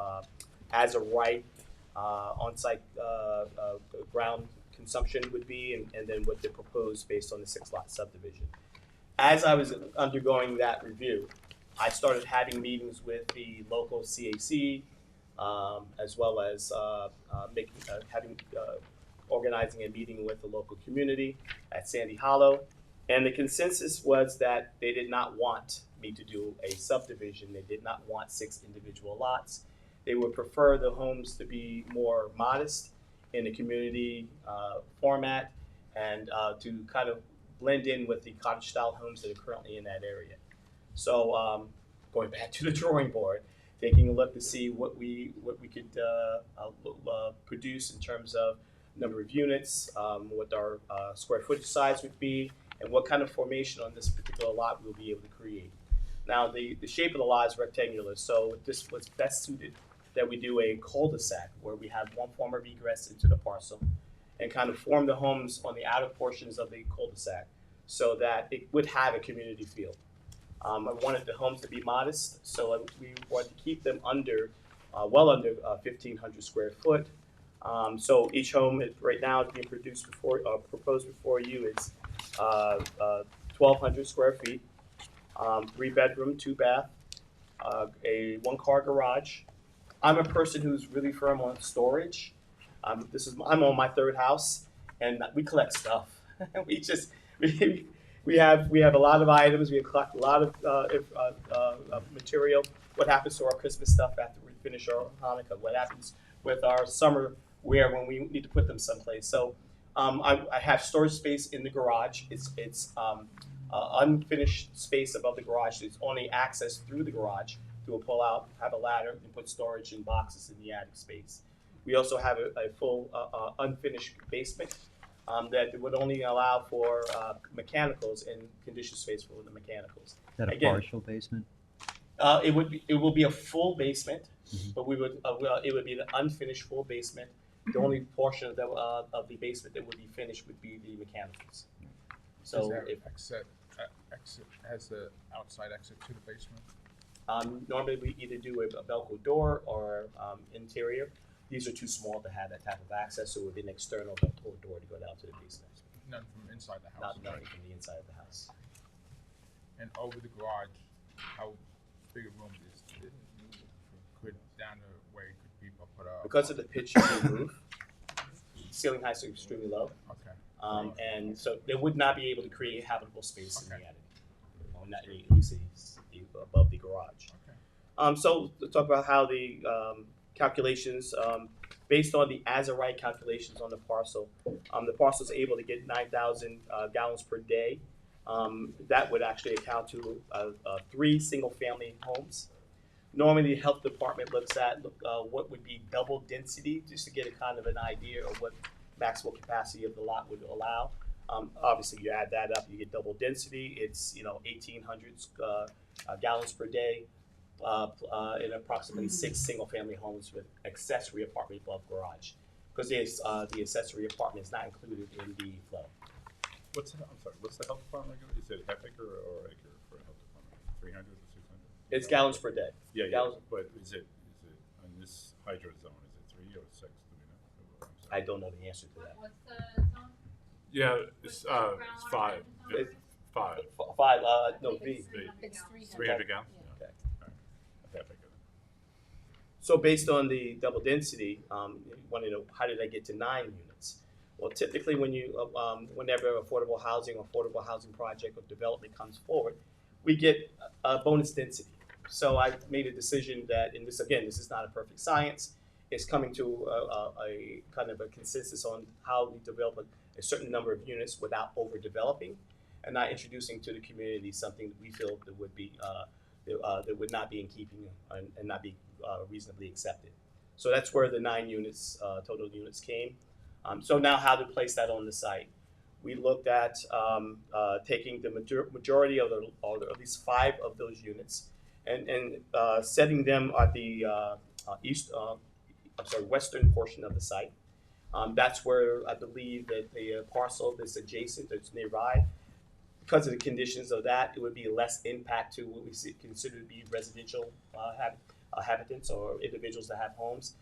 Speaker 15: as a right on-site ground consumption would be, and then what they proposed based on the 6-lot subdivision. As I was undergoing that review, I started having meetings with the local CAC, as well as organizing a meeting with the local community at Sandy Hollow. And the consensus was that they did not want me to do a subdivision. They did not want 6 individual lots. They would prefer the homes to be more modest in the community format, and to kind of blend in with the cottage style homes that are currently in that area. So going back to the drawing board, taking a look to see what we could produce in terms of number of units, what our square footage size would be, and what kind of formation on this particular lot we'll be able to create. Now, the shape of the lot is rectangular, so this was best suited that we do a cul-de-sac where we have one form of egress into the parcel and kind of form the homes on the outer portions of the cul-de-sac so that it would have a community feel. I wanted the homes to be modest, so we wanted to keep them under, well under 1,500 square foot. So each home right now is being proposed before you is 1,200 square feet, 3 bedroom, 2 bath, a 1-car garage. I'm a person who's really firm on storage. I'm on my 3rd house, and we collect stuff. we have a lot of items. We collect a lot of material. What happens to our Christmas stuff after we finish our Hanukkah? What happens with our summer wear when we need to put them someplace? So I have storage space in the garage. It's unfinished space above the garage. There's only access through the garage to pull out, have a ladder, and put storage and boxes in the attic space. We also have a full unfinished basement that would only allow for mechanicals and conditioned space for the mechanicals.
Speaker 5: Is that a
Speaker 15: Again,
Speaker 5: partial basement?
Speaker 15: It will be a full basement, but it would be an unfinished full basement. The only portion of the basement that would be finished would be the mechanicals. So
Speaker 7: has the outside exit to the basement?
Speaker 15: Normally we either do a Velcro door or interior. These are too small to have that type of access, so it would be an external Velcro door to go down to the basement.
Speaker 7: None from inside the house.
Speaker 15: Nothing from the inside of the house.
Speaker 7: And over the garage, how big a room is it? Could down the way could people put up?
Speaker 15: Because of the pitch of the roof, ceiling heights are extremely low.
Speaker 7: Okay.
Speaker 15: And so they would not be able to create habitable space in the attic. Or not at least above the garage.
Speaker 7: Okay.
Speaker 15: So to talk about how the calculations, based on the as-of-right calculations on the parcel is able to get 9,000 gallons per day. That would actually account to 3 single-family homes. Normally, the health department looks at what would be double density, just to get a kind of an idea of what maximum capacity of the lot would allow. Obviously, you add that up, you get double density. It's 1,800 gallons per day, in approximately 6 single-family homes with accessory apartment above garage, because the accessory apartment is not included in the flow.
Speaker 13: What's the health department? Is it half acre or acre for a health department? 300 or 600?
Speaker 15: It's gallons per day.
Speaker 13: Yeah,
Speaker 15: Gallons.
Speaker 13: But is it on this hydro zone? Is it 3 or 6? Do we know?
Speaker 15: I don't know the answer to that.
Speaker 3: What's the zone?
Speaker 7: Yeah, it's 5. Yeah,
Speaker 15: It's
Speaker 7: 5.
Speaker 15: Five, no, V.
Speaker 8: It's 300.
Speaker 7: 300 gallons?
Speaker 8: Yeah.
Speaker 7: Okay, very good.
Speaker 15: So based on the double density, you want to know, how did I get to 9 units? Well, typically when whenever affordable housing project or development comes forward, we get a bonus density. So I made a decision that, and this is not a perfect science, it's coming to a kind of a consensus on how we develop a certain number of units without overdeveloping and not introducing to the community something that we feel that would be that would not be in keeping and not be reasonably accepted. So that's where the 9 units, total units came. So now how to place that on the site. We looked at taking the majority of or at least 5 of those units and setting them at the western portion of the site. That's where I believe that the parcel that's adjacent, that's nearby, because of the conditions of that, it would be less impact to what we consider to be residential habitants or individuals that have homes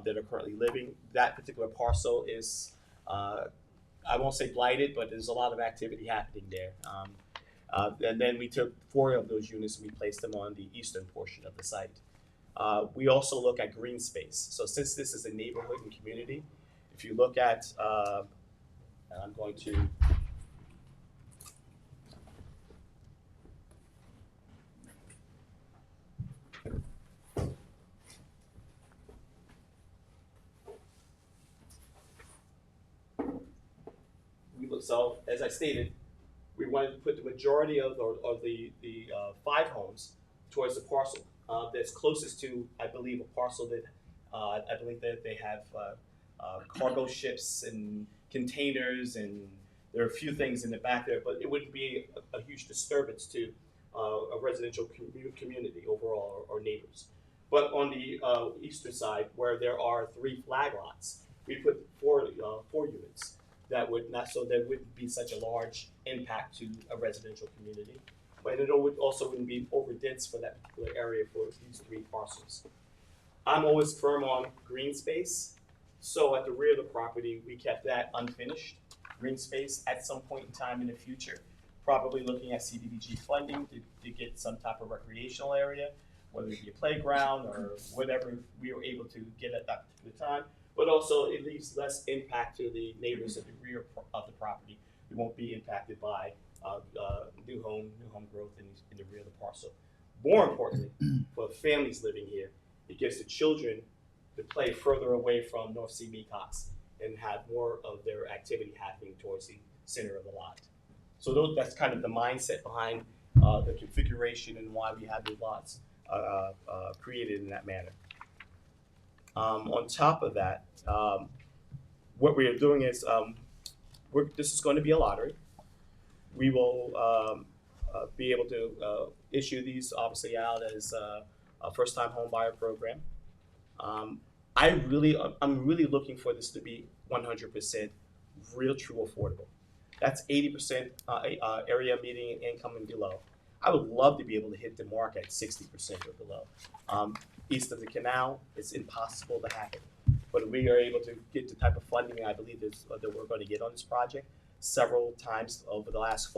Speaker 15: that are currently living. That particular parcel is, I won't say blighted, but there's a lot of activity happening there. And then we took 4 of those units and we placed them on the eastern portion of the site. We also look at green space. So since this is a neighborhood and community, if you look at, and I'm going to, so as I stated, we wanted to put the majority of the 5 homes towards the parcel that's closest to, I believe, a parcel that I believe that they have cargo ships and containers, and there are a few things in the back there, but it wouldn't be a huge disturbance to a residential community overall or neighbors. But on the eastern side, where there are 3 flag lots, we put 4 units. That would not, so there wouldn't be such a large impact to a residential community, but it also wouldn't be over dense for that particular area for these 3 parcels. I'm always firm on green space, so at the rear of the property, we kept that unfinished green space at some point in time in the future, probably looking at CDBG funding to get some type of recreational area, whether it be a playground or whatever we were able to get at that particular time. But also it leaves less impact to the neighbors at the rear of the property. We won't be impacted by new home growth in the rear of the parcel. More importantly, for the families living here, it gives the children to play further away from North Sea Mecox and have more of their activity happening towards the center of the lot. So that's kind of the mindset behind the configuration and why we have the lots created in that manner. On top of that, what we are doing is this is going to be a lottery. We will be able to issue these obviously out as a first-time home buyer program. I'm really looking for this to be 100% real, true affordable. That's 80% area median income and below. I would love to be able to hit the mark at 60% or below. East of the canal, it's impossible to happen. But we are able to get the type of funding I believe that we're going to get on this project several times over the last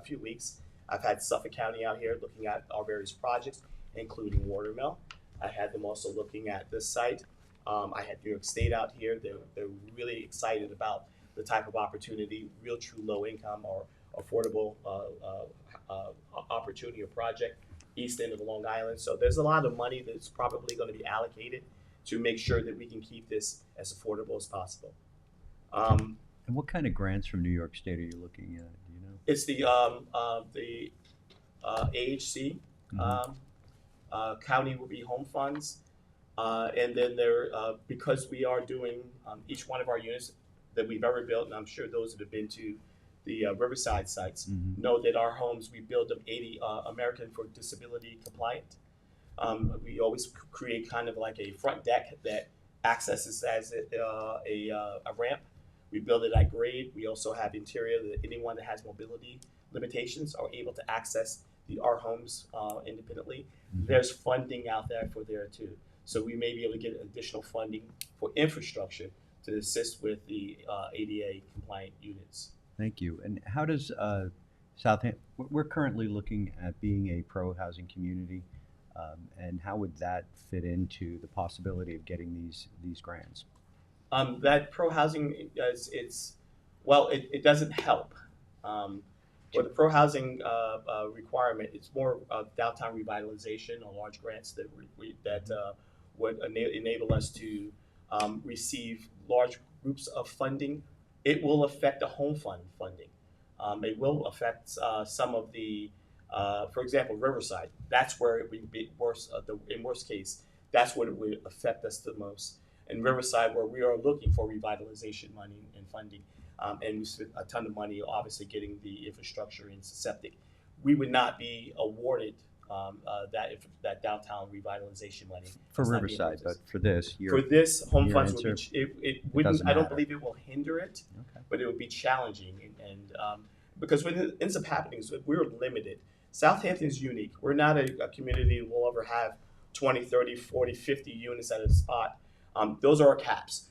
Speaker 15: few weeks. I've had Suffolk County out here looking at our various projects, including Watermill. I had them also looking at this site. I had New York State out here. They're really excited about the type of opportunity, real true low income or affordable opportunity or project east end of Long Island. So there's a lot of money that's probably going to be allocated to make sure that we can keep this as affordable as possible.
Speaker 5: And what kind of grants from New York State are you looking at? Do you know?
Speaker 15: It's the AHC, County will be home funds, and then there because we are doing each one of our units that we've ever built, and I'm sure those that have been to the Riverside sites know that our homes, we build them 80 American for Disability compliant. We always create kind of like a front deck that accesses as a ramp. We build it at grade. We also have interior that anyone that has mobility limitations are able to access our homes independently. There's funding out there for there too. So we may be able to get additional funding for infrastructure to assist with the ADA compliant units.
Speaker 5: Thank you. And how does Southampton, we're currently looking at being a pro-housing community, and how would that fit into the possibility of getting these grants?
Speaker 15: That pro housing it doesn't help. For the pro housing requirement, it's more downtown revitalization or large grants that would enable us to receive large groups of funding. It will affect the home fund funding. It will affect some of the, for example, Riverside. That's where it would be worse. In worst case, that's what it would affect us the most. In Riverside, where we are looking for revitalization money and funding, and we spent a ton of money, obviously getting the infrastructure and septic, we would not be awarded that downtown revitalization money.
Speaker 5: For
Speaker 15: It's not being
Speaker 5: Riverside, but
Speaker 15: used.
Speaker 5: for this,
Speaker 15: For this, home
Speaker 5: your
Speaker 15: funds would
Speaker 5: answer,
Speaker 15: be, it wouldn't,
Speaker 5: doesn't
Speaker 15: I don't
Speaker 5: matter.
Speaker 15: believe it will hinder it,
Speaker 5: Okay.
Speaker 15: but it would be challenging. And because what ends up happening is that we're limited. Southampton is unique. We're not a community that will ever have 20, 30, 40, 50 units at a spot. Those are our caps.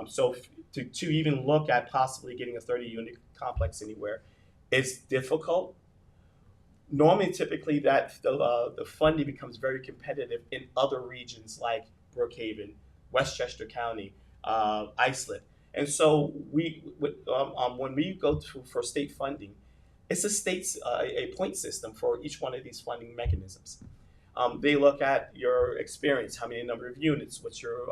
Speaker 15: So to even look at possibly getting a 30 unit complex anywhere is difficult. Normally, typically, the funding becomes very competitive in other regions like Brookhaven, Westchester County, Islip. And so when we go for state funding, it's a point system for each one of these funding mechanisms. They look at your experience, how many number of units, what's your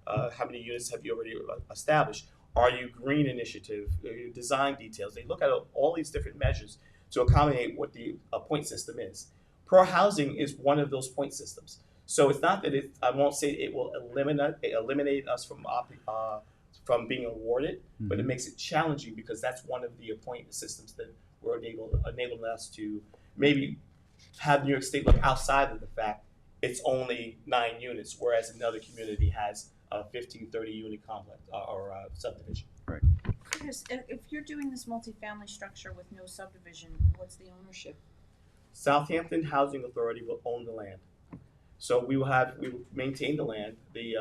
Speaker 15: how many units have you already established? Are you green initiative? Your design details? They look at all these different measures to accommodate what the point system is. Pro housing is one of those point systems. So it's not that I won't say it will eliminate us from being awarded, but it makes it challenging because that's one of the appointment systems that were enabling us to maybe have New York State look outside of the fact it's only 9 units, whereas another community has a 15, 30 unit complex or subdivision.
Speaker 5: Right.
Speaker 8: Chris, if you're doing this multifamily structure with no subdivision, what's the ownership?
Speaker 15: Southampton Housing Authority will own the land. So we will maintain the land. The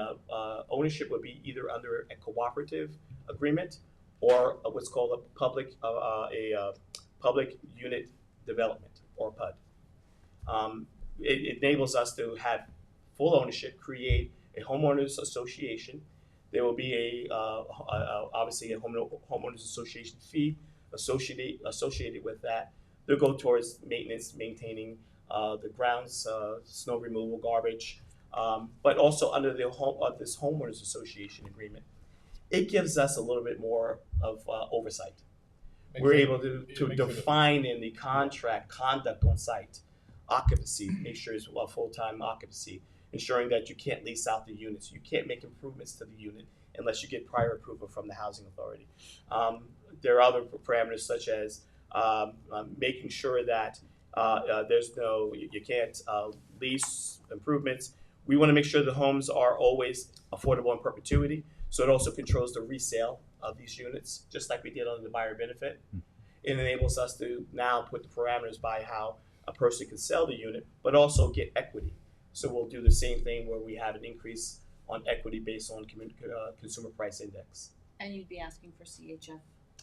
Speaker 15: ownership would be either under a cooperative agreement or what's called a public unit development or PUD. It enables us to have full ownership, create a homeowners association. There will be obviously a homeowners association fee associated with that. They'll go towards maintenance, maintaining the grounds, snow removal, garbage, but also under this homeowners association agreement, it gives us a little bit more of oversight. We're able to define in the contract conduct on site, occupancy, make sure it's a full-time occupancy, ensuring that you can't lease out the units, you can't make improvements to the unit unless you get prior approval from the housing authority. There are other parameters such as making sure that you can't lease improvements. We want to make sure the homes are always affordable in perpetuity, so it also controls the resale of these units, just like we did on the buyer benefit. It enables us to now put the parameters by how a person can sell the unit, but also get equity. So we'll do the same thing where we have an increase on equity based on consumer price index.
Speaker 8: And you'd be asking for CHF?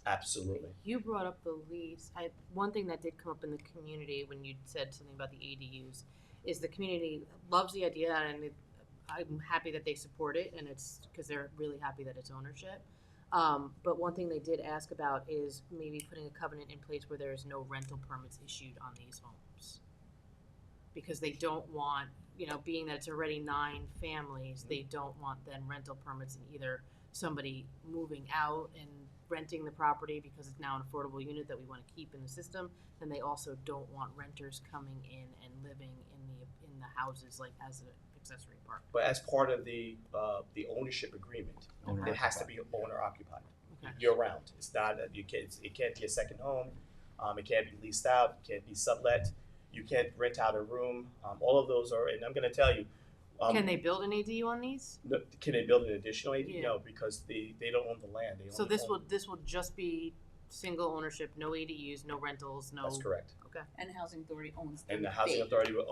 Speaker 15: Absolutely.
Speaker 6: You brought up the lease. One thing that did come up in the community when you said something about the ADUs is the community loves the idea, and I'm happy that they support it, and it's because they're really happy that it's ownership. But one thing they did ask about is maybe putting a covenant in place where there is no rental permits issued on these homes. Because they don't want, being that it's already 9 families, they don't want then rental permits and either somebody moving out and renting the property because it's now an affordable unit that we want to keep in the system. Then they also don't want renters coming in and living in the houses like as an accessory apartment.
Speaker 15: But as part of the ownership agreement,
Speaker 5: Owner
Speaker 15: it has to
Speaker 5: occupied.
Speaker 15: be owner occupied
Speaker 6: Okay.
Speaker 15: year round. It's not it can't be a second home. It can't be leased out. It can't be sublet. You can't rent out a room. All of those are, and I'm going to tell you.
Speaker 6: Can they build an ADU on these?
Speaker 15: Can they build an additional ADU?
Speaker 6: Yeah.
Speaker 15: No, because they don't own the land. They
Speaker 6: So
Speaker 15: only
Speaker 6: this
Speaker 15: own-
Speaker 6: will just be single ownership, no ADUs, no rentals, no.
Speaker 15: That's correct.
Speaker 6: Okay.
Speaker 8: And housing authority owns them.
Speaker 15: And the housing authority will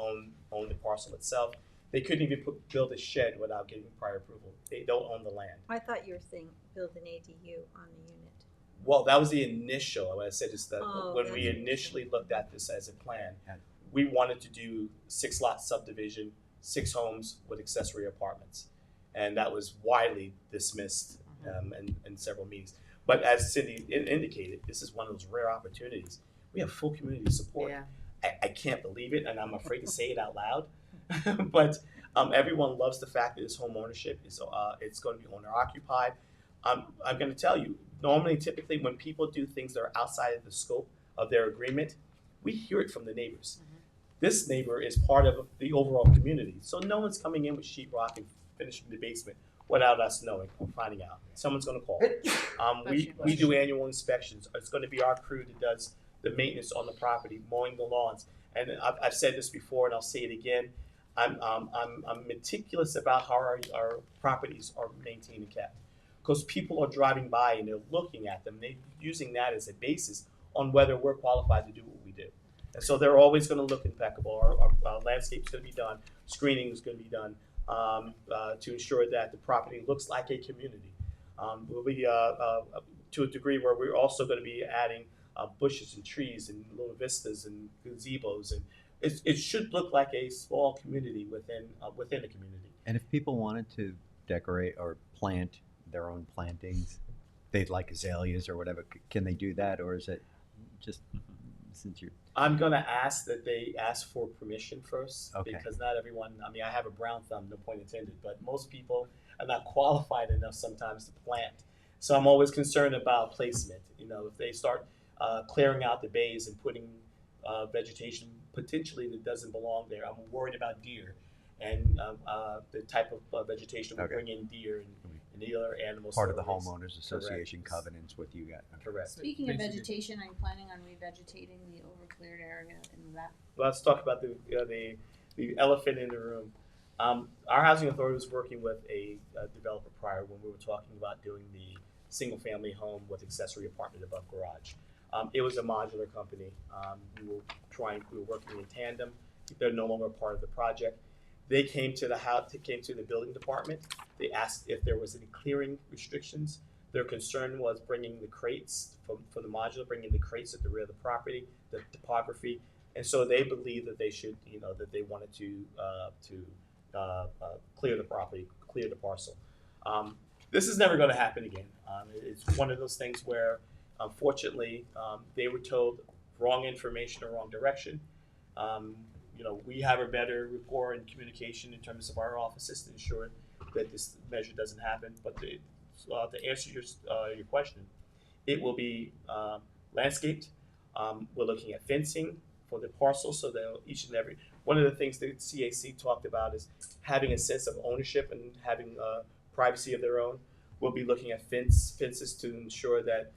Speaker 15: own the parcel itself. They couldn't even build a shed without getting prior approval. They don't own the land.
Speaker 1: I thought you were saying build an ADU on the unit.
Speaker 15: Well, that was the initial, what I said is that
Speaker 1: Oh,
Speaker 15: when we
Speaker 1: that's-
Speaker 15: initially looked at this as a plan, we wanted to do 6-lot subdivision, 6 homes with accessory apartments. And that was widely dismissed in several meetings. But as Cindy indicated, this is one of those rare opportunities. We have full community support.
Speaker 6: Yeah.
Speaker 15: I can't believe it, and I'm afraid to say it out loud. But everyone loves the fact that this home ownership is it's going to be owner occupied. I'm going to tell you, normally, typically, when people do things that are outside of the scope of their agreement, we hear it from the neighbors. This neighbor is part of the overall community, so no one's coming in with sheetrock and finishing the basement without us knowing or finding out. Someone's going to call. We do annual inspections. It's going to be our crew that does the maintenance on the property, mowing the lawns. And I've said this before, and I'll say it again. I'm meticulous about how our properties are maintained and kept, because people are driving by and they're looking at them. They're using that as a basis on whether we're qualified to do what we do. And so they're always going to look impeccable. Our landscape's going to be done. Screening is going to be done to ensure that the property looks like a community. We'll be to a degree where we're also going to be adding bushes and trees and little vistas and gazebos, and it should look like a small community within a community.
Speaker 5: And if people wanted to decorate or plant their own plantings, they'd like azaleas or whatever, can they do that, or is it just since you're?
Speaker 15: I'm gonna ask that they ask for permission first,
Speaker 5: Okay.
Speaker 15: because not everyone, I mean, I have a brown thumb, no point intended, but most people are not qualified enough sometimes to plant. So I'm always concerned about placement. You know, if they start clearing out the bays and putting vegetation potentially that doesn't belong there, I'm worried about deer and the type of vegetation will bring in deer and the other animals.
Speaker 5: Part of the
Speaker 15: that are raised.
Speaker 5: homeowners association
Speaker 15: Correct.
Speaker 5: covenants with you guys.
Speaker 15: Correct.
Speaker 8: Speaking of vegetation, are you planning on revegetating the overcleared area in that?
Speaker 15: Let's talk about the elephant in the room. Our housing authority was working with a developer prior when we were talking about doing the single-family home with accessory apartment above garage. It was a modular company. We were working in tandem. They're no longer part of the project. They came to the house. They came to the building department. They asked if there was any clearing restrictions. Their concern was bringing the crates from the modular, bringing the crates at the rear of the property, the topography, and so they believed that they should, that they wanted to clear the property, clear the parcel. This is never going to happen again. It's one of those things where, unfortunately, they were told wrong information or wrong direction. We have a better rapport and communication in terms of our offices to ensure that this measure doesn't happen. But to answer your question, it will be landscaped. We're looking at fencing for the parcel, so that each and every one of the things that CAC talked about is having a sense of ownership and having privacy of their own. We'll be looking at fences to ensure that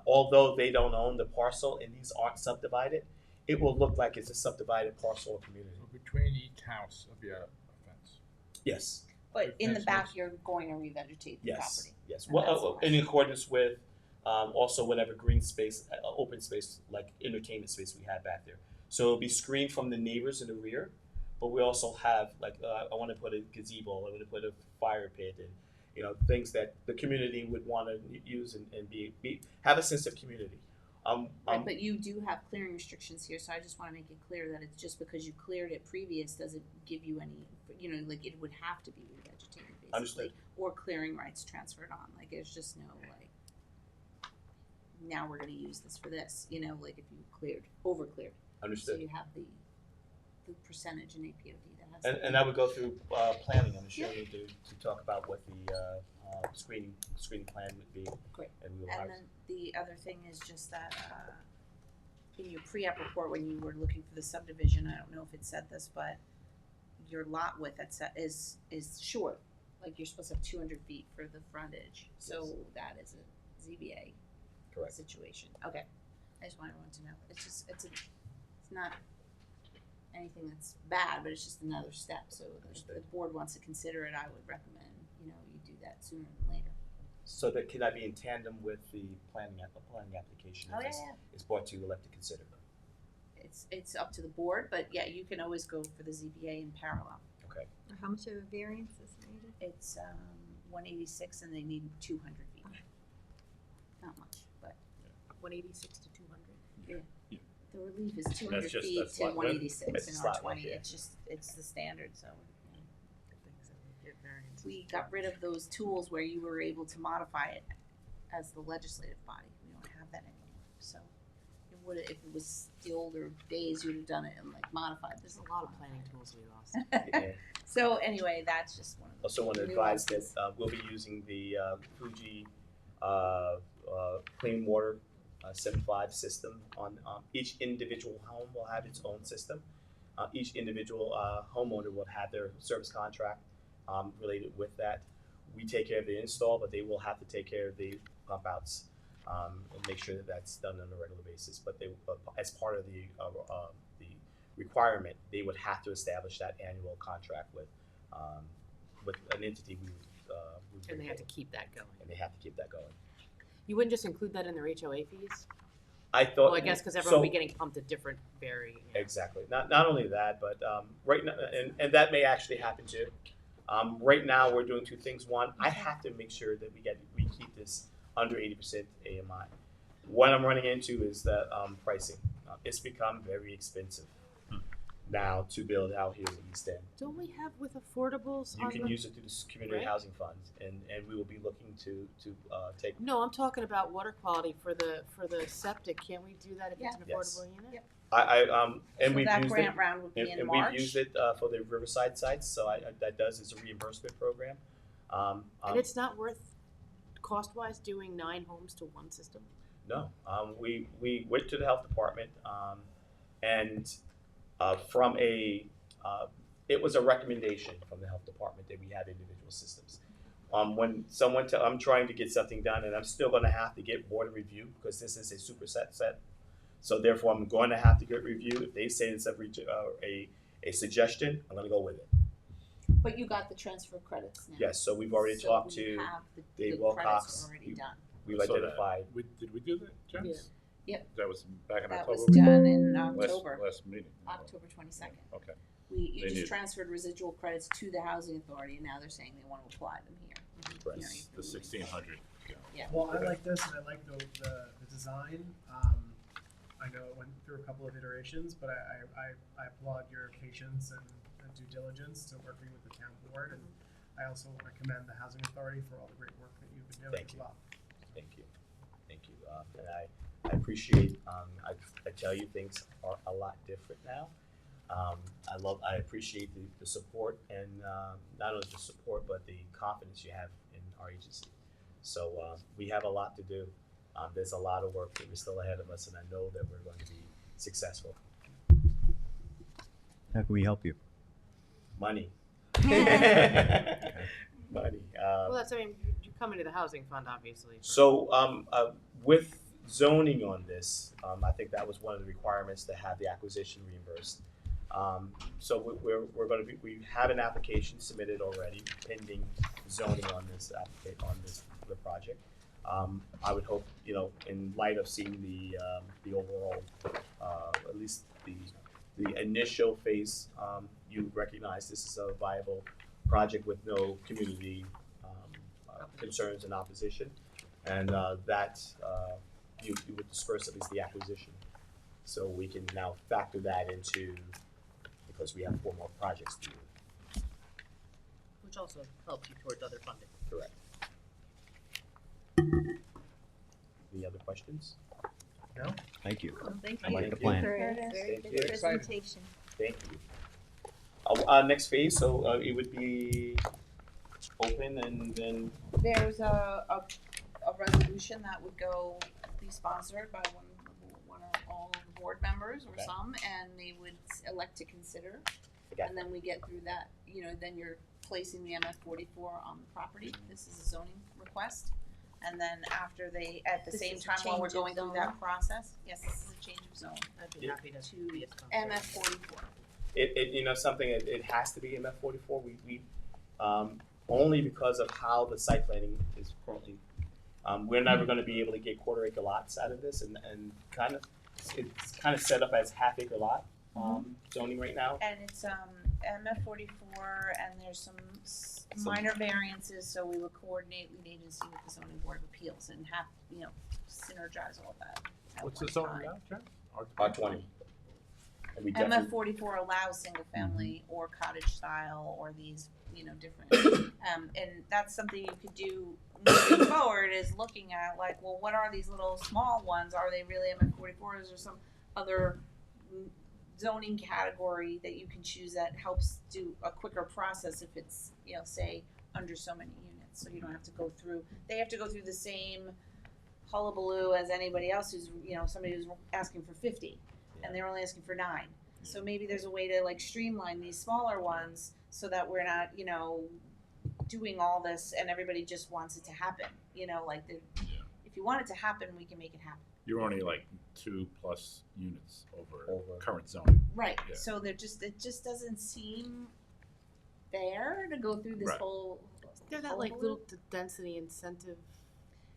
Speaker 15: although they don't own the parcel and these aren't subdivided, it will look like it's a subdivided parcel or community.
Speaker 7: So between each house will be a fence.
Speaker 15: Yes.
Speaker 8: But in the back, you're going to revegetate the property.
Speaker 15: Yes.
Speaker 8: And that's
Speaker 15: Well, in accordance with also whatever green space, open space, like entertainment space we have back there. So it'll be screened from the neighbors in the rear, but we also have I want to put a gazebo, I want to put a fire pit, and things that the community would want to use and be have a sense of community.
Speaker 8: Right, but you do have clearing restrictions here, so I just want to make it clear that it's just because you cleared it previous doesn't give you any, it would have to be revegetated basically.
Speaker 15: Understood.
Speaker 8: Or clearing rights transferred on, there's just no now we're going to use this for this, if you over-cleared.
Speaker 15: Understood.
Speaker 8: So you have the percentage in APOD that has.
Speaker 15: And I would go through planning. I'm sure you need to talk about what the screening plan would be.
Speaker 8: Great.
Speaker 15: And we will
Speaker 8: And then the other thing is just that in your pre-app report, when you were looking for the subdivision, I don't know if it said this, but your lot width is short. Like you're supposed to have 200 feet for the frontage, so that is a ZBA
Speaker 15: correct
Speaker 8: situation. Okay, I just wanted everyone to know. It's not anything that's bad, but it's just another step. So if the board wants to consider it, I would recommend you do that sooner than later.
Speaker 15: So that can I be in tandem with the planning application?
Speaker 8: Oh,
Speaker 15: if this
Speaker 8: yeah.
Speaker 15: is brought to you, elect to consider.
Speaker 8: It's up to the board, but yeah, you can always go for the ZBA in parallel.
Speaker 15: Okay.
Speaker 1: How much of a variance is needed?
Speaker 8: It's 186, and they need 200 feet. Not much, but
Speaker 6: 186 to 200.
Speaker 8: The relief is two
Speaker 13: And that's
Speaker 8: hundred
Speaker 13: just-
Speaker 8: feet
Speaker 13: that's
Speaker 8: to
Speaker 13: lot width?
Speaker 8: 186
Speaker 15: It's
Speaker 8: in
Speaker 15: just
Speaker 8: R
Speaker 15: lot width,
Speaker 8: 20.
Speaker 15: yeah.
Speaker 8: It's just, it's the standard, so.
Speaker 6: Things that would get variances.
Speaker 8: We got rid of those tools where you were able to modify it as the legislative body. We don't have that anymore, so. It would, if it was the older days, you'd have done it and like modified.
Speaker 6: There's a lot of planning tools we lost.
Speaker 15: Yeah.
Speaker 8: So anyway, that's just one of the.
Speaker 15: Also want to advise that we'll be using the Fuji clean water 75 system on each individual home will have its own system. Each individual homeowner will have their service contract related with that. We take care of the install, but they will have to take care of the pump outs and make sure that that's done on a regular basis. But they, as part of the requirement, they would have to establish that annual contract with an entity we would
Speaker 6: And they have to keep that going.
Speaker 15: and they have to keep that going.
Speaker 6: You wouldn't just include that in their HOA fees?
Speaker 15: I thought.
Speaker 6: Well, I guess because everyone will be
Speaker 15: so-
Speaker 6: getting pumped at different
Speaker 15: Exactly. Not only that, but right now, and that may actually happen too. Right now, we're doing two things. One, I have to make sure that we keep this under 80% AMI. What I'm running into is the pricing. It's become very expensive now to build out here in East End.
Speaker 6: Don't we have with affordables
Speaker 15: You
Speaker 6: on
Speaker 15: can
Speaker 6: the-
Speaker 15: use it through the community
Speaker 6: Right.
Speaker 15: housing funds, and we will be looking to take.
Speaker 6: No, I'm talking about water quality for the septic. Can't we do that if it's an
Speaker 15: Yes.
Speaker 6: affordable unit?
Speaker 8: Yep.
Speaker 15: And
Speaker 8: So
Speaker 15: we've
Speaker 8: that
Speaker 15: used
Speaker 8: grant
Speaker 15: it,
Speaker 8: round would be in
Speaker 15: and
Speaker 8: March.
Speaker 15: we've used it for the Riverside sites. So that does is a reimbursement program.
Speaker 6: And it's not worth cost-wise doing 9 homes to one system?
Speaker 15: No, we went to the health department, and from it was a recommendation from the health department that we have individual systems. When someone I'm trying to get something done, and I'm still going to have to get board review because this is a superset set. So therefore, I'm going to have to get review. If they say it's a suggestion, I'm going to go with it.
Speaker 8: But you got the transfer credits now.
Speaker 15: Yes, so we've already talked
Speaker 8: So we
Speaker 15: to
Speaker 8: have
Speaker 15: Dave
Speaker 8: the
Speaker 15: Wilcox.
Speaker 8: credits already done.
Speaker 15: We've
Speaker 13: So that-
Speaker 15: identified.
Speaker 13: Did we do that, James?
Speaker 8: Yep.
Speaker 13: That was back in
Speaker 8: That
Speaker 13: October?
Speaker 8: was done in
Speaker 13: Last-
Speaker 8: October.
Speaker 13: Last meeting.
Speaker 8: October 22nd.
Speaker 13: Okay.
Speaker 8: You
Speaker 13: They
Speaker 8: just
Speaker 13: need-
Speaker 8: transferred residual credits to the housing authority, and now they're saying they want to apply them here.
Speaker 15: Right.
Speaker 8: You know, you
Speaker 13: The 1,600.
Speaker 8: Yeah.
Speaker 4: Well, I like this, and I like the design. I know it went through a couple of iterations, but I applaud your patience and due diligence to working with the town board, and I also want to commend the housing authority for all the great work that you've been doing
Speaker 15: Thank
Speaker 4: as
Speaker 15: you.
Speaker 4: well.
Speaker 15: Thank you. And I appreciate, I tell you, things are a lot different now. I appreciate the support and not only the support, but the confidence you have in our agency. So we have a lot to do. There's a lot of work that is still ahead of us, and I know that we're going to be successful.
Speaker 5: How can we help you?
Speaker 15: Money. Money.
Speaker 6: Well, that's, I mean, you come into the housing fund, obviously. for-
Speaker 15: So with zoning on this, I think that was one of the requirements to have the acquisition reimbursed. So we're going to be, we have an application submitted already pending zoning on this the project. I would hope, in light of seeing the overall, at least the initial phase, you recognize this is a viable project with no community concerns and opposition, and that you would disperse at least the acquisition. So we can now factor that into, because we have 4 more projects to do.
Speaker 6: Which also helps you towards other funding.
Speaker 15: Correct. Any other questions?
Speaker 4: No?
Speaker 5: Thank you.
Speaker 1: Well, thank
Speaker 5: I
Speaker 1: you.
Speaker 5: like the plan.
Speaker 1: Very
Speaker 15: Thank
Speaker 1: good
Speaker 15: you.
Speaker 1: presentation.
Speaker 15: Thank you. Next phase, so it would be open and then,
Speaker 8: There's a resolution that would be sponsored by one or all of the board members or
Speaker 15: Okay.
Speaker 8: some, and they would elect to consider.
Speaker 15: Okay.
Speaker 8: And then we get through that, then you're placing the MF 44 on the property. This is a zoning request. And then after at the
Speaker 1: This
Speaker 8: same
Speaker 1: is a
Speaker 8: time while we're
Speaker 1: change of
Speaker 8: going through
Speaker 1: zone.
Speaker 8: that process, yes, this is a change of zone
Speaker 6: I'd be
Speaker 15: Yeah.
Speaker 6: happy to
Speaker 8: to
Speaker 6: be a sponsor.
Speaker 8: MF 44.
Speaker 15: something, it has to be MF 44. We only because of how the site planning is currently. We're never going to be able to get quarter-acre lots out of this, and it's kind of set up as half-acre lot zoning right now.
Speaker 8: And it's MF 44, and there's some minor variances, so we would coordinate lead agency with the zoning board of appeals and have, synergize all that. at
Speaker 13: What's
Speaker 8: one
Speaker 13: the zone
Speaker 8: time.
Speaker 13: now, Jen?
Speaker 15: R20. And we
Speaker 8: MF
Speaker 15: definitely,
Speaker 8: 44 allows single family or cottage style or these, different, and that's something you could do moving forward is looking at like, well, what are these little small ones? Are they really MF 44s or some other zoning category that you can choose that helps do a quicker process if it's, say under so many units, so you don't have to go through, they have to go through the same hullabaloo as anybody else who's, somebody who's asking for 50 and they're only asking for 9. So maybe there's a way to like streamline these smaller ones so that we're not, doing all this and everybody just wants it to happen. If you want it to happen, we can make it happen.
Speaker 13: You're only like 2+ units over current zoning.
Speaker 8: Right.
Speaker 13: Yeah.
Speaker 8: So it just doesn't seem fair to go through this
Speaker 13: Right.
Speaker 8: whole.
Speaker 6: They're that like little density incentive.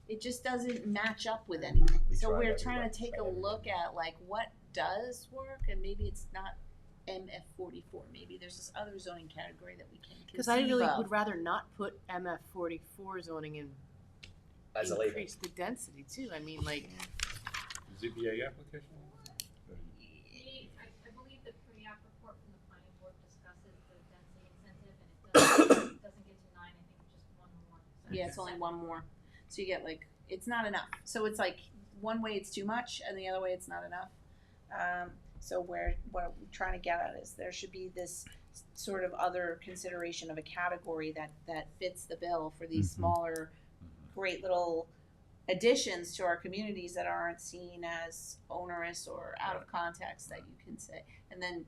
Speaker 8: It just doesn't match up with anything.
Speaker 15: We
Speaker 8: So
Speaker 15: tried
Speaker 8: we're
Speaker 15: every
Speaker 8: trying
Speaker 15: way,
Speaker 8: to take
Speaker 15: tried
Speaker 8: a
Speaker 15: every
Speaker 8: look
Speaker 15: way.
Speaker 8: at like what does work, and maybe it's not MF 44. Maybe there's this other zoning category that we can conceive
Speaker 6: Because I really
Speaker 8: of.
Speaker 6: would rather not put MF 44 zoning and
Speaker 15: as a label.
Speaker 6: increase the density too. I mean, like,
Speaker 13: ZBA application?
Speaker 16: I believe the pre-app report from the planning board discusses the density incentive, and it doesn't get to 9, I think it's just one more.
Speaker 8: Yeah, it's only one more. So you get like, it's not enough. So it's like, one way it's too much, and the other way it's not enough. So what we're trying to get at is there should be this sort of other consideration of a category that fits the bill for these smaller, great little additions to our communities that aren't seen as onerous or out of context, that you can say, and then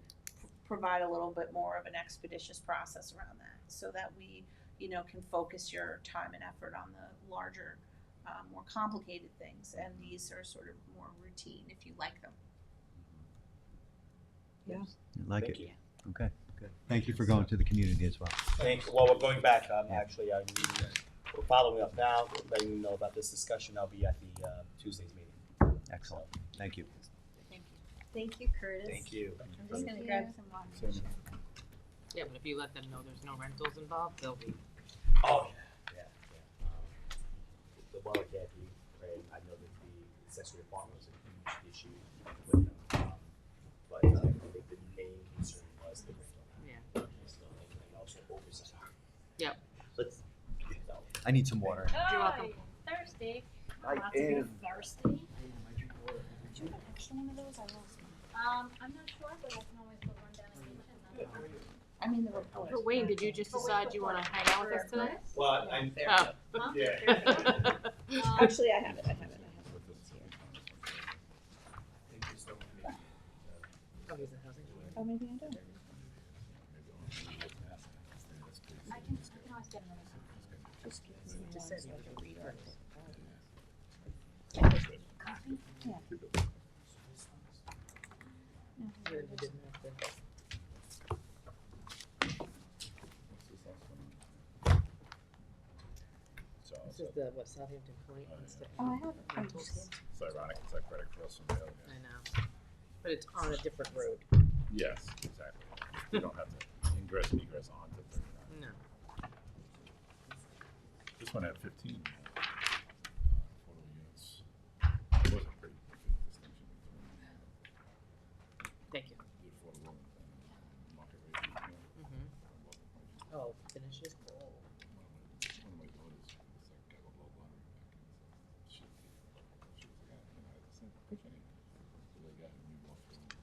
Speaker 8: provide a little bit more of an expeditious process around that, so that we, can focus your time and effort on the larger, more complicated things, and these are sort of more routine if you like them.
Speaker 5: I like
Speaker 15: Thank
Speaker 5: it.
Speaker 15: you.
Speaker 5: Okay, good. Thank you for going to the community as well.
Speaker 15: Well, we're going back, we're following up now, letting you know about this discussion. I'll be at the Tuesday's meeting.
Speaker 5: Excellent. Thank you.
Speaker 1: Thank you, Curtis.
Speaker 15: Thank you.
Speaker 1: I'm just gonna grab some water.
Speaker 6: yeah, but if you let them know there's no rentals involved, they'll be.
Speaker 15: Oh, yeah. The one I gave you, right, I know that the accessory apartment was a huge issue with them. But I think the main concern was the rental.
Speaker 6: Yeah.
Speaker 15: And also oversight.
Speaker 6: Yep.
Speaker 15: Let's,
Speaker 5: I need some water.
Speaker 6: You're welcome.
Speaker 16: Thirsty.
Speaker 15: I
Speaker 16: Lots of you
Speaker 15: am.
Speaker 16: thirsty. Do
Speaker 8: you have an extra one of those? I lost one.
Speaker 16: I'm not sure, but I can always go run down and get it.
Speaker 8: I mean, the report.
Speaker 6: But Wayne, did you just decide you want to hang out with us tonight?
Speaker 15: Well, I'm there.
Speaker 6: Oh.
Speaker 16: Huh?
Speaker 15: Yeah.
Speaker 8: Actually, I have it. It's here.
Speaker 6: Oh, he's a housing.
Speaker 8: Oh, maybe I don't.
Speaker 16: I can always get another.
Speaker 8: Just give me one so I can read it.
Speaker 16: Coffee?
Speaker 8: Yeah.
Speaker 6: You didn't have to. This is the Southampton Point and stuff.
Speaker 8: Oh, I have it.
Speaker 6: Rentals.
Speaker 13: It's ironic, it's like right across from the other.
Speaker 6: I know, but it's on a different road.
Speaker 13: Yes, exactly. You don't have to ingress and egress onto 39.
Speaker 6: No.
Speaker 13: This one had 15 affordable units. It was a pretty big distinction between
Speaker 6: Thank you.
Speaker 13: the affordable and market rate.
Speaker 6: Oh, finishes. Oh.
Speaker 13: One of my daughters was like, got a low lottery back in, so she was like, I sent a picture in. So they got a new offer and stuff.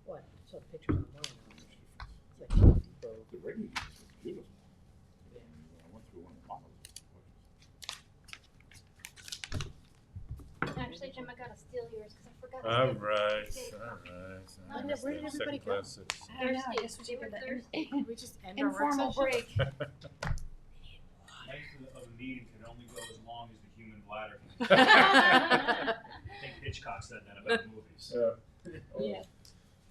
Speaker 6: What? I saw the pictures online. It's like Depot.
Speaker 13: The regular units was beautiful. I went through one of the models.
Speaker 16: Actually, Jim, I gotta steal yours because I forgot. to
Speaker 13: All
Speaker 16: steal
Speaker 13: right,
Speaker 16: the
Speaker 13: all right.
Speaker 6: I know, where did everybody go?
Speaker 8: I don't know, I guess we should put that in.
Speaker 6: We just end our work
Speaker 8: Informal
Speaker 6: session?
Speaker 8: break.
Speaker 17: Length of a meeting can only go as long as the human bladder can. I think Hitchcock said that about movies.
Speaker 8: Yeah.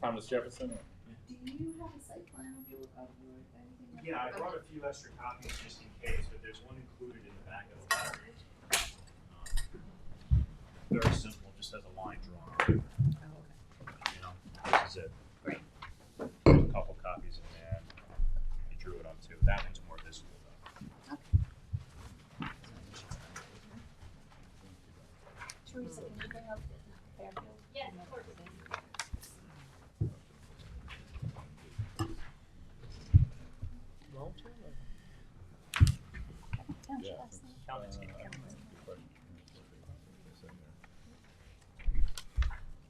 Speaker 13: Thomas Jefferson? Or?
Speaker 8: Do you have a site plan of your anything?
Speaker 17: Yeah, I brought a few extra copies just in case, but there's one included in the back of the letter. Very simple, just has a line drawn on it.
Speaker 8: Oh, okay.
Speaker 17: You know, this is it.
Speaker 8: Great.
Speaker 16: Yes, of course.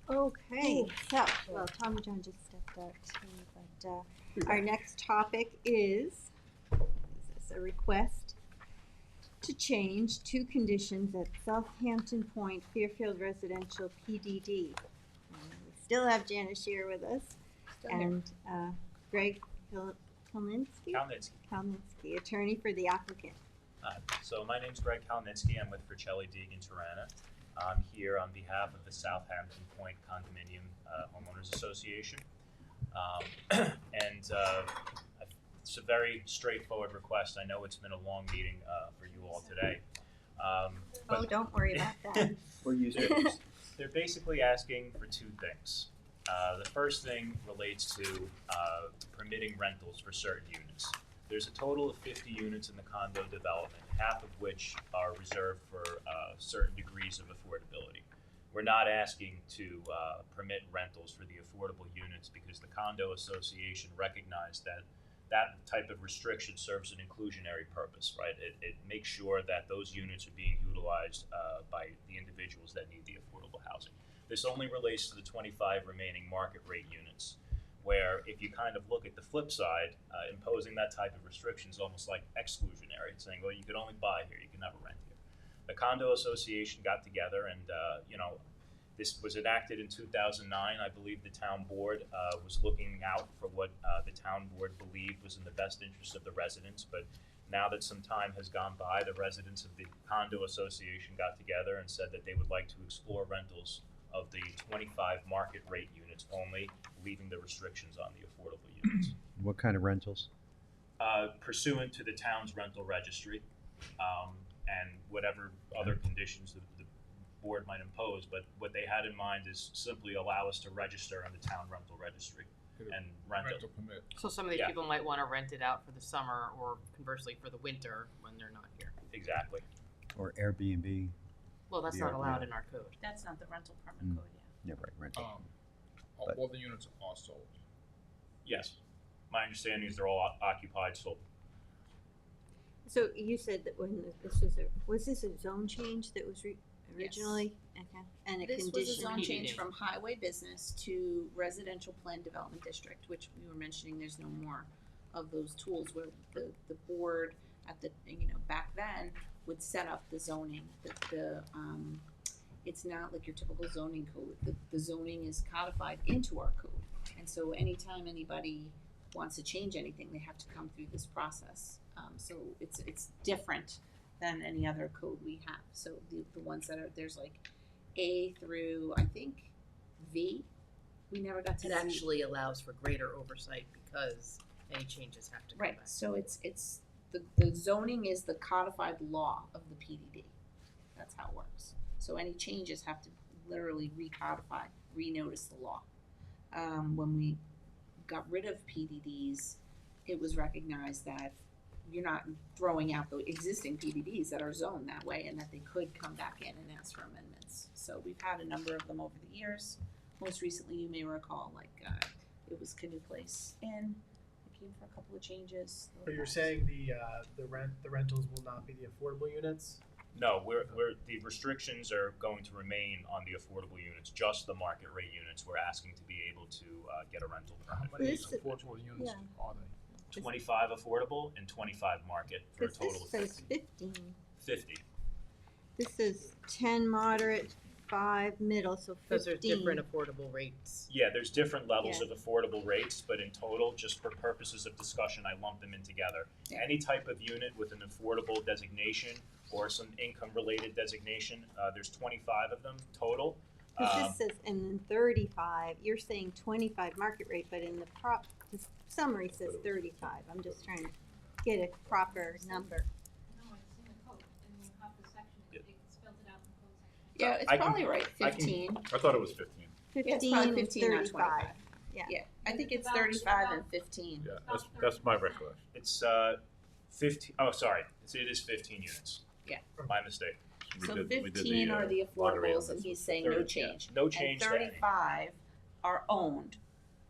Speaker 1: Okay, so, well, Tom and John just stepped out too, but, our next topic is this a request to change two conditions at Southampton Point Fairfield Residential PDD. We still have Janice here with us, and, Greg Kalninsky, attorney for the applicant.
Speaker 17: So my name's Greg Kalninsky. I'm with Vercelli Deegan Tirana. I'm here on behalf of the Southampton Point Condominium Homeowners Association. It's a very straightforward request. I know it's been a long meeting for you all today.
Speaker 1: Oh, don't worry about that.
Speaker 5: We're used to it.
Speaker 17: They're basically asking for two things. The first thing relates to permitting rentals for certain units. There's a total of 50 units in the condo development, half of which are reserved for certain degrees of affordability. We're not asking to permit rentals for the affordable units because the condo association recognized that that type of restriction serves an inclusionary purpose, right? It makes sure that those units are being utilized by the individuals that need the affordable housing. This only relates to the 25 remaining market rate units, where if you kind of look at the flip side, imposing that type of restriction is almost like exclusionary. It's saying, well, you can only buy here, you can never rent here. The condo association got together and, this was enacted in 2009. I believe the town board was looking out for what the town board believed was in the best interest of the residents. But now that some time has gone by, the residents of the condo association got together and said that they would like to explore rentals of the 25 market rate units only, leaving the restrictions on the affordable units.
Speaker 5: What kind of rentals?
Speaker 17: Pursuant to the town's rental registry, and whatever other conditions the board might impose, but what they had in mind is simply allow us to register on the town rental registry and rent it.
Speaker 13: Permit.
Speaker 6: So some of these
Speaker 17: Yeah.
Speaker 6: people might want to rent it out for the summer or conversely for the winter when they're not here.
Speaker 17: Exactly.
Speaker 5: Or Airbnb?
Speaker 6: Well, that's not allowed in our code.
Speaker 8: That's not the rental permit code yet.
Speaker 5: Yeah, right, rental.
Speaker 13: All the units are sold.
Speaker 17: Yes. My understanding is they're all occupied, sold.
Speaker 1: So you said that when was this a zone change that was originally? Okay, and a
Speaker 8: This
Speaker 1: condition.
Speaker 8: was a zone change
Speaker 6: PDD.
Speaker 8: from highway business to residential plan development district, which we were mentioning, there's no more of those tools where the board at the, back then would set up the zoning, it's not like your typical zoning code. The zoning is codified into our code. And so anytime anybody wants to change anything, they have to come through this process. So it's different than any other code we have. So the ones that are, there's like A through, I think, V. We never got to
Speaker 6: It
Speaker 8: Z.
Speaker 6: actually allows for greater oversight because any changes have to come
Speaker 8: Right,
Speaker 6: back.
Speaker 8: so it's the zoning is the codified law of the PDD. That's how it works. So any changes have to literally recodify, renotice the law. When we got rid of PDDs, it was recognized that you're not throwing out the existing PDDs that are zoned that way and that they could come back in and ask for amendments. So we've had a number of them over the years. Most recently, you may recall, it was Canoe Place Inn. It came for a couple of changes.
Speaker 4: But you're saying the rentals will not be the affordable units?
Speaker 17: No, the restrictions are going to remain on the affordable units, just the market rate units. We're asking to be able to get a rental
Speaker 13: How
Speaker 17: permit.
Speaker 13: many
Speaker 1: This-
Speaker 13: affordable units are they?
Speaker 17: 25 affordable and 25 market for a
Speaker 1: Because
Speaker 17: total of
Speaker 1: this says
Speaker 17: 50.
Speaker 1: 15.
Speaker 17: 50.
Speaker 1: This is 10 moderate, 5 middle, so 15.
Speaker 6: Because there's different affordable rates.
Speaker 17: Yeah, there's different levels
Speaker 1: Yeah.
Speaker 17: of affordable rates, but in total, just for purposes of discussion, I lump them in together.
Speaker 8: Yeah.
Speaker 17: Any type of unit with an affordable designation or some income-related designation, there's 25 of them total.
Speaker 1: Because this says, and then 35, you're saying 25 market rate, but in the summary says 35. I'm just trying to get a proper number.
Speaker 16: No, it's in the code, and you have the section, it spells it out in the code section.
Speaker 8: Yeah, it's
Speaker 17: I can-
Speaker 8: probably right,
Speaker 17: I can-
Speaker 8: 15.
Speaker 13: I thought it was 15.
Speaker 1: 15
Speaker 8: Yeah, it's probably
Speaker 1: and
Speaker 8: 15, not
Speaker 1: 35.
Speaker 8: 25.
Speaker 1: Yeah.
Speaker 8: Yeah, I think it's
Speaker 16: About-
Speaker 8: 35 and
Speaker 16: about-
Speaker 8: 15.
Speaker 13: Yeah, that's my recollection.
Speaker 17: It's 15, oh, sorry, it is 15 units.
Speaker 8: Yeah.
Speaker 17: My mistake.
Speaker 8: So
Speaker 13: we did
Speaker 8: 15 are the
Speaker 13: lottery on
Speaker 8: affordables, and
Speaker 13: this
Speaker 8: he's
Speaker 13: one.
Speaker 8: saying no
Speaker 17: 30,
Speaker 8: change.
Speaker 17: no change to
Speaker 8: And
Speaker 17: any.
Speaker 8: 35 are owned,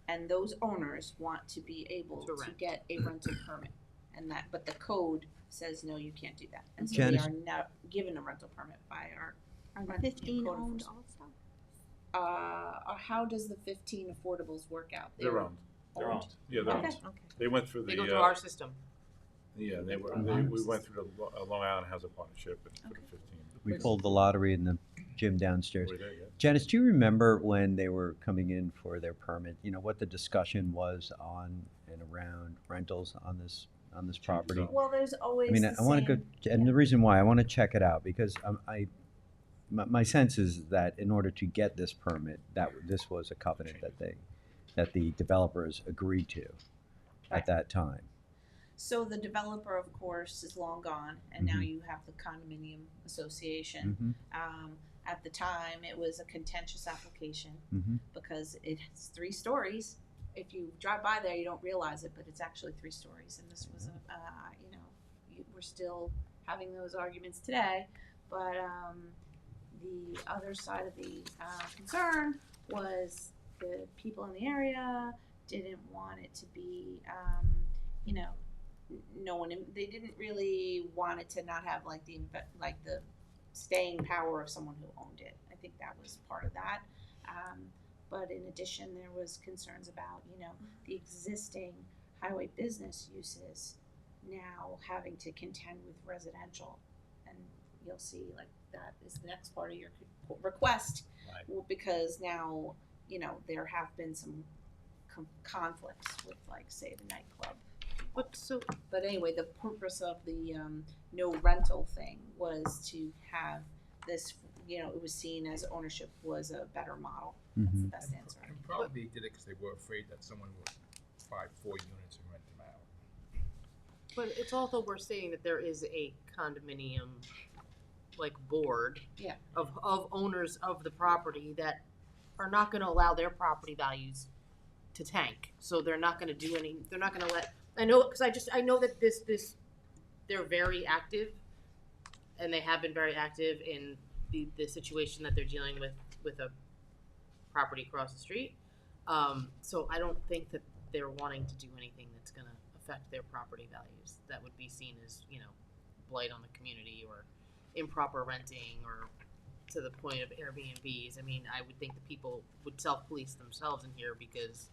Speaker 8: and those owners want to be able
Speaker 6: To
Speaker 8: to
Speaker 6: rent.
Speaker 8: get a rental permit. And that, but the code says, no, you can't do that. And so
Speaker 5: Janice-
Speaker 8: they are now given a rental permit by our
Speaker 1: Are 15
Speaker 8: code
Speaker 1: owned
Speaker 8: enforcement.
Speaker 1: also?
Speaker 8: How does the 15 affordables work out?
Speaker 13: They're owned.
Speaker 17: They're owned.
Speaker 13: Yeah, they're
Speaker 8: Okay.
Speaker 13: owned. They went through
Speaker 6: They
Speaker 13: the,
Speaker 6: go through our system.
Speaker 13: yeah, we went through the Long Island Housing Partnership and for the 15.
Speaker 5: We pulled the lottery in the gym downstairs.
Speaker 13: We did, yeah.
Speaker 5: Janice, do you remember when they were coming in for their permit, what the discussion was on and around rentals on this property?
Speaker 8: Well, there's always
Speaker 5: I mean,
Speaker 8: the
Speaker 5: I want to
Speaker 8: same-
Speaker 5: go, and the reason why, I want to check it out, because my sense is that in order to get this permit, that this was a covenant that the developers agreed to
Speaker 8: Right.
Speaker 5: at that time.
Speaker 8: So the developer, of course, is long gone, and now
Speaker 5: Mhm.
Speaker 8: you have the condominium association. At the time, it was a contentious application
Speaker 5: Mhm.
Speaker 8: because it's 3 stories. If you drive by there, you don't realize it, but it's actually 3 stories. And this was we're still having those arguments today. But the other side of the concern was the people in the area didn't want it to be, they didn't really want it to not have like the staying power of someone who owned it. I think that was part of that. But in addition, there was concerns about, the existing highway business uses now having to contend with residential. And you'll see like that is the next part of your request.
Speaker 17: Right.
Speaker 8: Well, because now, there have been some conflicts with like, say, the nightclub. But anyway, the purpose of the no rental thing was to have this, it was seen as ownership was a better model. That's the best answer.
Speaker 7: And probably did it because they were afraid that someone would buy 4 units and rent them out.
Speaker 6: But it's also worth saying that there is a condominium, board
Speaker 8: Yeah.
Speaker 6: of owners of the property that are not gonna allow their property values to tank. So they're not gonna they're not gonna let, I know that they're very active, and they have been very active in the situation that they're dealing with a property across the street. So I don't think that they're wanting to do anything that's gonna affect their property values. That would be seen as, blight on the community or improper renting or to the point of Airbnbs. I mean, I would think that people would self-police themselves in here because.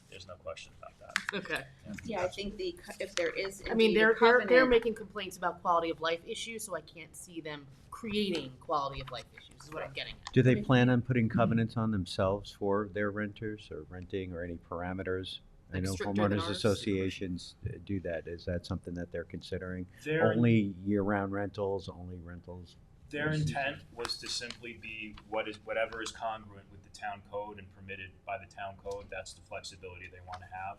Speaker 17: There's no question about that.
Speaker 6: Okay.
Speaker 8: Yeah, I think if there is,
Speaker 6: I mean,
Speaker 8: indeed a
Speaker 6: they're
Speaker 8: covenant-
Speaker 6: making complaints about quality of life issues, so I can't see them creating quality of life issues, is what I'm getting at.
Speaker 5: Do they plan on putting covenants on themselves for their renters or renting or any parameters? I know
Speaker 6: stricter than
Speaker 5: homeowners
Speaker 6: ours?
Speaker 5: associations do that. Is that something that they're considering?
Speaker 17: Their-
Speaker 5: Year-round rentals, only rentals?
Speaker 17: Their intent was to simply be whatever is congruent with the town code and permitted by the town code. That's the flexibility they want to have.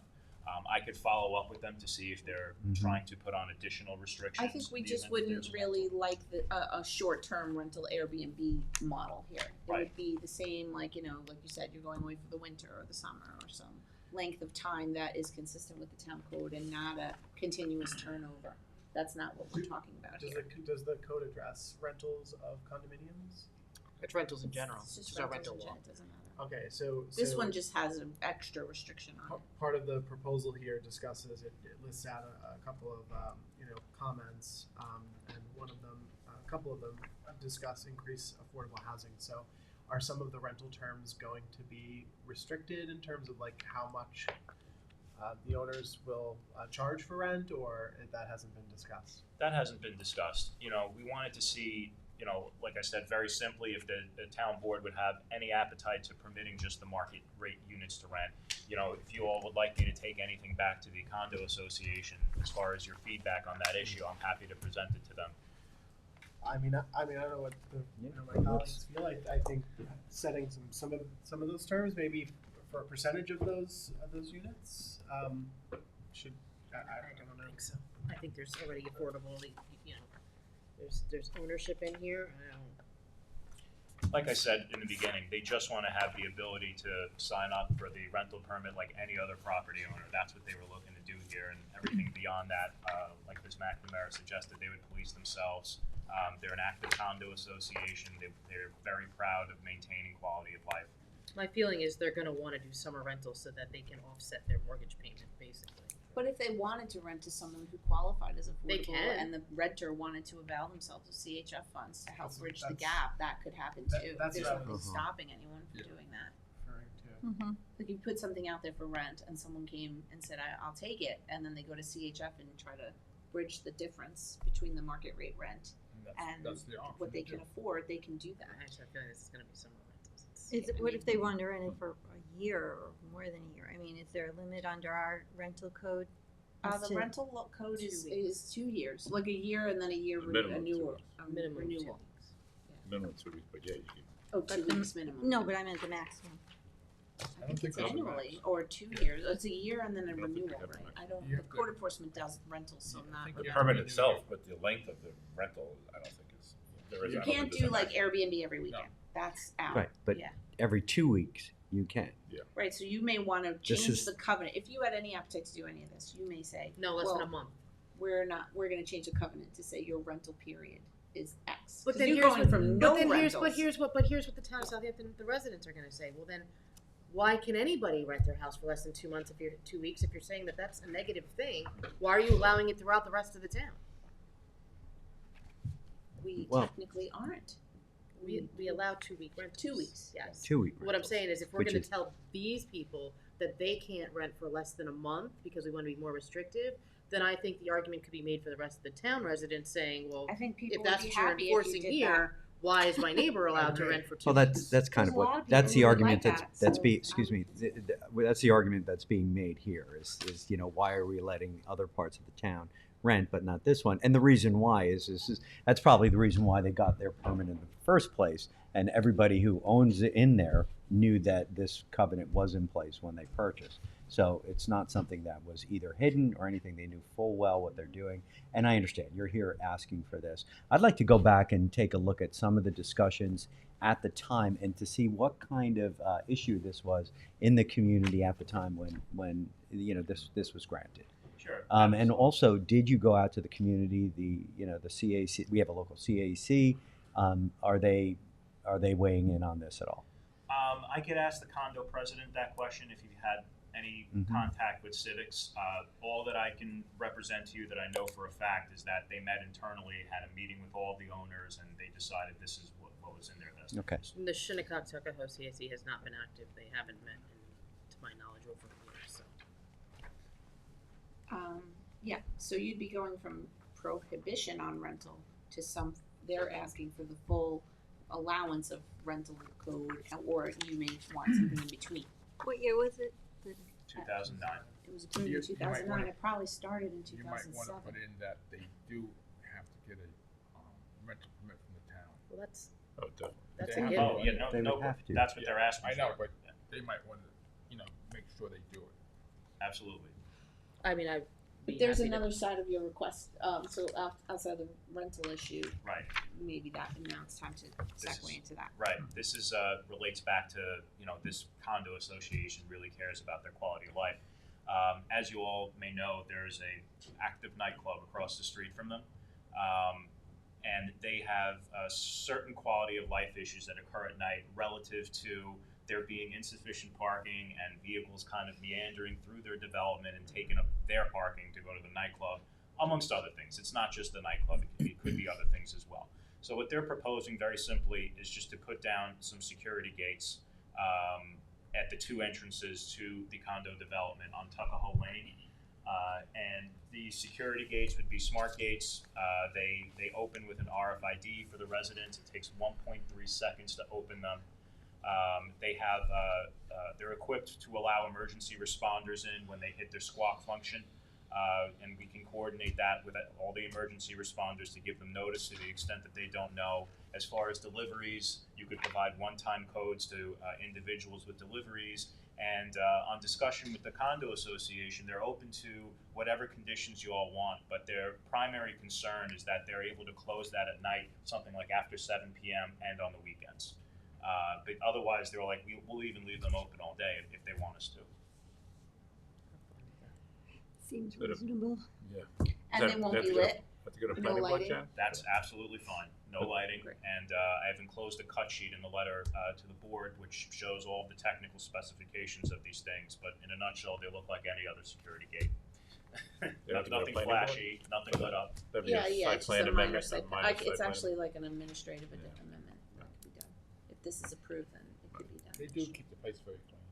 Speaker 17: I could follow up with them to see if they're trying to put on additional restrictions.
Speaker 8: I think we
Speaker 17: in the
Speaker 8: just
Speaker 17: event that
Speaker 8: wouldn't
Speaker 17: there's
Speaker 8: really like a short-term rental Airbnb model here. It
Speaker 17: Right.
Speaker 8: would be the same, like you said, you're going away for the winter or the summer or some length of time that is consistent with the town code and not a continuous turnover. That's not what we're talking about here.
Speaker 4: Does the code address rentals of condominiums?
Speaker 6: It's rentals in general.
Speaker 8: It's just
Speaker 6: It's our
Speaker 8: rentals
Speaker 6: rental
Speaker 8: in
Speaker 6: law.
Speaker 8: gen- it doesn't matter.
Speaker 4: Okay, so
Speaker 8: This one just has an extra restriction on it.
Speaker 4: part of the proposal here discusses, it lists out a couple of, comments, and a couple of them discuss increased affordable housing. So are some of the rental terms going to be restricted in terms of like how much the owners will charge for rent, or that hasn't been discussed?
Speaker 17: That hasn't been discussed. We wanted to see, like I said, very simply, if the town board would have any appetite to permitting just the market rate units to rent. If you all would like me to take anything back to the condo association as far as your feedback on that issue, I'm happy to present it to them.
Speaker 4: I mean, I don't know what my colleagues feel. I think setting some of those terms, maybe for a percentage of those units, should I don't know.
Speaker 6: I think so. I think there's already affordable, there's ownership in here.
Speaker 17: Like I said in the beginning, they just want to have the ability to sign up for the rental permit like any other property owner. That's what they were looking to do here, and everything beyond that, like Ms. McNamara suggested, they would police themselves. They're an active condo association. They're very proud of maintaining quality of life.
Speaker 6: My feeling is they're gonna wanna do summer rentals so that they can offset their mortgage payment, basically.
Speaker 8: But if they wanted to rent to someone who qualified as
Speaker 6: They
Speaker 8: affordable
Speaker 6: can.
Speaker 8: and the renter wanted to avail themselves of CHF funds to help bridge the
Speaker 4: that's-
Speaker 8: gap, that could happen too.
Speaker 4: that's
Speaker 8: There's
Speaker 4: what I
Speaker 8: nothing
Speaker 4: was-
Speaker 8: stopping anyone from
Speaker 7: Yeah.
Speaker 8: doing that.
Speaker 4: Referring to.
Speaker 1: Mm-hmm.
Speaker 8: Like you put something out there for rent and someone came and said, I'll take it, and then they go to CHF and try to bridge the difference between the market rate rent and
Speaker 7: That's the option
Speaker 8: what they
Speaker 7: to
Speaker 8: can
Speaker 7: do.
Speaker 8: afford, they can do that.
Speaker 6: Actually, I feel like this is gonna be summer rentals.
Speaker 1: Is it, what if they want to rent it for a year or more than a year? I mean, is there a limit under our rental code? as
Speaker 8: The
Speaker 1: to-
Speaker 8: rental code
Speaker 6: 2
Speaker 8: is
Speaker 6: weeks.
Speaker 8: 2 years, like a year and then a year
Speaker 13: The minimum 2
Speaker 8: renewal.
Speaker 13: weeks.
Speaker 6: Minimum of 2
Speaker 8: renewal.
Speaker 6: weeks.
Speaker 13: Minimum 2 weeks, but yeah, you can.
Speaker 8: Oh,
Speaker 1: But
Speaker 8: 2
Speaker 1: the-
Speaker 8: weeks minimum.
Speaker 1: No, but I meant the maximum.
Speaker 8: I
Speaker 7: don't
Speaker 8: think
Speaker 7: think
Speaker 8: it's
Speaker 7: that's a
Speaker 8: annually,
Speaker 7: max.
Speaker 8: or 2 years. It's a year and then a
Speaker 13: I don't think
Speaker 8: renewal,
Speaker 13: they have a
Speaker 8: right?
Speaker 13: max.
Speaker 8: I don't,
Speaker 7: You
Speaker 8: the
Speaker 7: have to-
Speaker 8: code enforcement does rentals, so I'm not.
Speaker 7: think
Speaker 13: The
Speaker 7: you have
Speaker 13: permit
Speaker 7: to renew
Speaker 13: itself,
Speaker 7: it.
Speaker 13: but the length of the rental, I don't think is, there is.
Speaker 8: You
Speaker 13: I don't
Speaker 8: can't
Speaker 13: think
Speaker 8: do
Speaker 13: there's a
Speaker 8: like
Speaker 13: max.
Speaker 8: Airbnb every weekend. That's out.
Speaker 5: Right, but
Speaker 8: Yeah.
Speaker 5: every 2 weeks you can.
Speaker 8: Right, so you may wanna
Speaker 5: This
Speaker 8: change
Speaker 5: is-
Speaker 8: the covenant. If you had any appetite to do any of this, you may say,
Speaker 6: No, less than a
Speaker 8: well,
Speaker 6: month.
Speaker 8: we're gonna change the covenant to say your rental period is X.
Speaker 6: But
Speaker 8: 'Cause
Speaker 6: then
Speaker 8: you're
Speaker 6: here's
Speaker 8: going
Speaker 6: what,
Speaker 8: from no
Speaker 6: but then
Speaker 8: rentals.
Speaker 6: here's what the town of Southampton, the residents are gonna say. Well, then, why can anybody rent their house for less than 2 months if you're 2 weeks? If you're saying that that's a negative thing, why are you allowing it throughout the rest of the town?
Speaker 8: We
Speaker 5: Well-
Speaker 8: technically aren't.
Speaker 6: We allow 2-week rentals.
Speaker 8: 2 weeks.
Speaker 6: Yes.
Speaker 5: 2 week
Speaker 6: What I'm
Speaker 5: rentals.
Speaker 6: saying is, if we're
Speaker 5: Which
Speaker 6: gonna
Speaker 5: is-
Speaker 6: tell these people that they can't rent for less than a month because we wanna be more restrictive, then I think the argument could be made for the rest of the town residents saying, well,
Speaker 8: I think people
Speaker 6: if
Speaker 8: would
Speaker 6: that's
Speaker 8: be
Speaker 6: what you're
Speaker 8: happy if you
Speaker 6: enforcing
Speaker 8: did
Speaker 6: here, why is my neighbor allowed to
Speaker 4: Agree.
Speaker 6: rent for 2
Speaker 5: Well,
Speaker 6: weeks?
Speaker 5: that's kind of
Speaker 8: There's a lot
Speaker 5: what,
Speaker 8: of
Speaker 5: that's the
Speaker 8: people who would
Speaker 5: argument
Speaker 8: like
Speaker 5: that's,
Speaker 8: that, so,
Speaker 5: excuse me, that's the argument that's being made here is, you know, why are we letting other parts of the town rent, but not this one? And the reason why is that's probably the reason why they got their permit in the first place. And everybody who owns it in there knew that this covenant was in place when they purchased. So it's not something that was either hidden or anything. They knew full well what they're doing. And I understand you're here asking for this. I'd like to go back and take a look at some of the discussions at the time and to see what kind of issue this was in the community at the time when you know this was granted.
Speaker 17: Sure.
Speaker 5: And also, did you go out to the community? The CAC. We have a local CAC. Are they weighing in on this at all?
Speaker 17: I could ask the condo president that question if you had any
Speaker 5: Mhm.
Speaker 17: contact with civics. All that I can represent to you that I know for a fact is that they met internally, had a meeting with all the owners, and they decided this is what was in their best
Speaker 5: Okay.
Speaker 17: interest.
Speaker 6: The Shinnecock Tuckahoe CAC has not been active. They haven't met, to my knowledge, over years, so.
Speaker 8: Yeah, so you'd be going from prohibition on rental to they're asking for the full allowance of rental code, or you may want something in between.
Speaker 1: What year was it?
Speaker 17: 2009.
Speaker 8: It was approved
Speaker 7: You-
Speaker 8: in
Speaker 7: you might
Speaker 8: 2009,
Speaker 7: wanna-
Speaker 8: it probably started in
Speaker 7: You might wanna
Speaker 8: 2007.
Speaker 7: put in that they do have to get a rental permit from the town.
Speaker 6: Well, that's
Speaker 13: Oh, definitely.
Speaker 6: a
Speaker 7: They
Speaker 6: given.
Speaker 7: have-
Speaker 17: Oh, yeah, no,
Speaker 5: They would
Speaker 17: no,
Speaker 5: have to.
Speaker 17: that's what they're asking
Speaker 7: I
Speaker 17: for.
Speaker 7: know, but they might wanna, make sure they do it.
Speaker 17: Absolutely.
Speaker 6: I mean, I'd be
Speaker 8: But there's
Speaker 6: happy to-
Speaker 8: another side of your request, so outside the rental issue,
Speaker 17: Right.
Speaker 8: maybe now it's time to
Speaker 17: This
Speaker 8: segue
Speaker 17: is-
Speaker 8: into that.
Speaker 17: Right. This is relates back to this condo association really cares about their quality of life. As you all may know, there is a active nightclub across the street from them, and they have certain quality of life issues that occur at night relative to there being insufficient parking and vehicles kind of meandering through their development and taking up their parking to go to the nightclub, amongst other things. It's not just the nightclub; it could be other things as well. So what they're proposing, very simply, is just to put down some security gates at the 2 entrances to the condo development on Tuckahoe Lane. And the security gates would be smart gates. They open with an RFID for the residents. It takes 1.3 seconds to open them. They're equipped to allow emergency responders in when they hit their squawk function. And we can coordinate that with all the emergency responders to give them notice to the extent that they don't know. As far as deliveries, you could provide one-time codes to individuals with deliveries. And on discussion with the condo association, they're open to whatever conditions you all want, but their primary concern is that they're able to close that at night, something like after 7 p.m. and on the weekends. But otherwise, they're like, we'll even leave them open all day if they want us to.
Speaker 1: Seems
Speaker 7: Sort of.
Speaker 1: reasonable.
Speaker 7: Yeah.
Speaker 8: And they won't be lit?
Speaker 7: Have to go to
Speaker 8: No
Speaker 7: planning board,
Speaker 8: lighting?
Speaker 7: Jen?
Speaker 17: That's absolutely fine, no lighting, and I have enclosed a cut sheet in the letter to the board, which shows all of the technical specifications of these things, but in a nutshell, they look like any other security gate.
Speaker 7: They have to go to
Speaker 17: Nothing
Speaker 7: planning board?
Speaker 17: flashy, nothing lit up.
Speaker 7: That'd be a
Speaker 6: Yeah,
Speaker 7: site
Speaker 6: it's just
Speaker 7: plan
Speaker 6: a minor
Speaker 7: amendment,
Speaker 6: site,
Speaker 7: a minor
Speaker 6: it's
Speaker 7: site plan.
Speaker 6: actually like an administrative
Speaker 7: Yeah.
Speaker 6: amendment that could be done. If this is approved, then it could be done.
Speaker 7: They do keep the place very clean.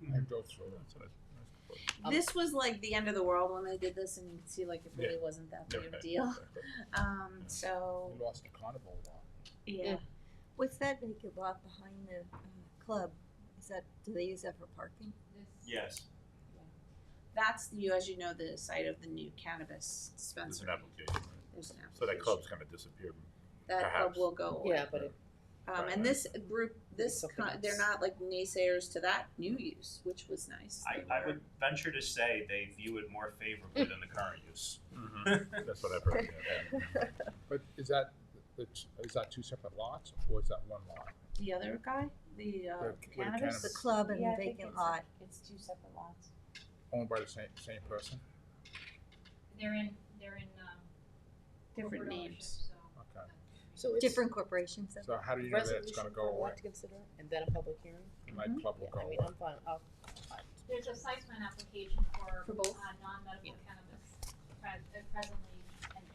Speaker 6: Yeah.
Speaker 7: I drove through it, so that's good.
Speaker 8: This was like the end of the world when they did this, and you can see like it really wasn't that big of a deal. So,
Speaker 7: We lost the carnival lot.
Speaker 8: yeah.
Speaker 1: What's that vacant lot behind the club? Is that, do they use that for parking?
Speaker 17: Yes.
Speaker 8: That's, as you know, the site of the new cannabis
Speaker 7: There's
Speaker 8: dispensary.
Speaker 7: an application, right?
Speaker 8: There's an
Speaker 7: So that
Speaker 8: application.
Speaker 7: club's gonna disappear.
Speaker 8: That club
Speaker 7: perhaps.
Speaker 8: will go away.
Speaker 6: Yeah, but it,
Speaker 8: And this group,
Speaker 6: Something else.
Speaker 8: they're not like naysayers to that new use, which was nice. They
Speaker 17: I
Speaker 8: were-
Speaker 17: would venture to say they view it more favorably than the current use.
Speaker 7: That's what I've heard, yeah. But is that two separate lots, or is that one lot?
Speaker 8: The other guy, the
Speaker 7: where the
Speaker 8: cannabis.
Speaker 1: The club and
Speaker 8: Yeah,
Speaker 1: the
Speaker 8: I think
Speaker 1: vacant
Speaker 8: it's-
Speaker 1: lot.
Speaker 8: It's two separate lots.
Speaker 7: Owned by the same person?
Speaker 16: They're in,
Speaker 8: Different
Speaker 16: corporate
Speaker 8: names.
Speaker 16: ownership, so.
Speaker 7: Okay.
Speaker 6: so it's.
Speaker 1: Different corporations.
Speaker 7: So how do you know that it's gonna
Speaker 6: Resolution
Speaker 7: go
Speaker 6: for
Speaker 7: away?
Speaker 6: what to consider, and then a public hearing?
Speaker 7: Nightclub will
Speaker 6: Yeah,
Speaker 7: go
Speaker 6: I mean,
Speaker 7: away.
Speaker 6: I'm fine,
Speaker 16: There's a site plan application
Speaker 8: For both?
Speaker 16: Non-medical cannabis presently pending,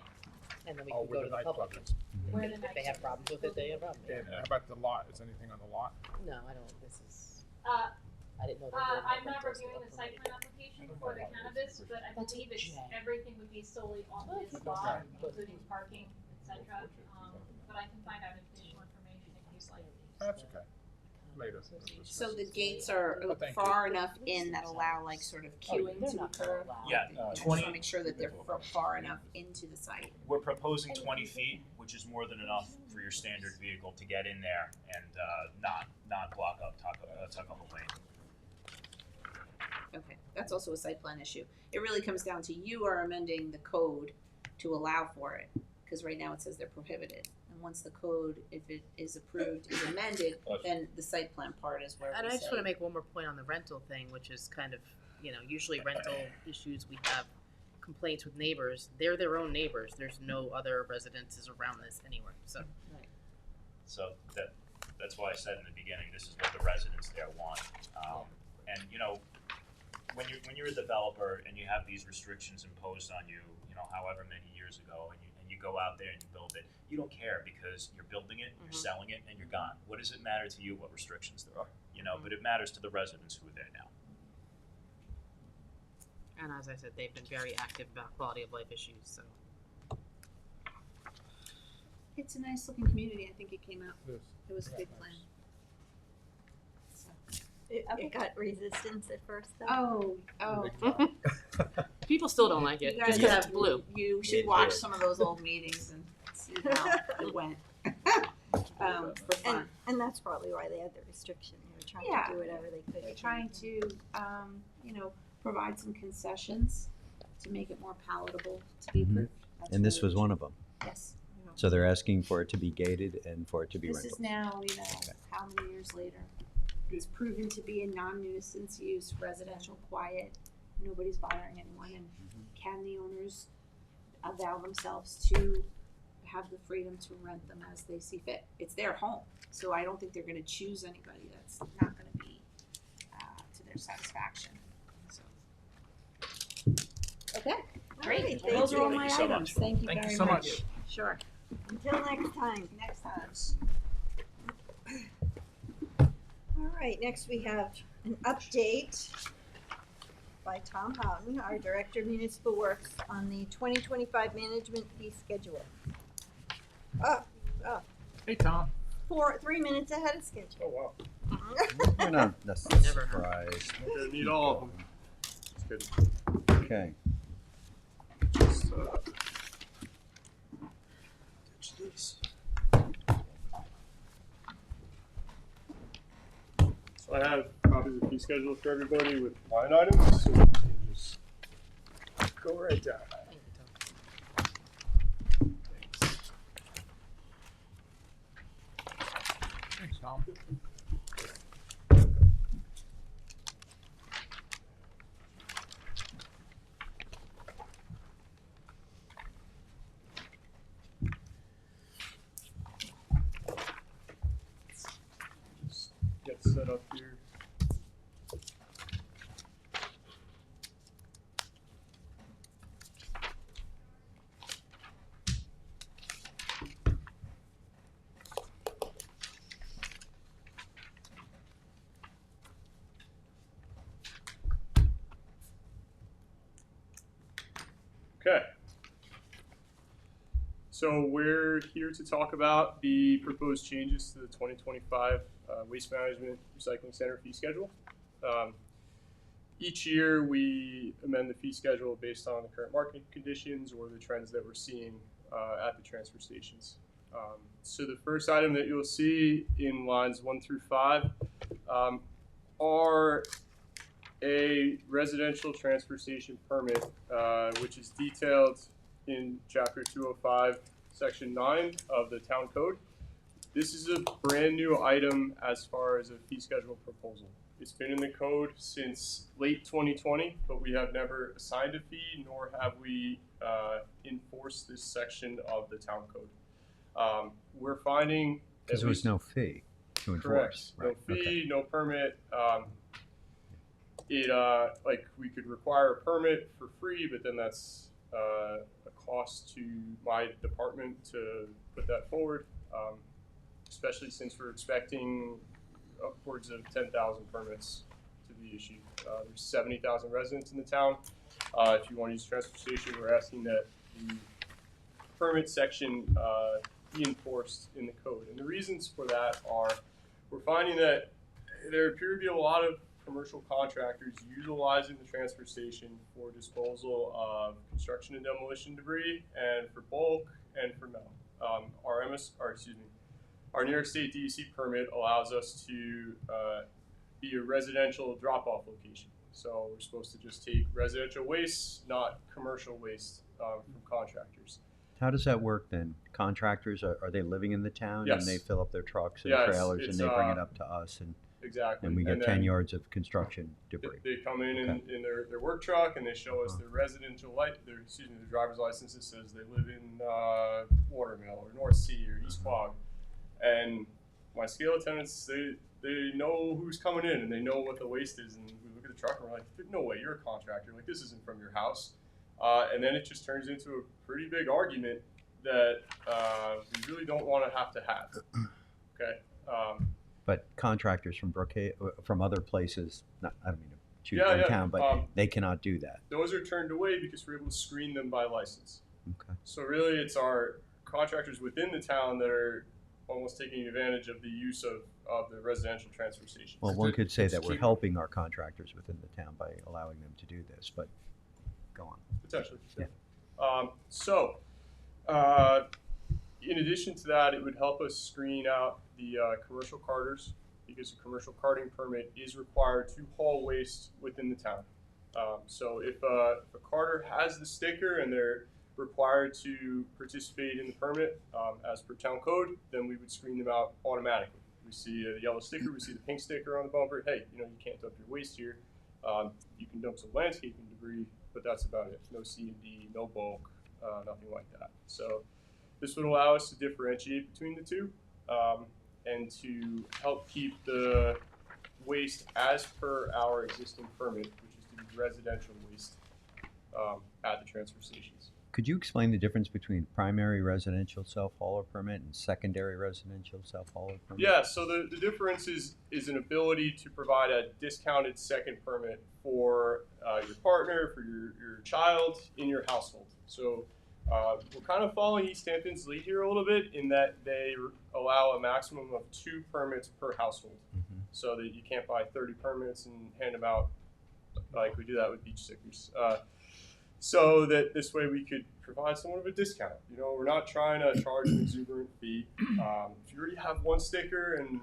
Speaker 6: and then we
Speaker 7: Oh,
Speaker 6: can
Speaker 7: with
Speaker 6: go
Speaker 7: the
Speaker 6: to the
Speaker 7: nightclub.
Speaker 6: public.
Speaker 16: where the
Speaker 6: If they have problems with it, they have problems.
Speaker 7: And how about the lot? Is anything on the lot?
Speaker 6: No, I don't, this is,
Speaker 16: Uh,
Speaker 6: I didn't know.
Speaker 16: I'm not reviewing the site plan application for the cannabis, but I
Speaker 6: That's
Speaker 16: believe it's,
Speaker 6: J.
Speaker 16: everything would be solely on
Speaker 6: Oh,
Speaker 16: this
Speaker 6: okay.
Speaker 16: lot,
Speaker 7: Okay.
Speaker 16: including parking, et cetera. But I can find out additional information if you'd like.
Speaker 7: That's okay. Later.
Speaker 8: So the gates are
Speaker 7: Oh, thank
Speaker 8: far enough in that allow like sort of queuing
Speaker 6: they're
Speaker 8: to
Speaker 6: not
Speaker 8: occur?
Speaker 6: allowed.
Speaker 17: Yeah,
Speaker 8: I just
Speaker 17: 20
Speaker 8: wanna make sure that they're far enough into the site.
Speaker 17: We're proposing 20 feet, which is more than enough for your standard vehicle to get in there and not block up Tuckahoe Lane.
Speaker 8: Okay, that's also a site plan issue. It really comes down to you are amending the code to allow for it, because right now it says they're prohibited. And once the code, if it is approved, is amended, then the site plan part is where
Speaker 6: And
Speaker 8: we
Speaker 6: I just wanna
Speaker 8: say,
Speaker 6: make one more point on the rental thing, which is kind of, usually rental issues, we have complaints with neighbors, they're their own neighbors, there's no other residences around this anywhere, so.
Speaker 17: So that's why I said in the beginning, this is what the residents there want. And when you're a developer and you have these restrictions imposed on you, however many years ago, and you go out there and you build it, you don't care because you're building it, you're selling it, and you're gone. What does it matter to you what restrictions there are? But it matters to the residents who are there now.
Speaker 6: And as I said, they've been very active about quality of life issues, so.
Speaker 8: it's a nice looking community, I think it came out,
Speaker 7: Yes.
Speaker 8: it was a good plan.
Speaker 1: It got resistance at first though.
Speaker 8: Oh.
Speaker 6: People still don't like it,
Speaker 8: You
Speaker 6: just
Speaker 8: guys
Speaker 6: 'cause
Speaker 8: have,
Speaker 6: it's blue.
Speaker 8: you should
Speaker 5: It
Speaker 8: watch
Speaker 5: did.
Speaker 8: some of those old meetings and see how it went. For fun.
Speaker 1: And that's probably why they had the restriction. They were trying
Speaker 8: Yeah.
Speaker 1: to do whatever they could.
Speaker 8: They're trying to, provide some concessions to make it more palatable to be
Speaker 5: Mhm.
Speaker 8: approved. That's
Speaker 5: And this
Speaker 8: really-
Speaker 5: was one of them.
Speaker 8: Yes.
Speaker 5: So they're asking for it to be gated and for it to be
Speaker 8: This
Speaker 5: rental.
Speaker 8: is now, how many years later? It's proven to be a non-nuisance use, residential, quiet, nobody's bothering anyone, and can the owners allow themselves to have the freedom to rent them as they see fit? It's their home, so I don't think they're gonna choose anybody that's not gonna be, to their satisfaction, so. Okay, great,
Speaker 1: Alright,
Speaker 8: those are all
Speaker 17: Thank
Speaker 8: my
Speaker 17: you so
Speaker 8: items,
Speaker 17: much.
Speaker 8: thank you
Speaker 7: Thank you
Speaker 8: very
Speaker 7: so
Speaker 8: much.
Speaker 7: much.
Speaker 8: Sure,
Speaker 1: Until next time.
Speaker 8: next time.
Speaker 1: All right, next we have an update by Tom Houghton, our Director of Municipal Works, on the 2025 management fee schedule.
Speaker 7: Hey, Tom.
Speaker 1: 3 minutes ahead of schedule.
Speaker 7: Oh, wow.
Speaker 5: We're not
Speaker 6: Never
Speaker 5: surprised.
Speaker 7: Gonna need all of them. It's good.
Speaker 5: Okay.
Speaker 7: Just, ditch this.
Speaker 18: So I have copies of the fee schedule for everybody with line items, so you can just go right down.
Speaker 6: Thank you, Tom.
Speaker 7: Thanks, Tom.
Speaker 18: set up here. Okay. So we're here to talk about the proposed changes to the 2025 Waste Management Recycling Center fee schedule. Each year we amend the fee schedule based on the current market conditions or the trends that we're seeing at the transfer stations. So the first item that you'll see in lines 1 through 5 are a residential transfer station permit, which is detailed in Chapter 205, Section 9 of the Town Code. This is a brand new item as far as a fee schedule proposal. It's been in the code since late 2020, but we have never assigned a fee, nor have we enforced this section of the Town Code. We're finding
Speaker 5: Because there was no fee to enforce.
Speaker 18: Correct. No fee,
Speaker 5: Okay.
Speaker 18: no permit. Like we could require a permit for free, but then that's a cost to my department to put that forward, especially since we're expecting upwards of 10,000 permits to be issued. There's 70,000 residents in the town. If you want to use a transfer station, we're asking that the permit section be enforced in the code. And the reasons for that are we're finding that there appear to be a lot of commercial contractors utilizing the transfer station for disposal of construction and demolition debris, and for bulk and for metal. Our New York State DEC permit allows us to be a residential drop-off location. So we're supposed to just take residential waste, not commercial waste from contractors.
Speaker 5: How does that work then? Contractors, are they living in the town?
Speaker 18: Yes.
Speaker 5: And they fill up their trucks and
Speaker 18: Yeah,
Speaker 5: trailers
Speaker 18: it's,
Speaker 5: and they bring it up to us and
Speaker 18: Exactly.
Speaker 5: and we get
Speaker 18: And
Speaker 5: 10
Speaker 18: then
Speaker 5: yards of construction debris.
Speaker 18: They come in in their work truck and they show us their residential their driver's license that says they live in Watermill or North Sea or East Quogue. And my scale attendants, they know who's coming in and they know what the waste is, and we look at the truck and we're like, no way, you're a contractor, like this isn't from your house. And then it just turns into a pretty big argument that we really don't want to have. Okay.
Speaker 5: But contractors from Brookhaven, from other places, I don't mean to choose
Speaker 18: Yeah,
Speaker 5: one
Speaker 18: yeah,
Speaker 5: town, but they cannot do that.
Speaker 18: Those are turned away because we're able to screen them by license.
Speaker 5: Okay.
Speaker 18: So really it's our contractors within the town that are almost taking advantage of the use of the residential transfer stations.
Speaker 5: Well, one could say that we're
Speaker 18: keep-
Speaker 5: helping our contractors within the town by allowing them to do this, but go on.
Speaker 18: Potentially.
Speaker 5: Yeah.
Speaker 18: In addition to that, it would help us screen out the commercial carters, because a commercial carting permit is required to haul waste within the town. So if a carter has the sticker and they're required to participate in the permit as per town code, then we would screen them out automatically. We see a yellow sticker, we see the pink sticker on the bumper. Hey, you can't dump your waste here. You can dump some landscaping debris, but that's about it. No C&D, no bulk, nothing like that. So this would allow us to differentiate between the two and to help keep the waste as per our existing permit, which is to be residential waste at the transfer stations.
Speaker 5: Could you explain the difference between primary residential self-hauler permit and secondary residential self-hauler permit?
Speaker 18: Yeah, so the difference is an ability to provide a discounted second permit for your partner, for your child in your household. So we're kind of following East Hampton's lead here a little bit in that they allow a maximum of 2 permits per household.
Speaker 5: Mm-hmm.
Speaker 18: So that you can't buy 30 permits and hand them out like we do that with beach stickers. So that this way we could provide somewhat of a discount. We're not trying to charge an exuberant fee. If you already have 1 sticker and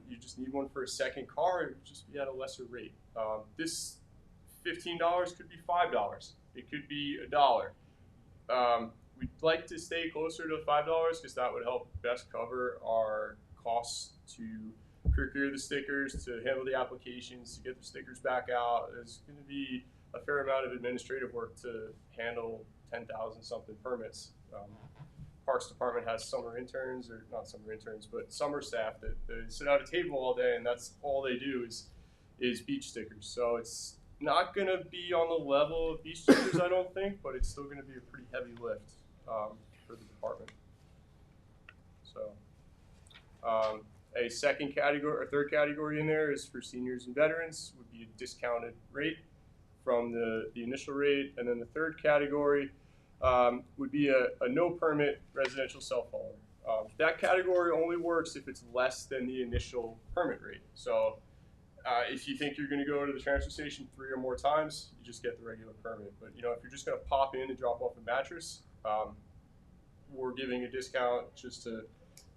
Speaker 18: you just need one for a second car, it would just be at a lesser rate. This $15 could be $5. It could be $1. We'd like to stay closer to $5 because that would help best cover our costs to procure the stickers, to handle the applications, to get the stickers back out. There's going to be a fair amount of administrative work to handle 10,000 something permits. Parks Department has summer interns, or not summer interns, but summer staff that sit at a table all day, and that's all they do is beach stickers. So it's not going to be on the level of beach stickers, I don't think, but it's still going to be a pretty heavy lift for the department. So a second category or third category in there is for seniors and veterans, would be a discounted rate from the initial rate. And then the third category would be a no permit residential self hauler. That category only works if it's less than the initial permit rate. So if you think you're going to go to the transfer station 3 or more times, you just get the regular permit. But if you're just going to pop in and drop off a mattress, we're giving a discount just to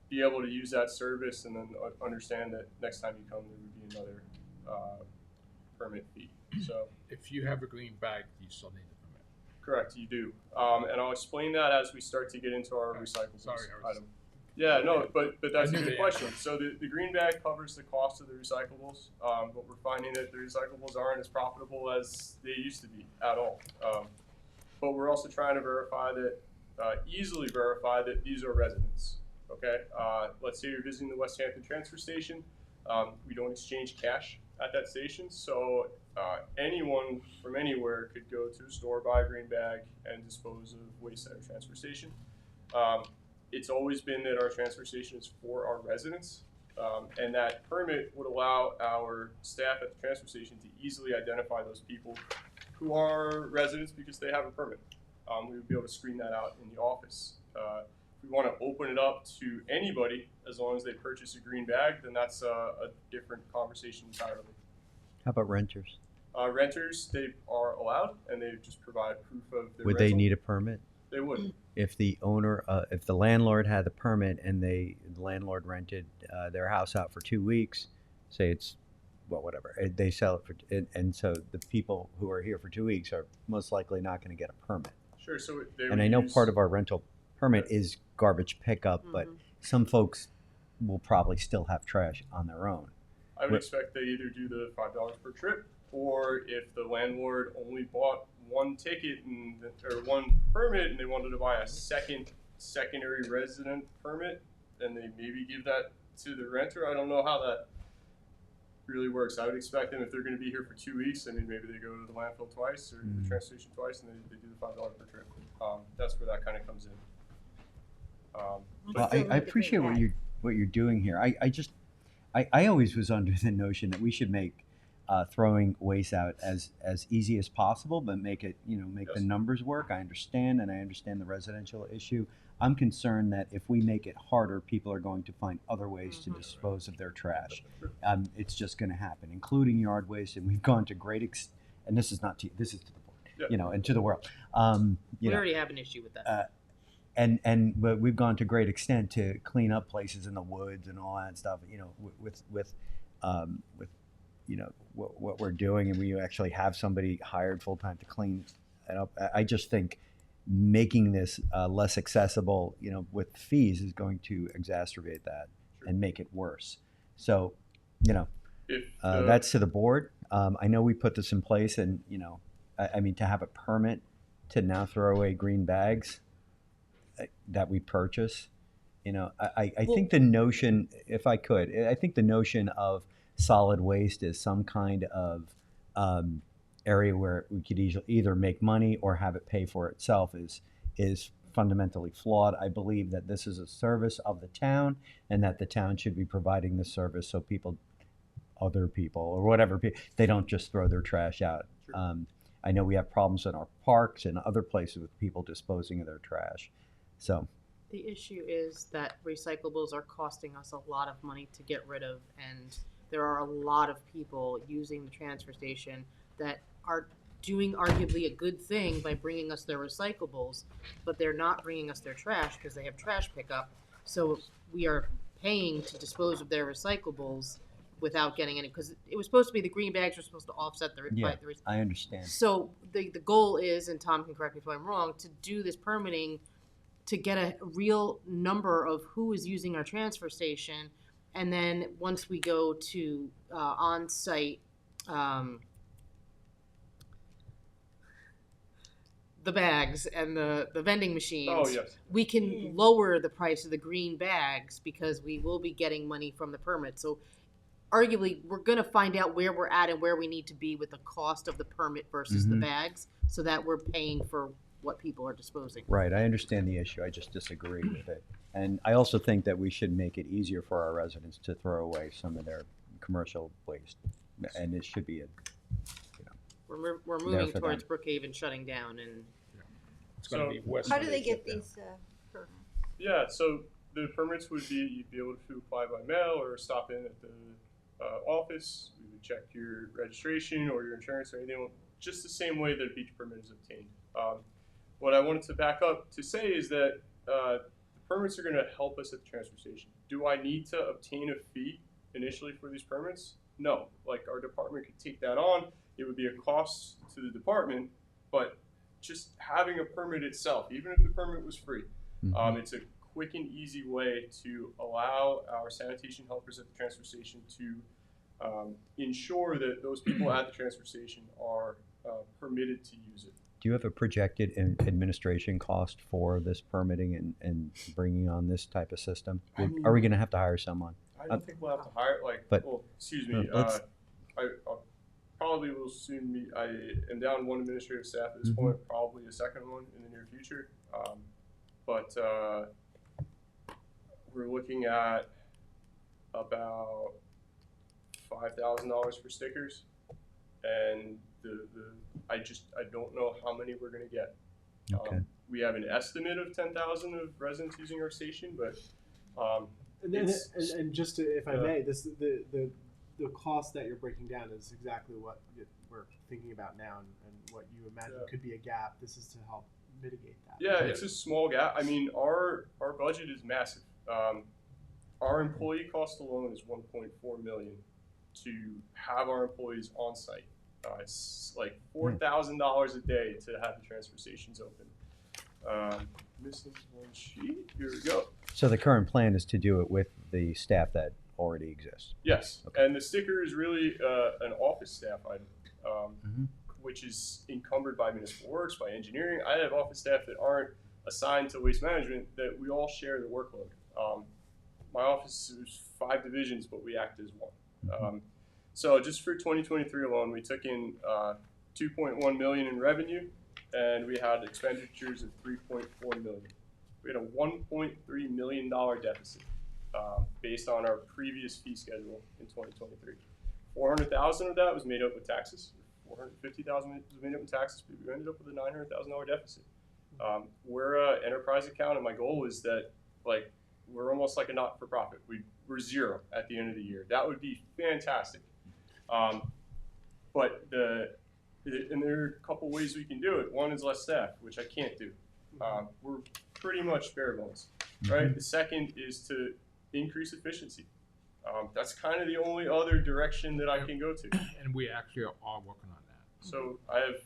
Speaker 18: be able to use that service, and then understand that next time you come there would be another permit fee. So
Speaker 7: if you have a green bag, you still need the permit.
Speaker 18: Correct, you do. And I'll explain that as we start to get into our recyclables item. Yeah, no, but that's a good question. So the green bag covers the cost of the recyclables, but we're finding that the recyclables aren't as profitable as they used to be at all. But we're also trying to verify that, easily verify that these are residents. Okay, let's say you're visiting the West Hampton transfer station. We don't exchange cash at that station, so anyone from anywhere could go to a store, buy a green bag, and dispose of waste at a transfer station. It's always been that our transfer station is for our residents, and that permit would allow our staff at the transfer station to easily identify those people who are residents because they have a permit. We would be able to screen that out in the office. If we want to open it up to anybody, as long as they purchase a green bag, then that's a different conversation entirely.
Speaker 5: How about renters?
Speaker 18: Renters, they are allowed, and they just provide proof of their
Speaker 5: Would
Speaker 18: rental.
Speaker 5: they need a permit?
Speaker 18: They would.
Speaker 5: If the owner, if the landlord had the permit and the landlord rented their house out for 2 weeks, say it's, well, whatever, they sell it for, and so the people who are here for 2 weeks are most likely not going to get a permit.
Speaker 18: Sure, so they
Speaker 5: And
Speaker 18: would
Speaker 5: I know
Speaker 18: use,
Speaker 5: part of our rental permit is garbage pickup, but some folks will probably still have trash on their own.
Speaker 18: I would expect they either do the $5 per trip, or if the landlord only bought one ticket or one permit and they wanted to buy a secondary resident permit, then they maybe give that to the renter. I don't know how that really works. I would expect them, if they're going to be here for 2 weeks, I mean, maybe they go to the landfill twice or the transfer station twice, and they do the $5 per trip. That's where that kind of comes in.
Speaker 5: Well, I appreciate what you're doing here. I always was under the notion that we should make throwing waste out as easy as possible, but make it, make the numbers work. I understand the residential issue. I'm concerned that if we make it harder, people are going to find other ways to dispose of their trash. It's just going to happen, including yard waste, and we've gone to great and this is not to you, this is to the board, and to the world.
Speaker 6: We already have an issue with that.
Speaker 5: But we've gone to great extent to clean up places in the woods and all that stuff. With what we're doing, and we actually have somebody hired full time to clean it up. I just think making this less accessible, with fees, is going to exacerbate that and make it worse. So, that's to the board. I know we put this in place, and I mean, to have a permit to now throw away green bags that we purchase, I think the notion, if I could, I think the notion of solid waste is some kind of area where we could either make money or have it pay for itself is fundamentally flawed. I believe that this is a service of the town, and that the town should be providing the service so other people or whatever, they don't just throw their trash out. I know we have problems in our parks and other places with people disposing of their trash. So
Speaker 6: the issue is that recyclables are costing us a lot of money to get rid of, and there are a lot of people using the transfer station that are doing arguably a good thing by bringing us their recyclables, but they're not bringing us their trash because they have trash pickup. So we are paying to dispose of their recyclables without getting any, because it was supposed to be the green bags were supposed to offset the
Speaker 5: I understand.
Speaker 6: So the goal is, and Tom can correct me if I'm wrong, to do this permitting to get a real number of who is using our transfer station, and then once we go to on-site the bags and the vending machines,
Speaker 18: Oh, yes.
Speaker 6: we can lower the price of the green bags because we will be getting money from the permit. So arguably, we're gonna find out where we're at and where we need to be with the cost of the permit versus the
Speaker 5: Mhm.
Speaker 6: bags, so that we're paying for what people are disposing.
Speaker 5: Right, I understand the issue, I just disagree with it. And I also think that we should make it easier for our residents to throw away some of their commercial waste. And it should be
Speaker 6: We're
Speaker 5: There
Speaker 6: moving
Speaker 5: for
Speaker 6: towards
Speaker 5: them.
Speaker 6: Brookhaven shutting down, and
Speaker 7: It's gonna be west.
Speaker 1: How do they get these permits?
Speaker 18: Yeah, so the permits would be, you'd be able to apply by mail or stop in at the office. We would check your registration or your insurance or anything, just the same way that a beach permit is obtained. What I wanted to back up to say is that the permits are going to help us at the transfer station. Do I need to obtain a fee initially for these permits? No. Like, our department could take that on. It would be a cost to the department, but just having a permit itself, even if the permit was free, it's a quick and easy way to allow our sanitation helpers at the transfer station to ensure that those people at the transfer station are permitted to use it.
Speaker 5: Do you have a projected administration cost for this permitting and bringing on this type of system?
Speaker 18: I mean-
Speaker 5: Are we gonna have to hire someone?
Speaker 18: I don't think we'll have to hire,
Speaker 5: But-
Speaker 18: excuse me,
Speaker 5: let's-
Speaker 18: I probably will soon be, I am down one administrative staff at this
Speaker 5: Mhm.
Speaker 18: point, probably a second one in the near future. But we're looking at about $5,000 for stickers, and I don't know how many we're gonna get.
Speaker 5: Okay.
Speaker 18: We have an estimate of 10,000 of residents using our station, but
Speaker 4: And just to, if I may, the cost that you're breaking down is exactly what we're thinking about now, and what you imagine could be a gap. This is to help mitigate that.
Speaker 18: Yeah, it's a small gap. I mean, our budget is massive. Our employee cost alone is $1.4 million to have our employees on site. It's like $4,000 a day to have the transfer stations open. Missing one sheet. Here we go.
Speaker 5: So the current plan is to do it with the staff that already exists?
Speaker 18: Yes, and the sticker is really an office staff item,
Speaker 5: Mhm.
Speaker 18: which is encumbered by municipal works, by engineering. I have office staff that aren't assigned to waste management that we all share the workload. My office is 5 divisions, but we act as one. So just for 2023 alone, we took in $2.1 million in revenue, and we had expenditures of $3.4 million. We had a $1.3 million deficit based on our previous fee schedule in 2023. $400,000 of that was made up with taxes. $450,000 was made up in taxes, but we ended up with a $900,000 deficit. We're an enterprise account, and my goal is that, like, we're almost like a not-for-profit. We're zero at the end of the year. That would be fantastic. But and there are a couple ways we can do it. One is less staff, which I can't do. We're pretty much bare bones, right? The second is to increase efficiency. That's kind of the only other direction that I can go to.
Speaker 7: And we actually are working on that.
Speaker 18: So I have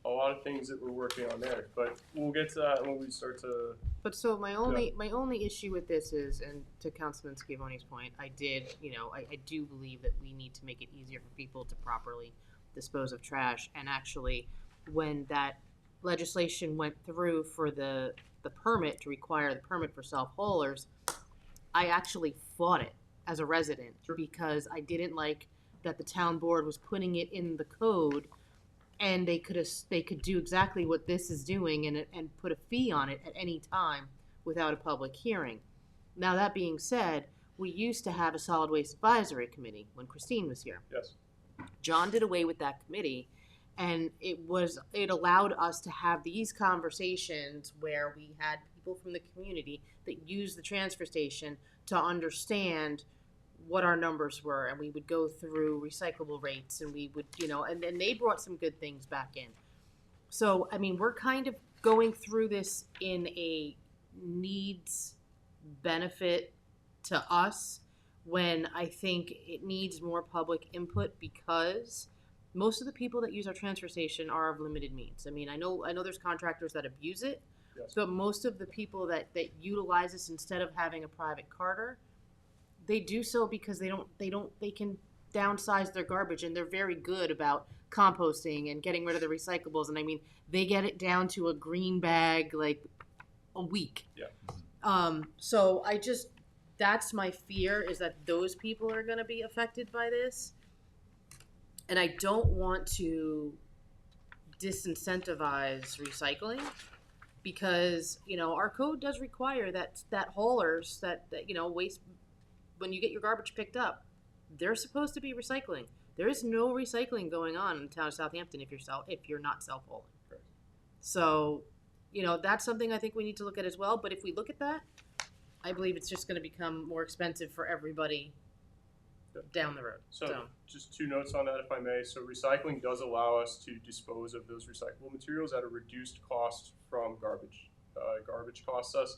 Speaker 18: a lot of things that we're working on there, but we'll get to that when we start to.
Speaker 6: But so my only issue with this is, and to Councilman Scavoni's point, I do believe that we need to make it easier for people to properly dispose of trash. And actually, when that legislation went through for the permit to require the permit for self-haulers, I actually fought it as a resident because I didn't like that the town board was putting it in the code, and they could do exactly what this is doing and put a fee on it at any time without a public hearing. Now, that being said, we used to have a solid waste advisory committee when Christine was here.
Speaker 18: Yes.
Speaker 6: John did away with that committee, and it allowed us to have these conversations where we had people from the community that used the transfer station to understand what our numbers were, and we would go through recyclable rates, and we would, and then they brought some good things back in. So, I mean, we're kind of going through this in a needs benefit to us, when I think it needs more public input, because most of the people that use our transfer station are of limited means. I mean, I know there's contractors that abuse it,
Speaker 18: Yes.
Speaker 6: but most of the people that utilize this instead of having a private carter, they do so because they can downsize their garbage, and they're very good about composting and getting rid of the recyclables. And I mean, they get it down to a green bag like a week.
Speaker 18: Yeah.
Speaker 6: So that's my fear, is that those people are going to be affected by this. And I don't want to disincentivize recycling, because, you know, our code does require that haulers that, you know, waste, when you get your garbage picked up, they're supposed to be recycling. There is no recycling going on in the town of Southampton if you're not self-hauling.
Speaker 18: Right.
Speaker 6: So, you know, that's something I think we need to look at as well. But if we look at that, I believe it's just going to become more expensive for everybody down the road.
Speaker 18: So just 2 notes on that, if I may. So recycling does allow us to dispose of those recyclable materials at a reduced cost from garbage. Garbage costs us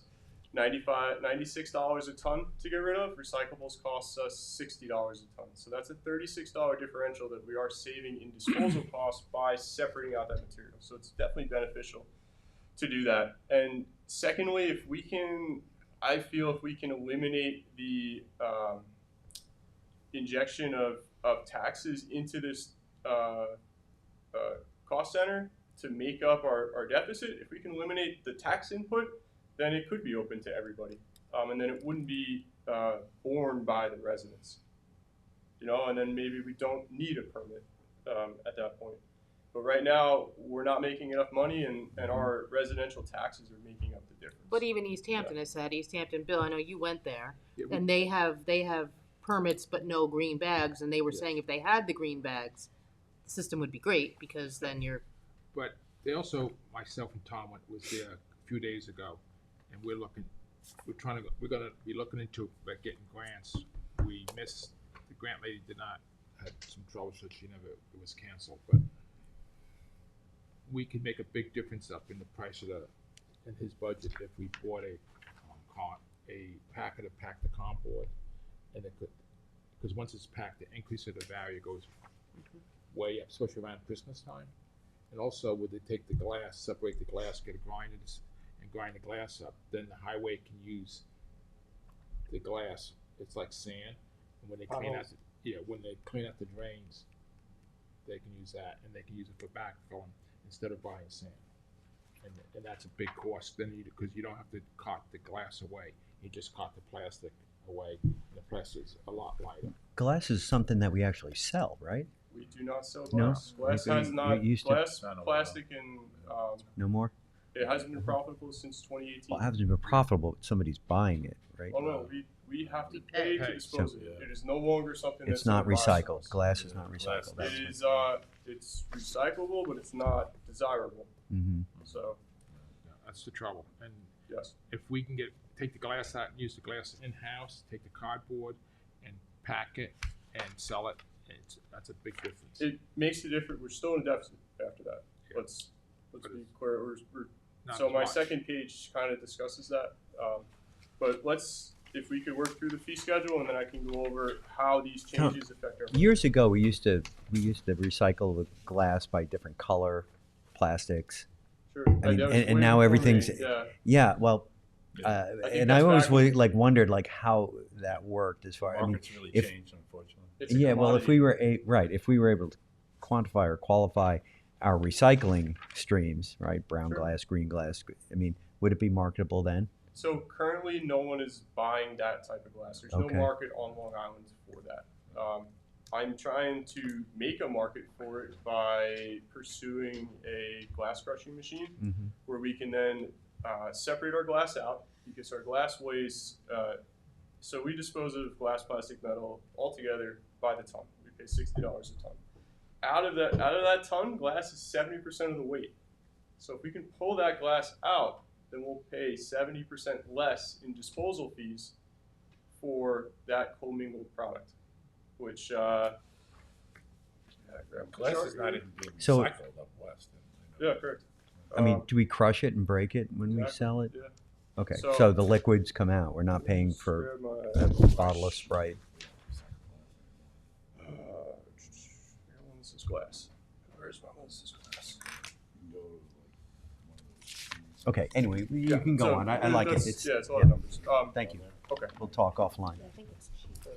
Speaker 18: $96 a ton to get rid of. Recyclables costs us $60 a ton. So that's a $36 differential that we are saving in disposal costs by separating out that material. So it's definitely beneficial to do that. And secondly, I feel if we can eliminate the injection of taxes into this cost center to make up our deficit, if we can eliminate the tax input, then it could be open to everybody. And then it wouldn't be borne by the residents. You know, and then maybe we don't need a permit at that point. But right now, we're not making enough money, and our residential taxes are making up the difference.
Speaker 6: But even East Hampton has said, East Hampton, Bill, I know you went there,
Speaker 7: Yeah,
Speaker 6: and they have permits but no green bags, and they were saying if they had the green bags, the system would be great, because then you're.
Speaker 7: But they also, myself and Tom was there a few days ago, and we're gonna be looking into getting grants. We missed, the grant lady had some trouble, so it was canceled, but we could make a big difference up in the price in his budget if we bought a packet to pack the cardboard, and it could, because once it's packed, the increase of the value goes way up, especially around Christmas time. And also, would they take the glass, separate the glass, get it grinded, and grind the glass up, then the highway can use the glass. It's like sand, and when they clean out the drains, they can use that, and they can use it for backfilling instead of buying sand. And that's a big cost. Then because you don't have to cart the glass away, you just cart the plastic away. And the plastic is a lot lighter.
Speaker 5: Glass is something that we actually sell, right?
Speaker 18: We do not sell
Speaker 5: No?
Speaker 18: glass. Glass has not. Glass, plastic, and
Speaker 5: No more?
Speaker 18: it hasn't been profitable since 2018.
Speaker 5: Well, it hasn't been profitable, but somebody's buying it, right?
Speaker 18: Oh no, we have to pay to dispose of it. It is no longer something
Speaker 5: It's
Speaker 18: that's
Speaker 5: not
Speaker 18: in the
Speaker 5: recycled.
Speaker 18: process.
Speaker 5: Glass is not recycled.
Speaker 18: It is it's recyclable, but it's not desirable.
Speaker 5: Mm-hmm.
Speaker 18: So
Speaker 7: That's the trouble. And
Speaker 18: yes,
Speaker 7: if we can take the glass out and use the glass in-house, take the cardboard and pack it and sell it, that's a big difference.
Speaker 18: it makes a difference. We're still in a deficit after that.
Speaker 7: Yeah.
Speaker 18: Let's be clear. We're
Speaker 7: Not
Speaker 18: so
Speaker 7: as
Speaker 18: my
Speaker 7: much.
Speaker 18: second page kind of discusses that. But if we could work through the fee schedule, and then I can go over how these changes affect our.
Speaker 5: Years ago, we used to recycle the glass by different color plastics.
Speaker 18: Sure.
Speaker 5: I mean, and now everything's well. And I always wondered how that worked as far.
Speaker 13: Market's really changed, unfortunately.
Speaker 5: Well, if we were if we were able to quantify or qualify our recycling streams, right, brown glass, green glass, I mean, would it be marketable then?
Speaker 18: So currently, no one is buying that type of glass. There's no market on Long Island for that. I'm trying to make a market for it by pursuing a glass crushing machine, where we can then separate our glass out, because our glass weighs. So we dispose of glass, plastic, metal altogether by the ton. We pay $60 a ton. Out of that ton, glass is 70% of the weight. So if we can pull that glass out, then we'll pay 70% less in disposal fees for that commingled product, which
Speaker 13: glass is not even being
Speaker 5: So-
Speaker 13: recycled up west.
Speaker 18: Yeah, correct.
Speaker 5: I mean, do we crush it and break it when we sell it?
Speaker 18: Yeah.
Speaker 5: Okay,
Speaker 18: So-
Speaker 5: so the liquids come out. We're not paying for
Speaker 18: Grab
Speaker 5: a bottle of Sprite.
Speaker 18: This is glass. Where's my this is glass?
Speaker 5: Okay, anyway, you can go
Speaker 18: so
Speaker 5: on. I like it.
Speaker 18: that's-
Speaker 5: It's,
Speaker 18: it's a lot of numbers.
Speaker 5: Thank you.
Speaker 18: Okay.
Speaker 5: We'll talk offline.
Speaker 6: I think it's cheaper.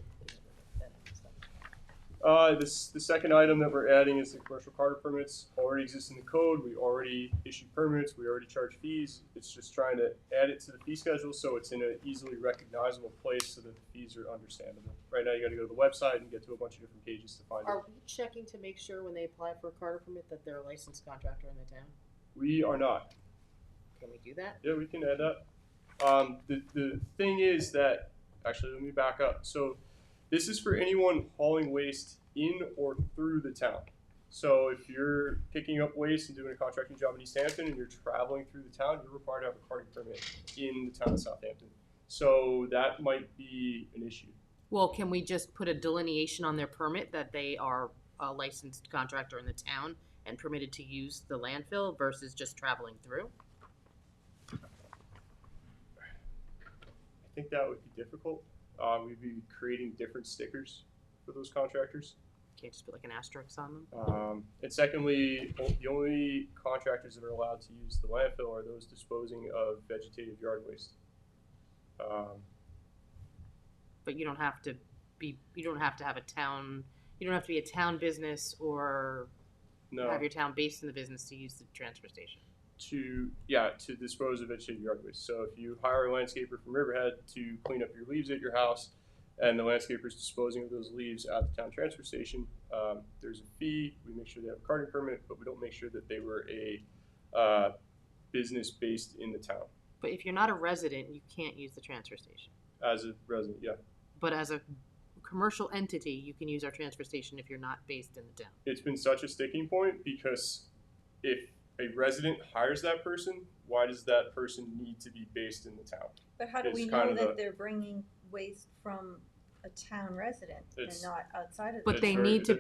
Speaker 18: The second item that we're adding is the commercial carder permits. Already exist in the code. We already issue permits. We already charge fees. It's just trying to add it to the fee schedule so it's in an easily recognizable place so that the fees are understandable. Right now, you got to go to the website and get to a bunch of different pages to find it.
Speaker 6: Are we checking to make sure when they apply for a carder permit that they're a licensed contractor in the town?
Speaker 18: We are not.
Speaker 6: Can we do that?
Speaker 18: Yeah, we can add that. The thing is that, actually, let me back up. So this is for anyone hauling waste in or through the town. So if you're picking up waste and doing a contracting job in East Hampton and you're traveling through the town, you're required to have a carting permit in the town of Southampton. So that might be an issue.
Speaker 6: Well, can we just put a delineation on their permit that they are a licensed contractor in the town and permitted to use the landfill versus just traveling through?
Speaker 18: I think that would be difficult. We'd be creating different stickers for those contractors.
Speaker 6: Can't just put like an asterisk on them?
Speaker 18: And secondly, the only contractors that are allowed to use the landfill are those disposing of vegetative yard waste.
Speaker 6: But you don't have to be, you don't have to have a town, you don't have to be a town business or
Speaker 18: No.
Speaker 6: have your town based in the business to use the transfer station.
Speaker 18: To dispose of vegetative yard waste. So if you hire a landscaper from Riverhead to clean up your leaves at your house, and the landscaper is disposing of those leaves at the town transfer station, there's a fee. We make sure they have a carting permit, but we don't make sure that they were a business based in the town.
Speaker 6: But if you're not a resident, you can't use the transfer station.
Speaker 18: As a resident, yeah.
Speaker 6: But as a commercial entity, you can use our transfer station if you're not based in the town.
Speaker 18: It's been such a sticking point because if a resident hires that person, why does that person need to be based in the town?
Speaker 1: But how do we know that they're bringing waste from a town resident and not outside of the
Speaker 6: But they need to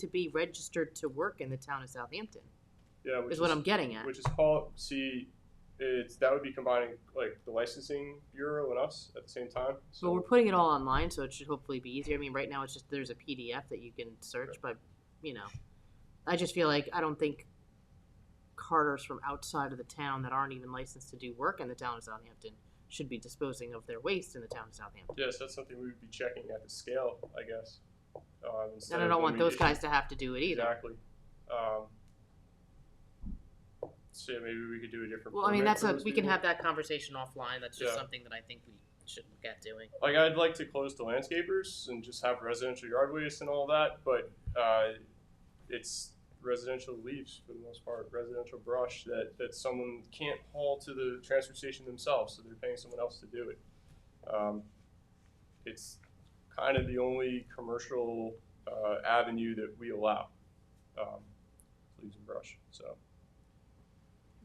Speaker 6: be, registered to work in the town of Southampton.
Speaker 18: Yeah,
Speaker 6: is what I'm getting at.
Speaker 18: Which is called, that would be combining like the licensing bureau and us at the same time. So
Speaker 6: But we're putting it all online, so it should hopefully be easier. I mean, right now it's just, there's a PDF that you can search, but, I just feel like, I don't think carters from outside of the town that aren't even licensed to do work in the town of Southampton should be disposing of their waste in the town of Southampton.
Speaker 18: Yes, that's something we would be checking at the scale, I guess.
Speaker 6: And I don't want those guys to have to do it either.
Speaker 18: Exactly. So maybe we could do a different.
Speaker 6: Well, I mean, we can have that conversation offline. That's just something that I think we should look at doing.
Speaker 18: Like, I'd like to close the landscapers and just have residential yard waste and all that, but it's residential leaves for the most part, residential brush that someone can't haul to the transfer station themselves, so they're paying someone else to do it. It's kind of the only commercial avenue that we allow, leaves and brush. So.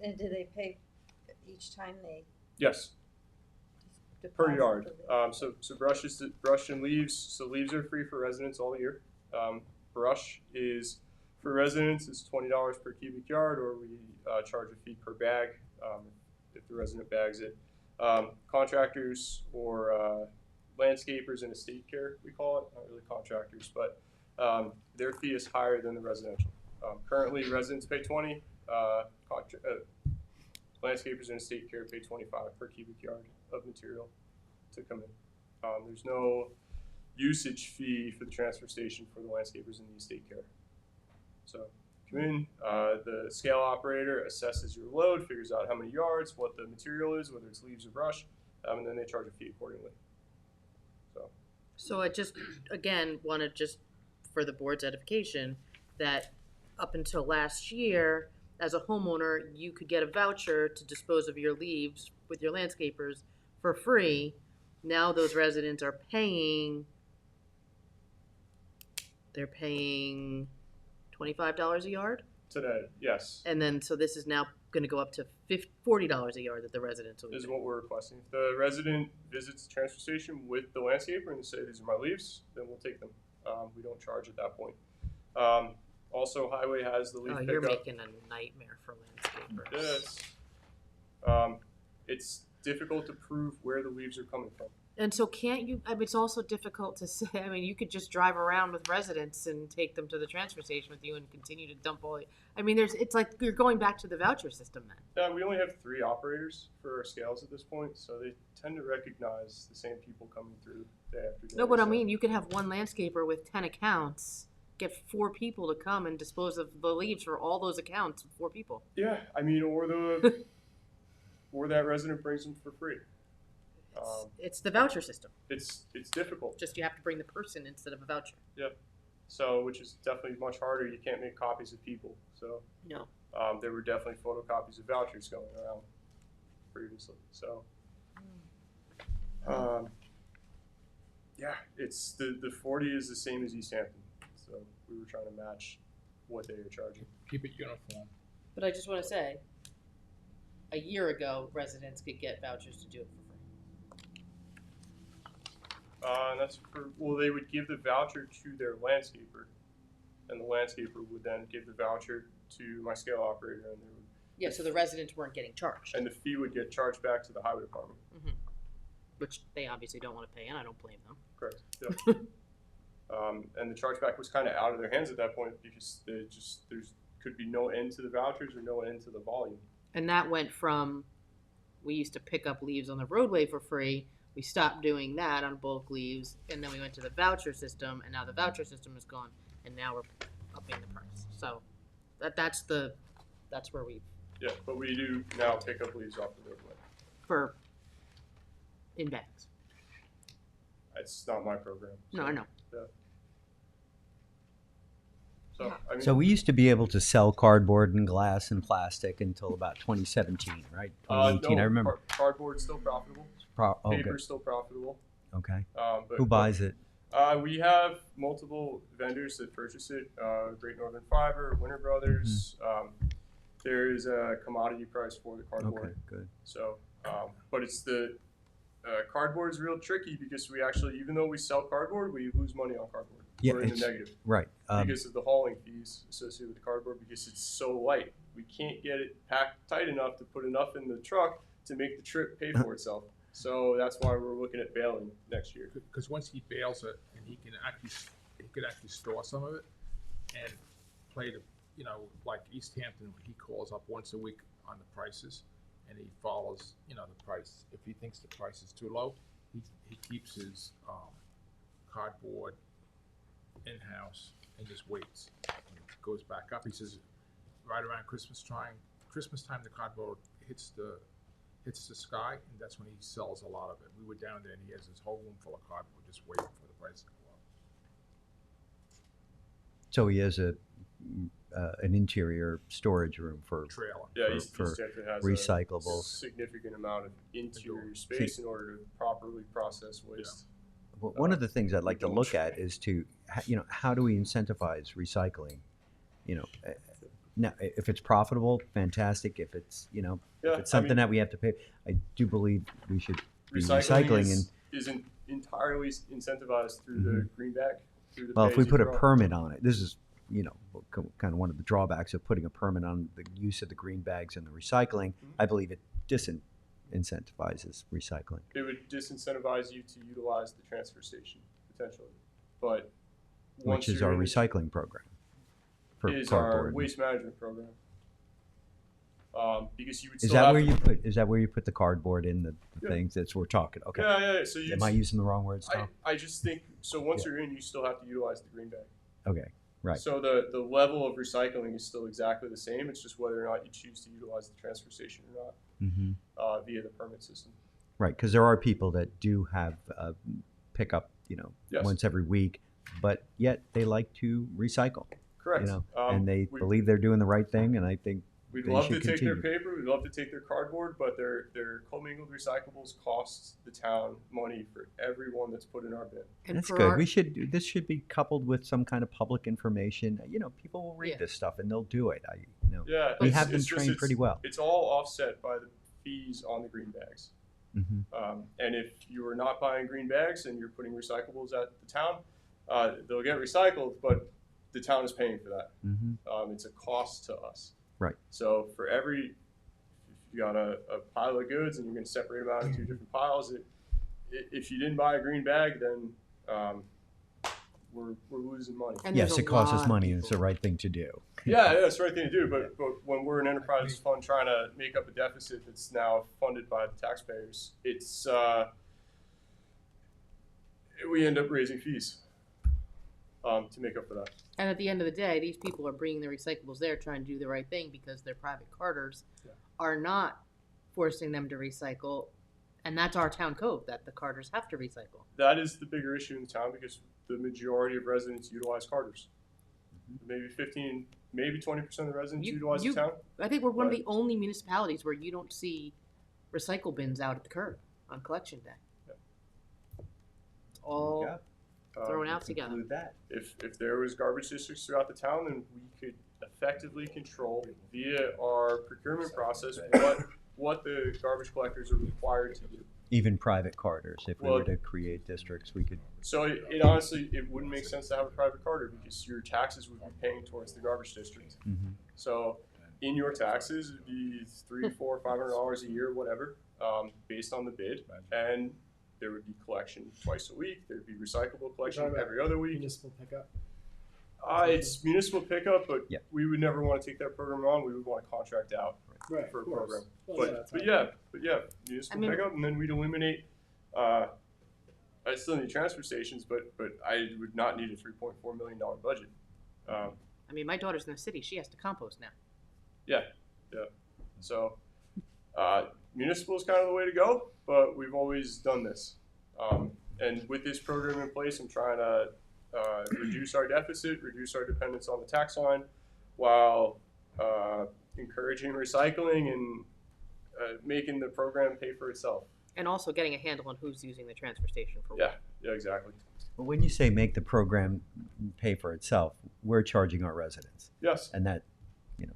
Speaker 1: And do they pay each time they?
Speaker 18: Yes. Per yard. So brush and leaves. So leaves are free for residents all year. Brush is for residents is $20 per cubic yard, or we charge a fee per bag if the resident bags it. Contractors or landscapers and estate care, we call it, not really contractors, but their fee is higher than the residential. Currently, residents pay $20. Landscapers and estate care pay $25 per cubic yard of material to come in. There's no usage fee for the transfer station for the landscapers and the estate care. So come in, the scale operator assesses your load, figures out how many yards, what the material is, whether it's leaves or brush, and then they charge a fee accordingly.
Speaker 6: So I just, again, wanted just for the board's edification that up until last year, as a homeowner, you could get a voucher to dispose of your leaves with your landscapers for free. Now those residents are paying, they're paying $25 a yard?
Speaker 18: Today, yes.
Speaker 6: And then, so this is now gonna go up to $40 a yard that the residents will be
Speaker 18: Is
Speaker 6: paying.
Speaker 18: what we're requesting. If the resident visits the transfer station with the landscaper and they say, these are my leaves, then we'll take them. We don't charge at that point. Also, Highway has the leaf pickup.
Speaker 6: You're making a nightmare for landscapers.
Speaker 18: Yes. difficult to prove where the leaves are coming from.
Speaker 6: And so can't you, I mean, it's also difficult to say, I mean, you could just drive around with residents and take them to the transfer station with you and continue to dump all, I mean, it's like you're going back to the voucher system then.
Speaker 18: Yeah, we only have 3 operators for our scales at this point, so they tend to recognize the same people coming through day after day.
Speaker 6: No, but I
Speaker 18: so-
Speaker 6: mean, you could have one landscaper with 10 accounts, get 4 people to come and dispose of the leaves for all those accounts with 4 people.
Speaker 18: Yeah, I mean, or or that resident brings them for free.
Speaker 6: It's the voucher system.
Speaker 18: It's difficult.
Speaker 6: Just you have to bring the person instead of a voucher.
Speaker 18: Yep. So, which is definitely much harder. You can't make copies of people. So,
Speaker 6: No.
Speaker 18: there were definitely photocopies of vouchers going around previously. So, yeah, it's the 40 is the same as East Hampton. So we were trying to match what they were charging.
Speaker 7: Keep it uniform.
Speaker 6: But I just want to say, a year ago, residents could get vouchers to do it for free.
Speaker 18: And that's well, they would give the voucher to their landscaper, and the landscaper would then give the voucher to my scale operator, and they would.
Speaker 6: Yeah, so the residents weren't getting charged.
Speaker 18: And the fee would get charged back to the highway department.
Speaker 6: Mm-hmm. Which they obviously don't want to pay, and I don't blame them.
Speaker 18: Correct. Yeah. And the chargeback was kind of out of their hands at that point because there's could be no end to the vouchers or no end to the volume.
Speaker 6: And that went from, we used to pick up leaves on the roadway for free. We stopped doing that on bulk leaves, and then we went to the voucher system, and now the voucher system is gone, and now we're upping the price. So that's where we
Speaker 18: Yeah, but we do now pick up leaves off the roadway.
Speaker 6: for in bags.
Speaker 18: It's not my program.
Speaker 6: No, I know.
Speaker 18: Yeah. So I mean,
Speaker 5: So we used to be able to sell cardboard and glass and plastic until about 2017, right? 2018,
Speaker 18: no,
Speaker 5: I remember.
Speaker 18: Cardboard's still profitable.
Speaker 5: Okay.
Speaker 18: Paper's still profitable.
Speaker 5: Okay.
Speaker 18: But,
Speaker 5: Who buys it?
Speaker 18: We have multiple vendors that purchase it. Great Northern Fiber, Winter Brothers. There is a commodity price for the cardboard.
Speaker 5: Okay, good.
Speaker 18: So, but it's the cardboard is real tricky because we actually, even though we sell cardboard, we lose money on cardboard.
Speaker 5: Yeah,
Speaker 18: We're in the
Speaker 5: it's-
Speaker 18: negative.
Speaker 5: right,
Speaker 18: Because of the hauling fees associated with the cardboard because it's so light. We can't get it packed tight enough to put enough in the truck to make the trip pay for itself. So that's why we're looking at bailing next year.
Speaker 7: Because once he bails it, and he could actually store some of it, and play the, like East Hampton, he calls up once a week on the prices, and he follows, the price. If he thinks the price is too low, he keeps his cardboard in-house and just waits. When it goes back up, he says, right around Christmas time, the cardboard hits the sky, and that's when he sells a lot of it. We were down there, and he has his whole room full of cardboard, just waiting for the price to go up.
Speaker 5: So he has an interior storage room for
Speaker 7: Trailer.
Speaker 18: Yeah,
Speaker 5: for,
Speaker 18: East
Speaker 5: for
Speaker 18: Hampton has
Speaker 5: recyclables.
Speaker 18: a significant amount of interior space in order to properly process waste.
Speaker 5: Well, one of the things I'd like to look at is how do we incentivize recycling? Now, if it's profitable, fantastic. If it's, if it's something that we have to pay, I do believe we should be recycling.
Speaker 18: Isn't entirely incentivized through the greenback. Through the
Speaker 5: Well, if we put a
Speaker 18: pay-as-you-throw.
Speaker 5: permit on it, this is, kind of one of the drawbacks of putting a permit on the use of the green bags and the recycling. I believe it disincentivizes recycling.
Speaker 18: It would disincentivize you to utilize the transfer station potentially, but
Speaker 5: Which is our recycling program for
Speaker 18: is our
Speaker 5: cardboard.
Speaker 18: waste management program. Because you would
Speaker 5: Is
Speaker 18: still
Speaker 5: that
Speaker 18: have
Speaker 5: where
Speaker 18: to-
Speaker 5: you put? Is that where you put the cardboard in the
Speaker 18: Yeah.
Speaker 5: things that we're talking? Okay.
Speaker 18: Yeah. So
Speaker 5: Am I using the wrong words, Tom?
Speaker 18: I just think so. Once you're in, you still have to utilize the green bag.
Speaker 5: Okay. Right.
Speaker 18: So the level of recycling is still exactly the same. It's just whether or not you choose to utilize the transfer station or not
Speaker 5: Mm-hmm.
Speaker 18: via the permit system.
Speaker 5: Right, because there are people that do have pickup,
Speaker 18: Yes.
Speaker 5: once every week, but yet they like to recycle.
Speaker 18: Correct.
Speaker 5: And they
Speaker 18: we-
Speaker 5: believe they're doing the right thing, and I think
Speaker 18: We'd
Speaker 5: they
Speaker 18: love
Speaker 5: should
Speaker 18: to take
Speaker 5: continue.
Speaker 18: their paper. We'd love to take their cardboard, but their commingled recyclables cost the town money for every one that's put in our bin.
Speaker 5: That's good. This should be coupled with some kind of public information. People will read this stuff and they'll do it.
Speaker 18: Yeah,
Speaker 5: we
Speaker 18: it's-
Speaker 5: have them
Speaker 18: it's just-
Speaker 5: trained pretty well.
Speaker 18: It's all offset by the fees on the green bags.
Speaker 5: Mm-hmm.
Speaker 18: And if you are not buying green bags and you're putting recyclables at the town, they'll get recycled, but the town is paying for that.
Speaker 5: Mm-hmm.
Speaker 18: It's a cost to us.
Speaker 5: Right.
Speaker 18: So for every, you got a pile of goods and you're gonna separate them out into 2 different piles, if you didn't buy a green bag, then, we're losing money.
Speaker 6: And
Speaker 5: Yes,
Speaker 6: there's a
Speaker 5: it costs us
Speaker 6: lot of
Speaker 5: money and it's the
Speaker 6: people.
Speaker 5: right thing to do.
Speaker 18: Yeah, it's the right thing to do, but when we're an enterprise fund trying to make up a deficit that's now funded by the taxpayers, it's, we end up raising fees, to make up for that.
Speaker 6: And at the end of the day, these people are bringing the recyclables there, trying to do the right thing because their private carters are not forcing them to recycle. And that's our town code, that the carters have to recycle.
Speaker 18: That is the bigger issue in town because the majority of residents utilize carters. Maybe 15, maybe 20% of the residents utilize the town.
Speaker 6: I think we're one of the only municipalities where you don't see recycle bins out at the curb on collection day. It's all thrown out together.
Speaker 5: That.
Speaker 18: If there was garbage districts throughout the town, then we could effectively control via our procurement process what the garbage collectors are required to do.
Speaker 5: Even private carters, if we
Speaker 18: Well,
Speaker 5: were to create districts, we could.
Speaker 18: So it honestly, it wouldn't make sense to have a private carter because your taxes would be paying towards the garbage district. So in your taxes, it'd be $300, $400, $500 a year, whatever, based on the bid, and there would be collection twice a week. There'd be recyclable collection every other week.
Speaker 4: Municipal pickup.
Speaker 18: It's municipal pickup, but we would never want to take that program on. We would want to contract out
Speaker 4: Right,
Speaker 18: for a
Speaker 4: of course.
Speaker 18: program.
Speaker 4: Well, yeah, that's
Speaker 18: But
Speaker 4: fine.
Speaker 18: yeah, municipal pickup, and then we'd eliminate. I still need transfer stations, but I would not need a $3.4 million budget.
Speaker 6: I mean, my daughter's in the city; she has to compost now.
Speaker 18: Yeah. So municipal is kind of the way to go, but we've always done this. And with this program in place, I'm trying to reduce our deficit, reduce our dependence on the tax line, while encouraging recycling and making the program pay for itself.
Speaker 6: And also getting a handle on who's using the transfer station for what.
Speaker 18: Yeah, exactly.
Speaker 5: But when you say make the program pay for itself, we're charging our residents.
Speaker 18: Yes.
Speaker 5: And that,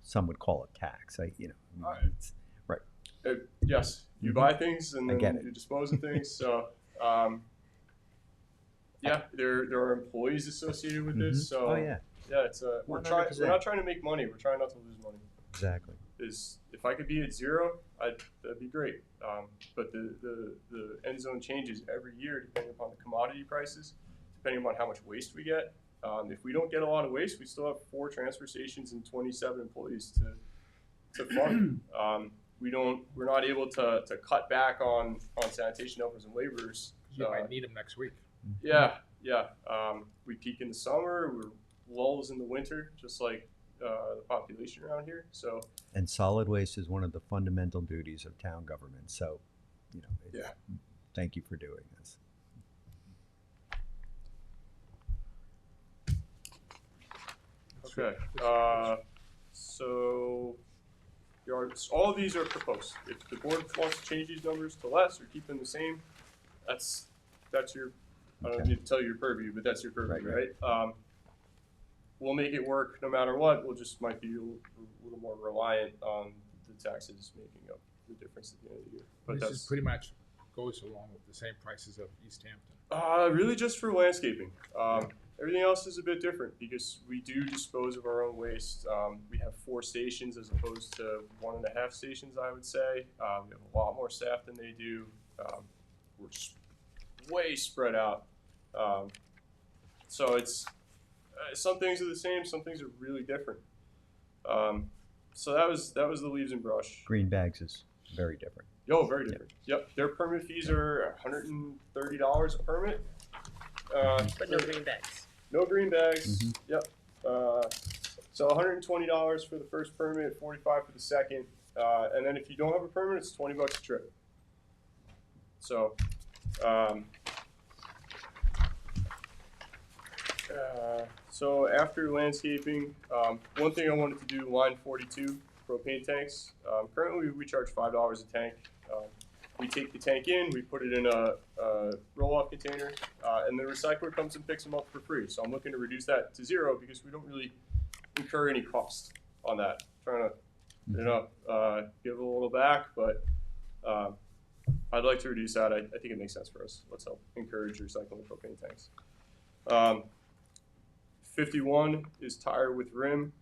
Speaker 5: some would call it tax. It's, right.
Speaker 18: Yes, you buy things and
Speaker 5: I
Speaker 18: then
Speaker 5: get it.
Speaker 18: you dispose of things. So, there are employees associated with this. So,
Speaker 5: Oh, yeah.
Speaker 18: it's we're not trying to make money. We're trying not to lose money.
Speaker 5: Exactly.
Speaker 18: If I could be at zero, that'd be great. But the end zone changes every year depending upon the commodity prices, depending upon how much waste we get. If we don't get a lot of waste, we still have 4 transfer stations and 27 employees to fund. We're not able to cut back on sanitation helpers and laborers.
Speaker 7: You might need them next week.
Speaker 18: Yeah. We peak in the summer. We're lulls in the winter, just like the population around here. So.
Speaker 5: And solid waste is one of the fundamental duties of town government. So, thank you for doing this.
Speaker 18: Okay. So all of these are proposed. If the board wants to change these numbers to less or keep them the same, that's your. I don't need to tell you your purview, but that's your purview, right? We'll make it work no matter what. We'll just might be a little more reliant on the taxes making up the difference at the end of the year. But
Speaker 7: This
Speaker 18: that's
Speaker 7: is pretty much goes along with the same prices of East Hampton.
Speaker 18: really just for landscaping. Everything else is a bit different because we do dispose of our own waste. We have 4 stations as opposed to 1.5 stations, I would say. We have a lot more staff than they do. We're just way spread out. So it's some things are the same, some things are really different. So that was the leaves and brush.
Speaker 5: Green bags is very different.
Speaker 18: Very different. Yep, their permit fees are $130 a permit.
Speaker 6: But no green bags.
Speaker 18: No green bags. Yep. So $120 for the first permit, $45 for the second, and then if you don't have a permit, it's $20 a trip. So, so after landscaping, one thing I wanted to do, line 42, propane tanks. Currently, we charge $5 a tank. We take the tank in, we put it in a roll-off container, and the recycler comes and picks them up for free. So I'm looking to reduce that to 0 because we don't really incur any cost on that. Trying to, give a little back, but I'd like to reduce that. I think it makes sense for us. Let's help encourage recycling of propane tanks. 51 is tire with rim.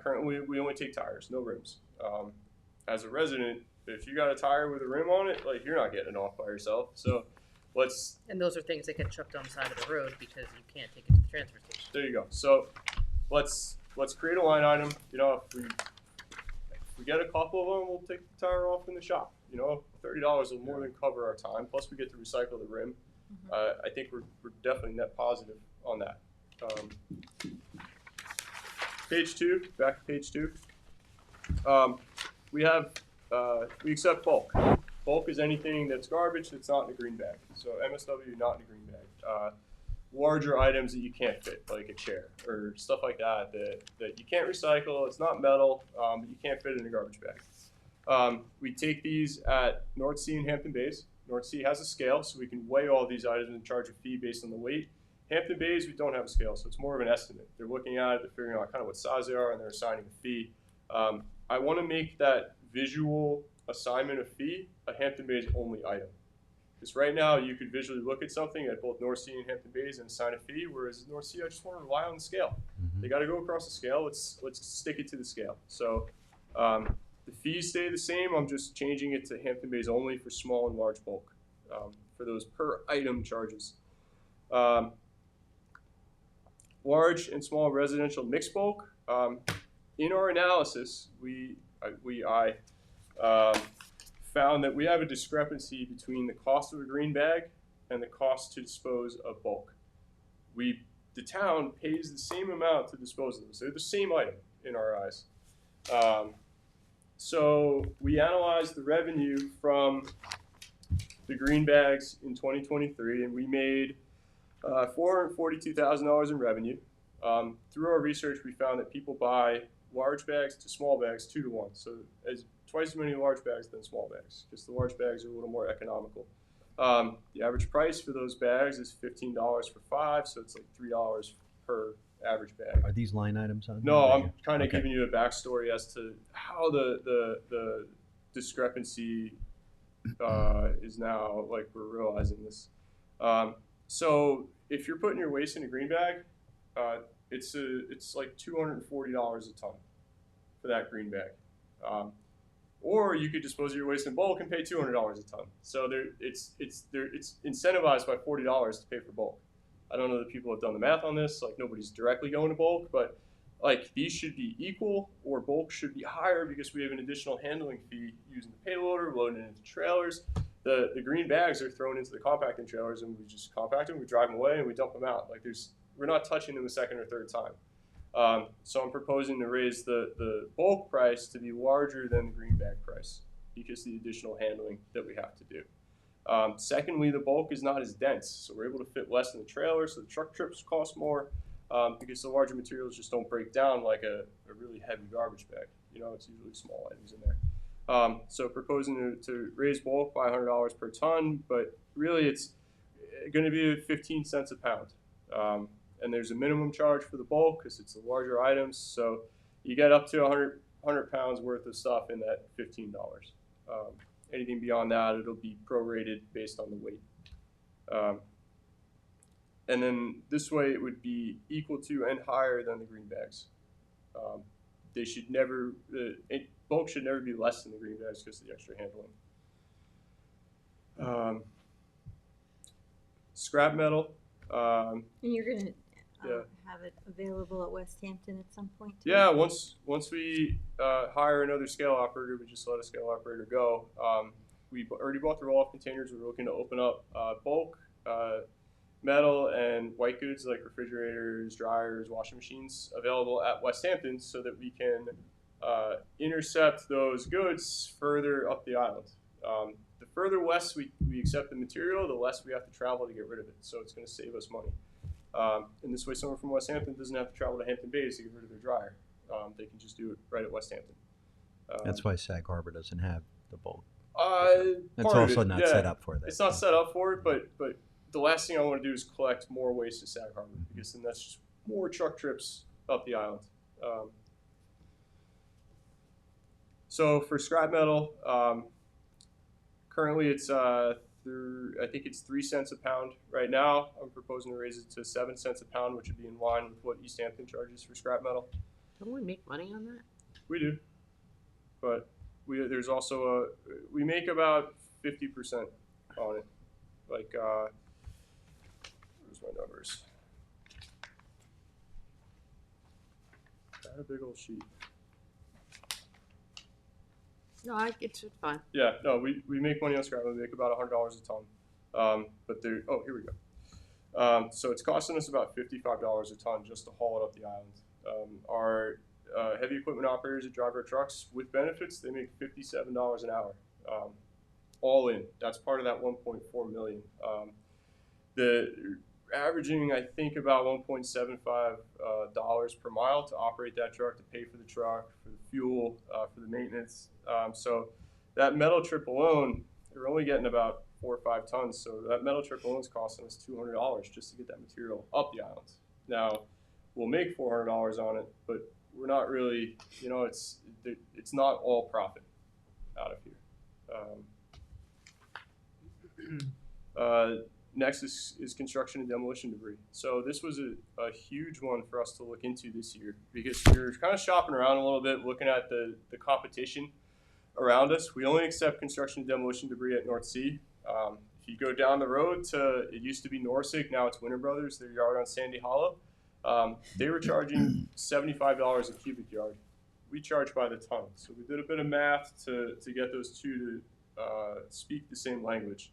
Speaker 18: Currently, we only take tires, no rims. As a resident, if you got a tire with a rim on it, like, you're not getting it off by yourself. So let's,
Speaker 6: And those are things that get chucked on the side of the road because you can't take it to the transfer station.
Speaker 18: there you go. So let's create a line item. You know, if we get a couple of them, we'll take the tire off in the shop. You know, $30 will more than cover our time. Plus, we get to recycle the rim. I think we're definitely net positive on that. Page 2, back to page 2. We accept bulk. Bulk is anything that's garbage that's not in a green bag. So MSW, not in a green bag. Larger items that you can't fit, like a chair or stuff like that you can't recycle. It's not metal, but you can't fit in a garbage bag. We take these at North Sea and Hampton Bays. North Sea has a scale, so we can weigh all these items and charge a fee based on the weight. Hampton Bays, we don't have a scale, so it's more of an estimate. They're looking at it, they're figuring out kind of what size they are, and they're assigning a fee. I want to make that visual assignment of fee a Hampton Bays only item. Because right now, you could visually look at something at both North Sea and Hampton Bays and assign a fee, whereas North Sea, I just want to rely on the scale. They got to go across the scale. Let's stick it to the scale. So the fees stay the same. I'm just changing it to Hampton Bays only for small and large bulk for those per item charges. Large and small residential mixed bulk. In our analysis, I found that we have a discrepancy between the cost of a green bag and the cost to dispose of bulk. The town pays the same amount to dispose of them. So they're the same item in our eyes. So we analyzed the revenue from the green bags in 2023, and we made $442,000 in revenue. Through our research, we found that people buy large bags to small bags 2 to 1. So as twice as many large bags than small bags, because the large bags are a little more economical. The average price for those bags is $15 for 5, so it's like $3 per average bag.
Speaker 5: Are these line items on?
Speaker 18: No,
Speaker 5: there?
Speaker 18: I'm kind of giving you a backstory as to how the discrepancy is now, like, we're realizing this. So if you're putting your waste in a green bag, it's like $240 a ton for that green bag. Or you could dispose of your waste in bulk and pay $200 a ton. So it's incentivized by $40 to pay for bulk. I don't know that people have done the math on this. Like, nobody's directly going to bulk, but like, these should be equal, or bulk should be higher because we have an additional handling fee using the payloader, loading it into trailers. The green bags are thrown into the compacting trailers, and we just compact them, we drive them away, and we dump them out. Like, we're not touching them a second or third time. So I'm proposing to raise the bulk price to be larger than the green bag price because of the additional handling that we have to do. Secondly, the bulk is not as dense, so we're able to fit less in the trailer, so the truck trips cost more because the larger materials just don't break down like a really heavy garbage bag. You know, it's usually small items in there. So proposing to raise bulk by $100 per ton, but really it's going to be 15 cents a pound. And there's a minimum charge for the bulk because it's the larger items. So you get up to 100 pounds worth of stuff in that $15. Anything beyond that, it'll be prorated based on the weight. And then this way it would be equal to and higher than the green bags. They should never, bulk should never be less than the green bags because of the extra handling. Scrap metal.
Speaker 1: And you're going to
Speaker 18: Yeah.
Speaker 1: have it available at West Hampton at some point? Too?
Speaker 18: Yeah, once we hire another scale operator, we just let a scale operator go. We already bought the roll-off containers. We're looking to open up bulk, metal, and white goods like refrigerators, dryers, washing machines available at West Hampton so that we can intercept those goods further up the island. The further west we accept the material, the less we have to travel to get rid of it. So it's going to save us money. And this way, someone from West Hampton doesn't have to travel to Hampton Bays to get rid of their dryer. They can just do it right at West Hampton.
Speaker 5: That's why Sag Harbor doesn't have the bulk.
Speaker 18: That's
Speaker 5: also not set up for that.
Speaker 18: It's not set up for it, but the last thing I want to do is collect more waste to Sag Harbor because then that's just more truck trips up the island. So for scrap metal, currently it's I think it's 3 cents a pound right now. I'm proposing to raise it to 7 cents a pound, which would be in line with what East Hampton charges for scrap metal.
Speaker 6: Don't we make money on that?
Speaker 18: We do, but there's also we make about 50% on it. Like, where's my numbers? Got a big old sheet.
Speaker 6: No, it's fine.
Speaker 18: Yeah, no, we make money on scrap. We make about $100 a ton. But here we go. So it's costing us about $55 a ton just to haul it up the island. Our heavy equipment operators that drive our trucks with benefits, they make $57 an hour, all in. That's part of that 1.4 million. The averaging, I think, about $1.75 per mile to operate that truck, to pay for the truck, for the fuel, for the maintenance. So that metal trip alone, they're only getting about 4 or 5 tons. So that metal trip alone is costing us $200 just to get that material up the island. Now, we'll make $400 on it, but we're not really, it's not all profit out of here. Next is construction and demolition debris. So this was a huge one for us to look into this year because we were kind of shopping around a little bit, looking at the competition around us. We only accept construction and demolition debris at North Sea. If you go down the road it used to be Norsec, now it's Winter Brothers, their yard on Sandy Hollow. They were charging $75 a cubic yard. We charge by the ton. So we did a bit of math to get those two to speak the same language.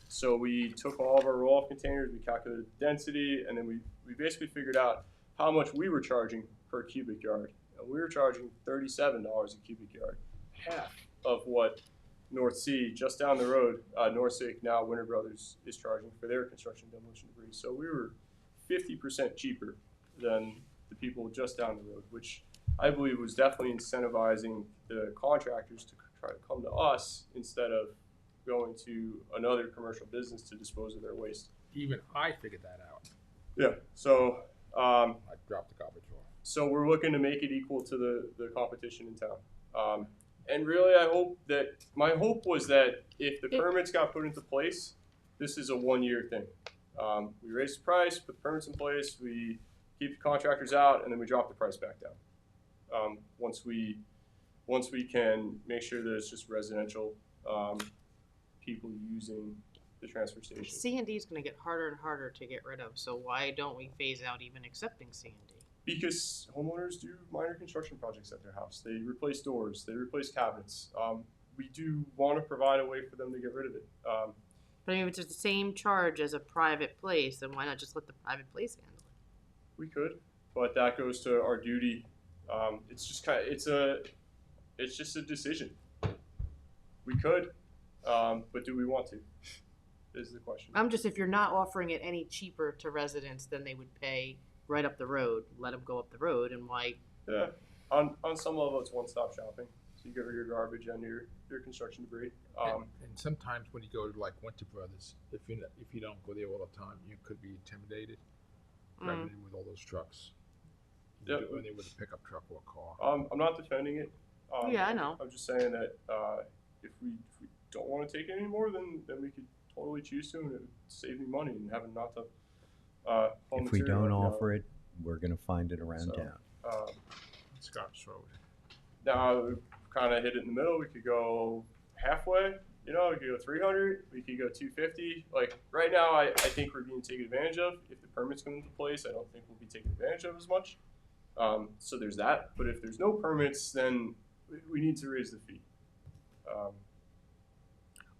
Speaker 18: So we took all of our roll-off containers, we calculated the density, and then we basically figured out how much we were charging per cubic yard. And we were charging $37 a cubic yard, half of what North Sea, just down the road, Norsec, now Winter Brothers, is charging for their construction demolition debris. So we were 50% cheaper than the people just down the road, which I believe was definitely incentivizing the contractors to try to come to us instead of going to another commercial business to dispose of their waste.
Speaker 7: Even I figured that out.
Speaker 18: Yeah, so
Speaker 7: I dropped the garbage off.
Speaker 18: So we're looking to make it equal to the competition in town. And really, my hope was that if the permits got put into place, this is a 1-year thing. We raise the price, put the permits in place, we keep the contractors out, and then we drop the price back down. Once we can make sure that it's just residential people using the transfer station.
Speaker 6: C&D is going to get harder and harder to get rid of, so why don't we phase out even accepting C&D?
Speaker 18: Because homeowners do minor construction projects at their house. They replace doors, they replace cabinets. We do want to provide a way for them to get rid of it.
Speaker 6: But I mean, if it's the same charge as a private place, then why not just let the private place handle it?
Speaker 18: We could, but that goes to our duty. It's just a decision. We could, but do we want to? Is the question.
Speaker 6: If you're not offering it any cheaper to residents than they would pay right up the road, let them go up the road, and why?
Speaker 18: Yeah, on some level, it's one-stop shopping. So you get rid of your garbage and your construction debris.
Speaker 7: And sometimes when you go to like Winter Brothers, if you don't go there all the time, you could be intimidated driving in with all those trucks.
Speaker 18: Yeah,
Speaker 7: when they with a pickup truck or a car.
Speaker 18: I'm not defending it.
Speaker 6: Yeah, I know.
Speaker 18: I'm just saying that if we don't want to take it anymore, then we could totally choose to, and it would save me money and having not to.
Speaker 5: If we don't offer it, we're going to find it around town.
Speaker 7: Scott's Road.
Speaker 18: Now we kind of hit it in the middle. We could go halfway. We could go 300. We could go 250. Like right now, I think we're being taken advantage of. If the permits come into place, I don't think we'll be taken advantage of as much. So there's that. But if there's no permits, then we need to raise the fee.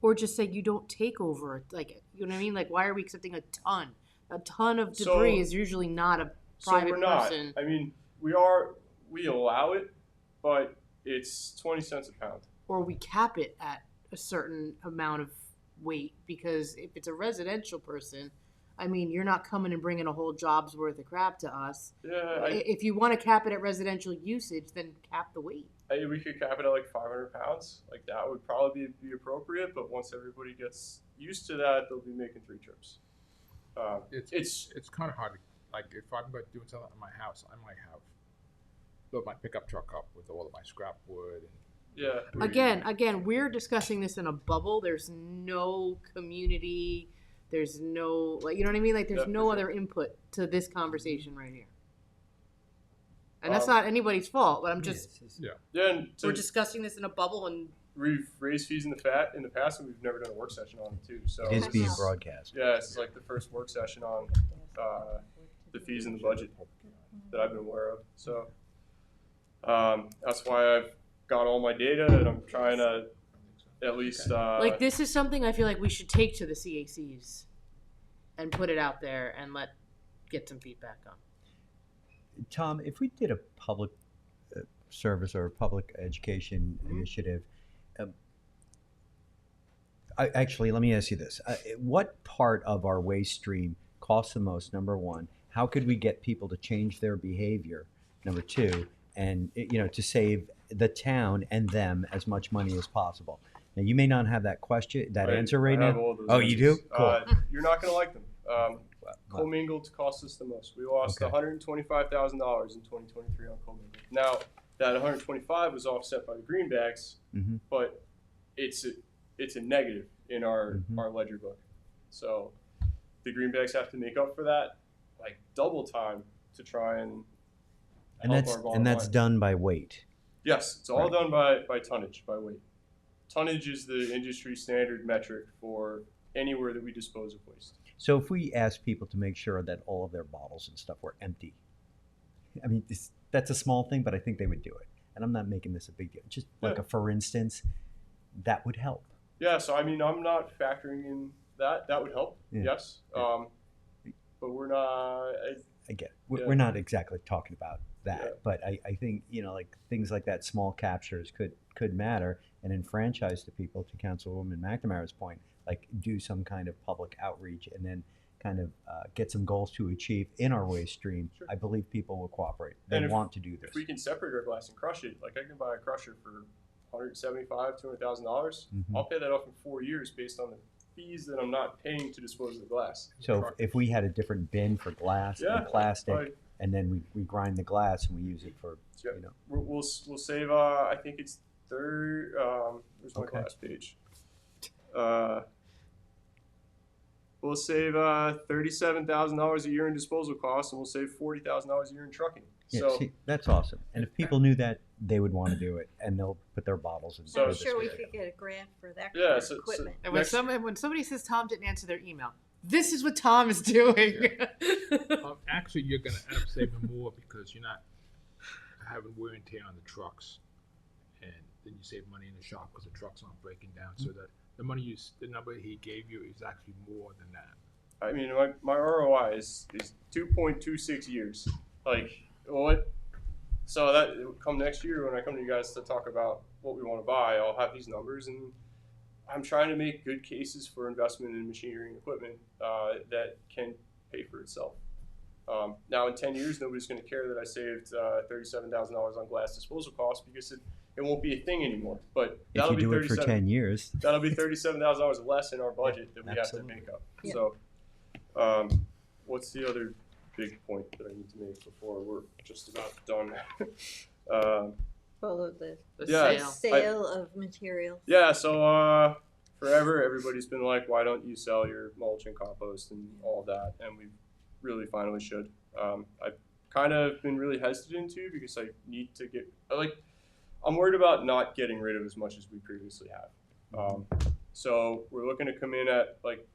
Speaker 6: Or just say you don't take over, like, you know what I mean? Like, why are we accepting a ton? A ton of debris is usually not a private person.
Speaker 18: I mean, we allow it, but it's 20 cents a pound.
Speaker 6: Or we cap it at a certain amount of weight, because if it's a residential person, I mean, you're not coming and bringing a whole job's worth of crap to us.
Speaker 18: Yeah.
Speaker 6: If you want to cap it at residential usage, then cap the weight.
Speaker 18: We could cap it at like 500 pounds. Like that would probably be appropriate, but once everybody gets used to that, they'll be making 3 trips.
Speaker 7: It's kind of hard. Like if I'm doing something in my house, I might load my pickup truck up with all of my scrap wood.
Speaker 6: Again, we're discussing this in a bubble. There's no community. There's no, like, you know what I mean? Like, there's no other input to this conversation right here. And that's not anybody's fault, but I'm just,
Speaker 18: Yeah, and
Speaker 6: we're discussing this in a bubble and
Speaker 18: we've raised fees in the past, and we've never done a work session on it too. So
Speaker 5: It is being broadcast.
Speaker 18: Yeah, this is like the first work session on the fees in the budget that I've been aware of. So that's why I've got all my data, and I'm trying to at least
Speaker 6: like, this is something I feel like we should take to the CACs and put it out there and get some feedback on.
Speaker 5: Tom, if we did a public service or a public education initiative, actually, let me ask you this. What part of our waste stream costs the most, number one? How could we get people to change their behavior, number two, and to save the town and them as much money as possible? Now, you may not have that answer right now. Oh, you do? Cool.
Speaker 18: You're not going to like them. Commingled cost us the most. We lost $125,000 in 2023 on commingled. Now, that 125 was offset by the greenbacks, but it's a negative in our ledger book. So the greenbacks have to make up for that, like double time, to try and help our bottom
Speaker 5: that's
Speaker 18: line.
Speaker 5: done by weight.
Speaker 18: Yes, it's all done by tonnage, by weight. Tonnage is the industry standard metric for anywhere that we dispose of waste.
Speaker 5: So if we ask people to make sure that all of their bottles and stuff were empty, I mean, that's a small thing, but I think they would do it. And I'm not making this a big deal. Just like for instance, that would help.
Speaker 18: Yeah, so I mean, I'm not factoring in that. That would help, yes. But we're not...
Speaker 5: I get it. We're not exactly talking about that, but I think, like things like that, small captures could matter, and enfranchise the people, to Councilwoman McNamara's point, like do some kind of public outreach and then kind of get some goals to achieve in our waste stream. I believe people will cooperate. They want to do this.
Speaker 18: If we can separate our glass and crush it, like I can buy a crusher for $175,000, $200,000. I'll pay that off in 4 years based on the fees that I'm not paying to dispose of the glass.
Speaker 5: So if we had a different bin for glass and plastic, and then we grind the glass and we use it for,
Speaker 18: We'll save, I think it's where's my glass page? We'll save $37,000 a year in disposal costs, and we'll save $40,000 a year in trucking.
Speaker 5: Yeah, see, that's awesome. And if people knew that, they would want to do it, and they'll put their bottles in.
Speaker 1: So I'm sure we could get a grant for that kind of equipment.
Speaker 6: And when somebody says Tom didn't answer their email, this is what Tom is doing.
Speaker 7: Actually, you're going to end up saving more because you're not having wear and tear on the trucks, and then you save money in the shop because the trucks aren't breaking down. So that the number he gave you is actually more than that.
Speaker 18: I mean, my ROI is 2.26 years. Like, what? So that come next year when I come to you guys to talk about what we want to buy, I'll have these numbers, and I'm trying to make good cases for investment in machinery and equipment that can pay for itself. Now in 10 years, nobody's going to care that I saved $37,000 on glass disposal costs because it won't be a thing anymore. But
Speaker 5: if you do it for 10 years,
Speaker 18: that'll be $37,000 less in our budget that we have to make up.
Speaker 1: Yeah.
Speaker 18: So, what's the other big point that I need to make before we're just about done?
Speaker 1: Follow the
Speaker 18: Yeah,
Speaker 1: sale of materials.
Speaker 18: Yeah, so forever everybody's been like, why don't you sell your mulch and compost and all that? And we really finally should. I've kind of been really hesitant to because I need to get, I'm worried about not getting rid of as much as we previously have. So we're looking to come in at like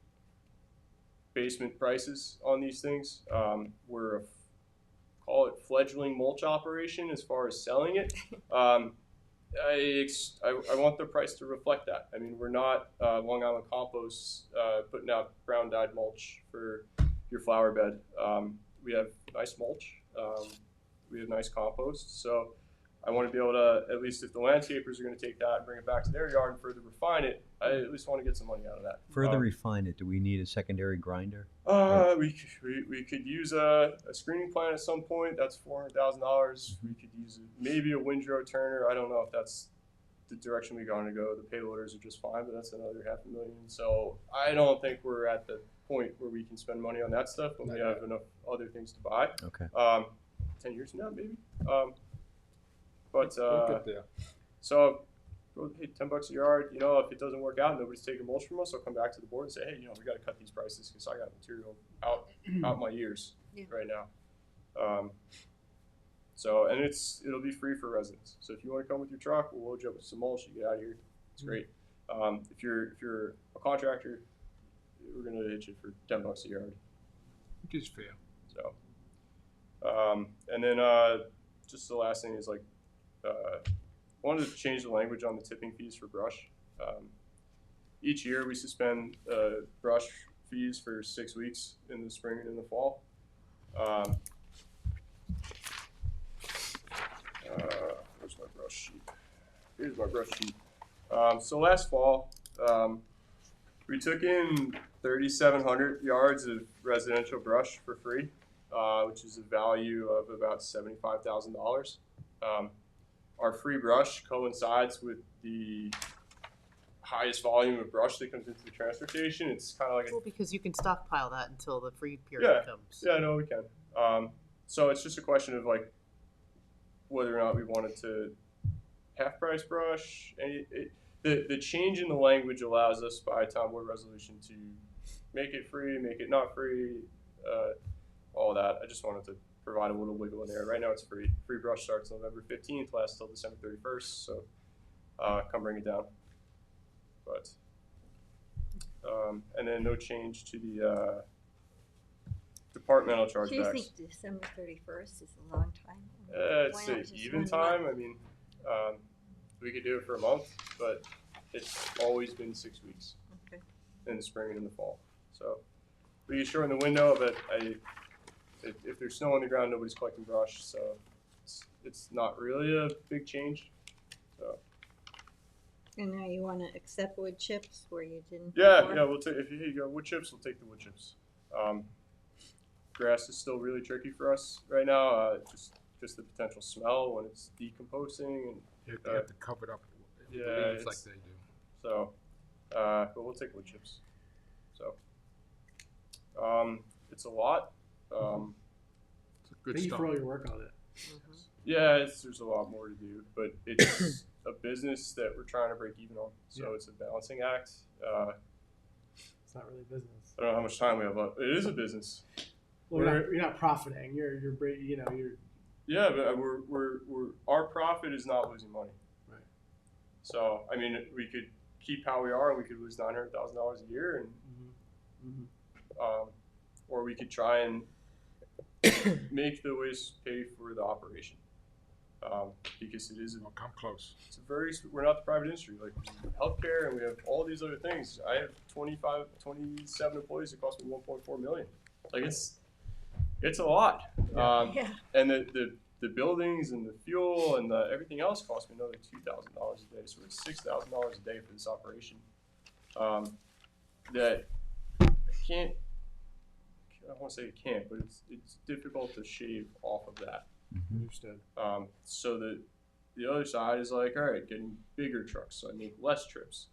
Speaker 18: basement prices on these things. We're call it fledgling mulch operation as far as selling it. I want the price to reflect that. I mean, we're not Long Island Compost putting out brown dyed mulch for your flower bed. We have nice mulch. We have nice compost. So I want to be able to, at least if the landscapers are going to take that and bring it back to their yard and further refine it, I at least want to get some money out of that.
Speaker 5: Further refine it, do we need a secondary grinder?
Speaker 18: We could use a screening plant at some point. That's $400,000. We could use maybe a windrow turner. I don't know if that's the direction we're going to go. The payloaders are just fine, but that's another $500,000. So I don't think we're at the point where we can spend money on that stuff when we have enough other things to buy.
Speaker 5: Okay.
Speaker 18: 10 years from now, maybe. But
Speaker 7: there.
Speaker 18: so, hey, $10 a yard. You know, if it doesn't work out, nobody's taking mulch from us. I'll come back to the board and say, hey, we got to cut these prices because I got material out my ears right now. So, and it'll be free for residents. So if you want to come with your truck, we'll load you up with some mulch. You get out of here. It's great. If you're a contractor, we're gonna hit you for $10 a yard.
Speaker 7: Which is fair.
Speaker 18: So, and then just the last thing is like, I wanted to change the language on the tipping fees for brush. Each year we suspend brush fees for 6 weeks in the spring and in the fall. Where's my brush sheet? Here's my brush sheet. So last fall, we took in 3,700 yards of residential brush for free, which is a value of about $75,000. Our free brush coincides with the highest volume of brush that comes into the transfer station. It's kind of like
Speaker 6: Well, because you can stockpile that until the free period comes.
Speaker 18: Yeah, no, we can. So it's just a question of like whether or not we wanted to half price brush. The change in the language allows us by town board resolution to make it free, make it not free, all that. I just wanted to provide a little wiggle in there. Right now it's free. Free brush starts November 15th, lasts till December 31st. So come bring it down. But and then no change to the departmental chargebacks.
Speaker 1: Do you think December 31st is a long time?
Speaker 18: It's
Speaker 1: Why not
Speaker 18: an
Speaker 1: just
Speaker 18: even
Speaker 1: 1
Speaker 18: time.
Speaker 1: month?
Speaker 18: I mean, we could do it for a month, but it's always been 6 weeks
Speaker 1: Okay.
Speaker 18: in the spring and in the fall. So we could shorten the window, but if there's snow on the ground, nobody's collecting brush, so it's not really a big change. So
Speaker 1: And now you want to accept wood chips where you didn't
Speaker 18: yeah,
Speaker 1: before?
Speaker 18: yeah, we'll take if you got wood chips, we'll take the wood chips. Grass is still really tricky for us right now. Just the potential smell when it's decomposing and
Speaker 7: They have to cover it up.
Speaker 18: yeah,
Speaker 7: Leaves like they do.
Speaker 18: So, but we'll take wood chips. So, it's a lot.
Speaker 7: It's a good
Speaker 4: Thank you
Speaker 7: start.
Speaker 4: for all your work on it.
Speaker 18: Yeah, there's a lot more to do, but it's a business that we're trying to break even on. So
Speaker 4: Yeah.
Speaker 18: it's a balancing act.
Speaker 4: It's not really business.
Speaker 18: I don't know how much time we have left. It is a business.
Speaker 4: Well, you're not profiting. You're you're
Speaker 18: Yeah, but we're our profit is not losing money.
Speaker 4: Right.
Speaker 18: So I mean, we could keep how we are, and we could lose $900,000 a year, and or we could try and make the waste pay for the operation. Because it is
Speaker 7: Come close.
Speaker 18: it's a very we're not the private industry, like healthcare, and we have all these other things. I have 27 employees that cost me $1.4 million. Like it's a lot.
Speaker 1: Yeah.
Speaker 18: And the buildings and the fuel and everything else cost me another $2,000 a day. So it's $6,000 a day for this operation. That I can't. I don't want to say it can't, but it's difficult to shave off of that.
Speaker 4: Understood.
Speaker 18: So the other side is like, all right, getting bigger trucks so I make less trips,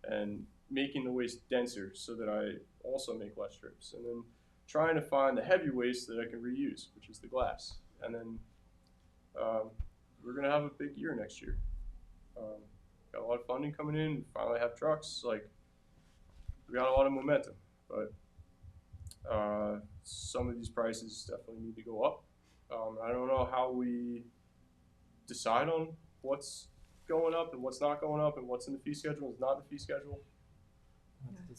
Speaker 18: and making the waste denser so that I also make less trips, and then trying to find the heavy waste that I can reuse, which is the glass. And then we're gonna have a big year next year. Got a lot of funding coming in. We finally have trucks. Like we got a lot of momentum, but some of these prices definitely need to go up. I don't know how we decide on what's going up and what's not going up and what's in the fee schedule and is not in the fee schedule.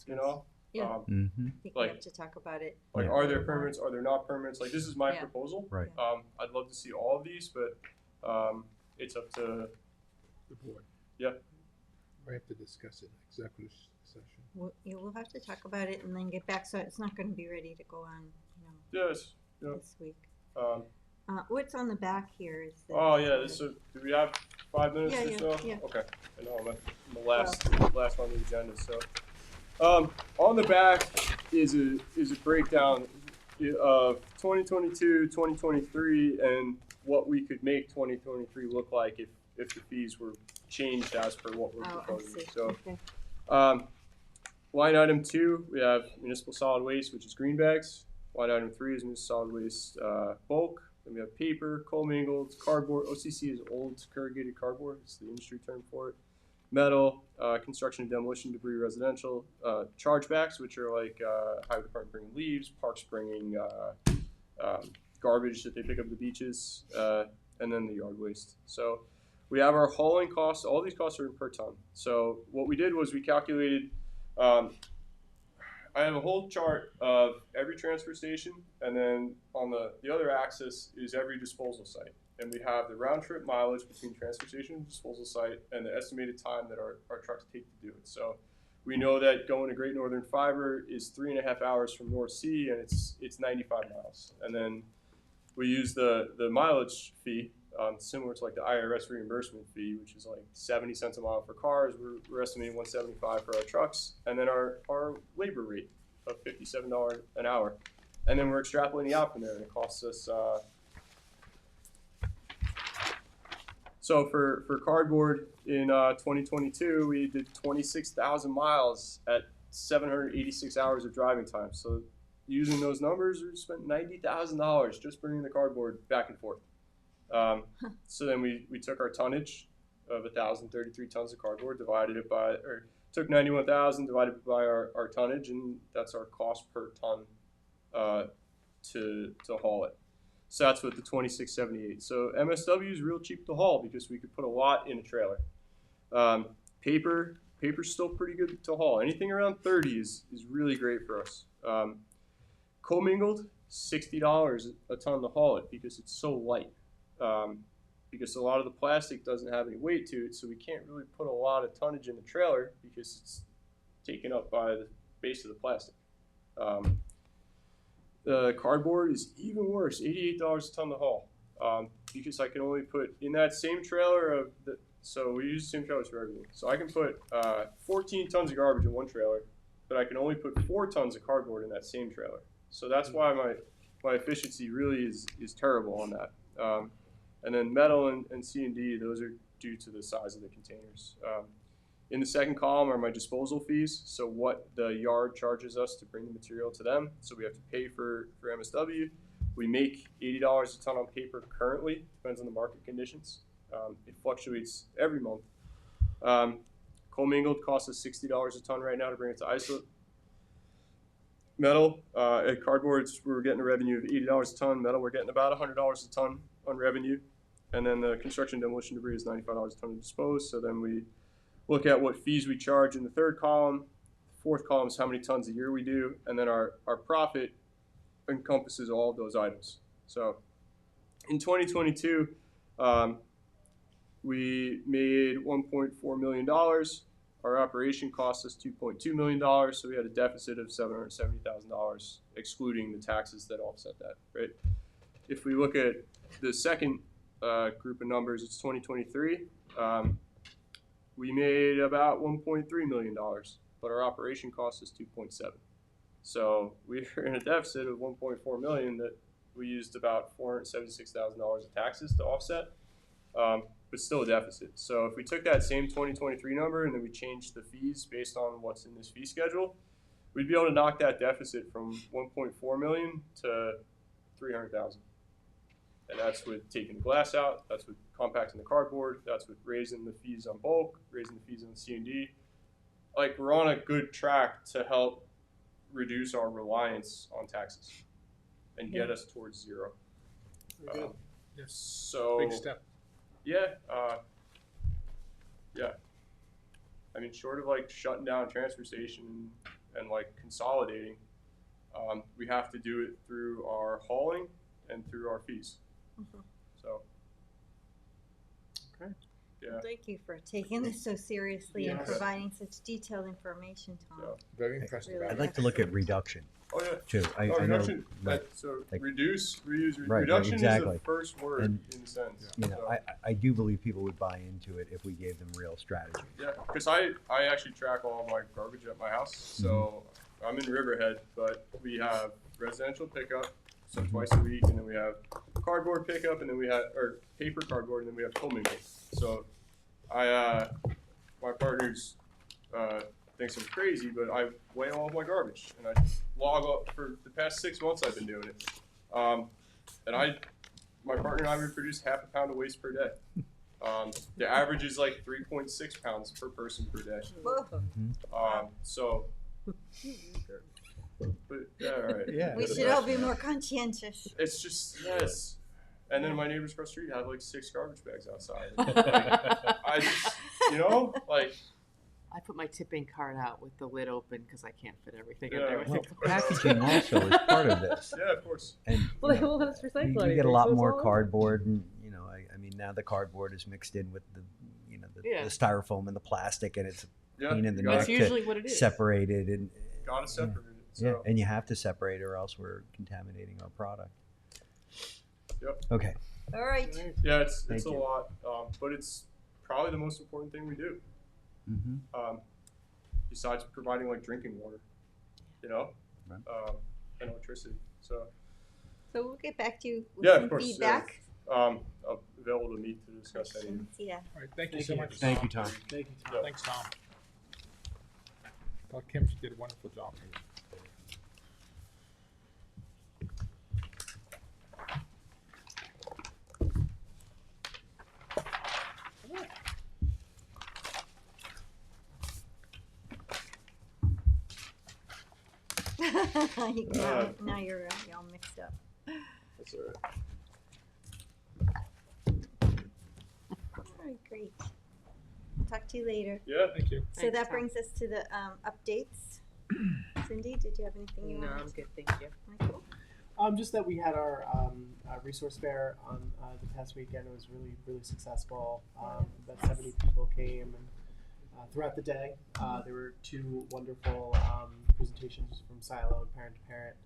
Speaker 18: You know?
Speaker 1: Yeah.
Speaker 5: Mhm.
Speaker 1: I think we
Speaker 18: Like-
Speaker 1: have to talk about it.
Speaker 18: Like,
Speaker 5: Yeah.
Speaker 18: are there permits? Are there not permits? Like, this is my
Speaker 1: Yeah.
Speaker 18: proposal.
Speaker 5: Right.
Speaker 18: I'd love to see all of these, but it's up to
Speaker 7: The board.
Speaker 18: yeah.
Speaker 13: We have to discuss it in executive session.
Speaker 1: We'll have to talk about it and then get back. So it's not going to be ready to go on,
Speaker 18: Yes. Yeah.
Speaker 1: this week.
Speaker 18: Um,
Speaker 1: What's on the back here is the.
Speaker 18: oh yeah. So do we have 5 minutes
Speaker 1: Yeah,
Speaker 18: or
Speaker 1: yeah,
Speaker 18: so?
Speaker 1: yeah.
Speaker 18: Okay. I know I'm at the last on the agenda. So on the back is a breakdown of 2022, 2023, and what we could make 2023 look like if the fees were changed as per what we're
Speaker 1: Oh, I
Speaker 18: proposing.
Speaker 1: see.
Speaker 18: So
Speaker 1: Okay.
Speaker 18: line item 2, we have municipal solid waste, which is green bags. Line item 3 is municipal solid waste bulk. Then we have paper, commingled, cardboard. OCC is old corrugated cardboard. It's the industry term for it. Metal, construction and demolition debris, residential. Chargebacks, which are like highway department bringing leaves, parks bringing garbage that they pick up at the beaches. and then the yard waste. So we have our hauling costs. All these costs are per ton. So what we did was we calculated. I have a whole chart of every transfer station, and then on the other axis is every disposal site. And we have the round trip mileage between transfer station and disposal site, and the estimated time that our trucks take to do it. So we know that going to Great Northern Fiber is 3.5 hours from North Sea, and it's 95 miles. And then we use the mileage fee, similar to like the IRS reimbursement fee, which is like 70 cents a mile for cars. We're estimating 175 for our trucks, and then our labor rate of $57 an hour. And then we're extrapolating out from there, and it costs us. So for cardboard in 2022, we did 26,000 miles at 786 hours of driving time. So using those numbers, we spent $90,000 just bringing the cardboard back and forth. So then we took our tonnage of 1,033 tons of cardboard, divided it by, or took 91,000, divided it by our tonnage, and that's our cost per ton to haul it. So that's what the 2678. So MSW is real cheap to haul because we could put a lot in a trailer. Paper's still pretty good to haul. Anything around 30 is really great for us. Commingled, $60 a ton to haul it because it's so light. Because a lot of the plastic doesn't have any weight to it, so we can't really put a lot of tonnage in the trailer because it's taken up by the base of the plastic. The cardboard is even worse, $88 a ton to haul, because I can only put in that same trailer so we use the same trailers for everything. So I can put 14 tons of garbage in one trailer, but I can only put 4 tons of cardboard in that same trailer. So that's why my efficiency really is terrible on that. And then metal and C&D, those are due to the size of the containers. In the second column are my disposal fees, so what the yard charges us to bring the material to them. So we have to pay for MSW. We make $80 a ton on paper currently, depends on the market conditions. It fluctuates every month. Commingled costs us $60 a ton right now to bring it to isolate. Metal, at cardboards, we're getting a revenue of $80 a ton. Metal, we're getting about $100 a ton on revenue. And then the construction demolition debris is $95 a ton to dispose. So then we look at what fees we charge in the third column. The fourth column is how many tons a year we do. And then our profit encompasses all of those items. So in 2022, we made $1.4 million. Our operation cost us $2.2 million. So we had a deficit of $770,000, excluding the taxes that offset that, right? If we look at the second group of numbers, it's 2023. We made about $1.3 million, but our operation cost is $2.7. So we were in a deficit of $1.4 million that we used about $476,000 of taxes to offset, but still a deficit. So if we took that same 2023 number and then we changed the fees based on what's in this fee schedule, we'd be able to knock that deficit from $1.4 million to $300,000. And that's with taking the glass out, that's with compacting the cardboard, that's with raising the fees on bulk, raising the fees on C&D. Like, we're on a good track to help reduce our reliance on taxes and get us towards zero.
Speaker 7: Very good.
Speaker 18: So
Speaker 7: Big step.
Speaker 18: Yeah, yeah. I mean, short of like shutting down a transfer station and like consolidating, we have to do it through our hauling and through our fees. So,
Speaker 4: okay.
Speaker 18: Yeah.
Speaker 1: Well, thank you for taking this so seriously and
Speaker 18: Yes.
Speaker 1: providing such detailed information, Tom.
Speaker 18: Yeah.
Speaker 7: Very impressive.
Speaker 1: Really
Speaker 5: I'd like to look at reduction.
Speaker 18: Oh yeah.
Speaker 5: Too. I know,
Speaker 18: reduction.
Speaker 5: right.
Speaker 18: So
Speaker 5: Like-
Speaker 18: reduce, reuse,
Speaker 5: Right,
Speaker 18: reduction
Speaker 5: exactly.
Speaker 18: is the first word
Speaker 5: And,
Speaker 18: in a sense.
Speaker 5: You know,
Speaker 18: So,
Speaker 5: I do believe people would buy into it if we gave them real strategy.
Speaker 18: yeah, because I actually track all of my garbage at my house. So I'm in Riverhead, but we have residential pickup, so twice a week, and then we have cardboard pickup, and then we have, or paper cardboard, and then we have commingled. So my partners thinks I'm crazy, but I weigh all of my garbage, and I log up for the past 6 months I've been doing it. And my partner and I, we produce half a pound of waste per day. The average is like 3.6 pounds per person per day. So, but yeah, all right.
Speaker 5: Yeah.
Speaker 1: We should all be more conscientious.
Speaker 18: It's just, yes, And then my neighbors across the street have like 6 garbage bags outside. I just, like.
Speaker 6: I put my tipping cart out with the lid open because I can't fit everything in
Speaker 18: Yeah.
Speaker 6: there.
Speaker 5: Well, packaging also is part of this.
Speaker 18: Yeah, of course.
Speaker 5: And
Speaker 6: Well,
Speaker 5: you
Speaker 6: they
Speaker 5: know,
Speaker 6: won't let us recycle
Speaker 5: you get
Speaker 6: anything,
Speaker 5: a lot
Speaker 6: so it's
Speaker 5: more
Speaker 6: all over.
Speaker 5: cardboard, and I mean now the cardboard is mixed in with the
Speaker 6: Yeah.
Speaker 5: the styrofoam and the plastic, and it's a
Speaker 18: Yeah,
Speaker 5: pain in the
Speaker 18: you
Speaker 5: neck
Speaker 6: That's usually what it
Speaker 5: to
Speaker 6: is.
Speaker 5: separate it. And
Speaker 18: Gotta separate it.
Speaker 5: yeah,
Speaker 18: So.
Speaker 5: and you have to separate, or else we're contaminating our product.
Speaker 18: Yep.
Speaker 5: Okay.
Speaker 1: All right.
Speaker 18: Yeah, it's
Speaker 5: Thank
Speaker 18: a
Speaker 5: you.
Speaker 18: lot, but it's probably the most important thing we do.
Speaker 5: Mm-hmm.
Speaker 18: Besides providing like drinking water,
Speaker 5: Right.
Speaker 18: and electricity. So
Speaker 1: So we'll get back to you with
Speaker 18: yeah,
Speaker 1: some
Speaker 18: of course.
Speaker 1: feedback.
Speaker 18: Available to meet to discuss any.
Speaker 1: Questions, yeah.
Speaker 7: All right, thank you so much.
Speaker 5: Thank you, Tom.
Speaker 4: Thank you, Tom.
Speaker 18: Yeah.
Speaker 7: Thanks, Tom. Thought Kim did a wonderful job.
Speaker 1: Now you're all mixed up.
Speaker 18: That's all right.
Speaker 1: All right, great. Talk to you later.
Speaker 18: Yeah.
Speaker 7: Thank you.
Speaker 1: So
Speaker 6: Thanks,
Speaker 1: that
Speaker 6: Tom.
Speaker 1: brings us to the updates. Cindy, did you have anything you
Speaker 6: No,
Speaker 1: wanted
Speaker 6: I'm
Speaker 1: to?
Speaker 6: good, thank you.
Speaker 1: Michael?
Speaker 4: Just that we had our resource fair on the past weekend. It was really successful. About 70 people came, and throughout the day, there were 2 wonderful presentations from Silo and Parent to Parent.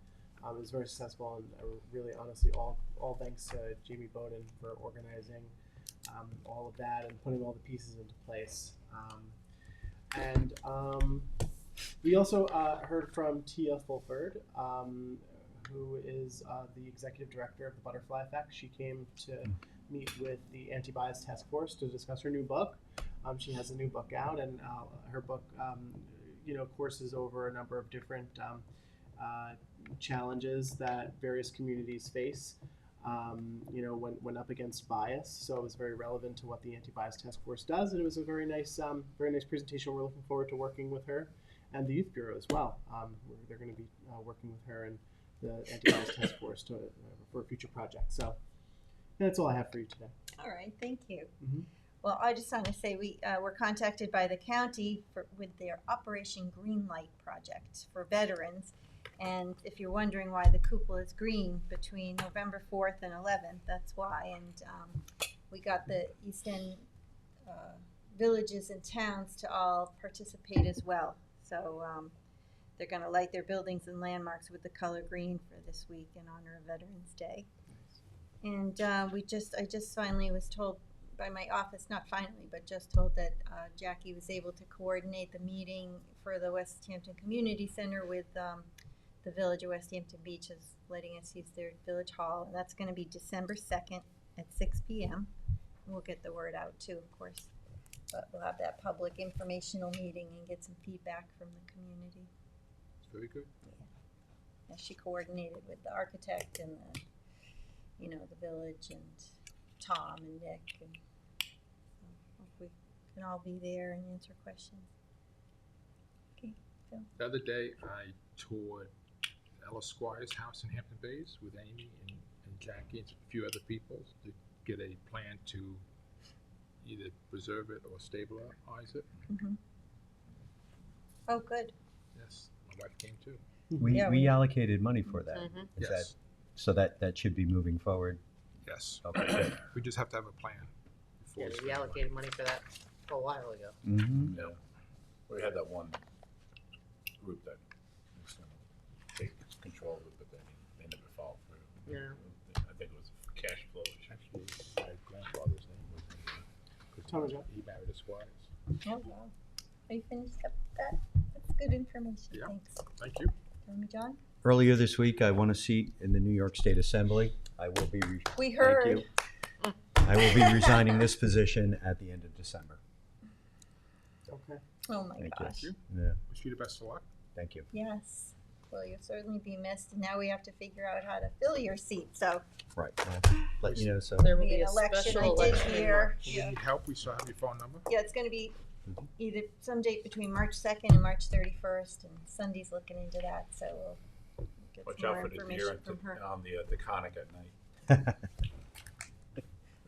Speaker 4: It was very successful, and really, honestly, all thanks to Jamie Bowden for organizing all of that and putting all the pieces into place. We also heard from Tia Fulford, who is the executive director of the Butterfly Effect. She came to meet with the Anti-Bias Task Force to discuss her new book. She has a new book out, and her book, courses over a number of different challenges that various communities face, when up against bias. So it was very relevant to what the Anti-Bias Task Force does, and it was a very nice presentation. We're looking forward to working with her and the Youth Bureau as well. They're going to be working with her and the Anti-Bias Task Force for a future project. So that's all I have for you today.
Speaker 1: All right, thank you.
Speaker 4: Mhm.
Speaker 1: Well, I just want to say we were contacted by the county with their Operation Greenlight project for veterans. And if you're wondering why the cupola is green between November 4th and 11th, that's why. And we got the East End villages and towns to all participate as well. So they're going to light their buildings and landmarks with the color green for this week in honor of Veterans Day. And I just finally was told by my office, not finally, but just told that Jackie was able to coordinate the meeting for the West Hampton Community Center with the Village of West Hampton Beach is letting us use their village hall, and that's going to be December 2nd at 6 p.m. We'll get the word out too, of course. But we'll have that public informational meeting and get some feedback from the community.
Speaker 7: Very good.
Speaker 1: And she coordinated with the architect and the village and Tom and Nick, and hope we can all be there and answer questions. Okay, Phil.
Speaker 7: The other day, I toured Ella Squire's house in Hampton Bays with Amy and Jackie and a few other people to get a plan to either preserve it or stabilize it.
Speaker 1: Mm-hmm. Oh, good.
Speaker 7: Yes, my wife came too.
Speaker 5: We allocated money for that.
Speaker 6: Mhm.
Speaker 5: Is
Speaker 7: Yes.
Speaker 5: so that should be moving forward.
Speaker 7: Yes.
Speaker 5: Okay, good.
Speaker 7: We just have to have a plan.
Speaker 6: Yeah,
Speaker 7: it's
Speaker 6: we
Speaker 7: finalized.
Speaker 6: allocated money for that a while ago.
Speaker 5: Mm-hmm.
Speaker 13: Yeah. We had that one group that was gonna take control of it, but they never followed through.
Speaker 6: Yeah.
Speaker 13: I think it was cash flow.
Speaker 7: Actually, my grandfather's name was
Speaker 4: Tom, is that-
Speaker 7: he married a Squires.
Speaker 1: Oh, wow. Are you finished up with that? That's good information.
Speaker 7: Yeah.
Speaker 1: Thanks.
Speaker 7: Thank you.
Speaker 1: Tell me, John.
Speaker 5: Earlier this week, I won a seat in the New York State Assembly. I will be.
Speaker 1: We heard.
Speaker 5: Thank you. I will be resigning this position at the end of December.
Speaker 4: Okay.
Speaker 1: Oh my
Speaker 5: Thank
Speaker 1: gosh.
Speaker 5: you. Yeah.
Speaker 7: Wish you the best of luck.
Speaker 5: Thank you.
Speaker 1: Yes. Well, you'll certainly be missed, and now we have to figure out how to fill your seat. So
Speaker 5: Right. I'll let you know. So.
Speaker 6: There will
Speaker 1: be
Speaker 6: be
Speaker 1: an
Speaker 6: a
Speaker 1: election.
Speaker 6: special
Speaker 1: I did
Speaker 6: election in
Speaker 1: hear.
Speaker 6: March.
Speaker 7: If you need help, we still have your phone number.
Speaker 1: Yeah, it's going to be either some date between March 2nd and March 31st, and Sunday's looking into that. So we'll get
Speaker 13: Watch
Speaker 1: some
Speaker 13: out
Speaker 1: more
Speaker 13: for the deer
Speaker 1: information from her.
Speaker 13: on the Conic at night.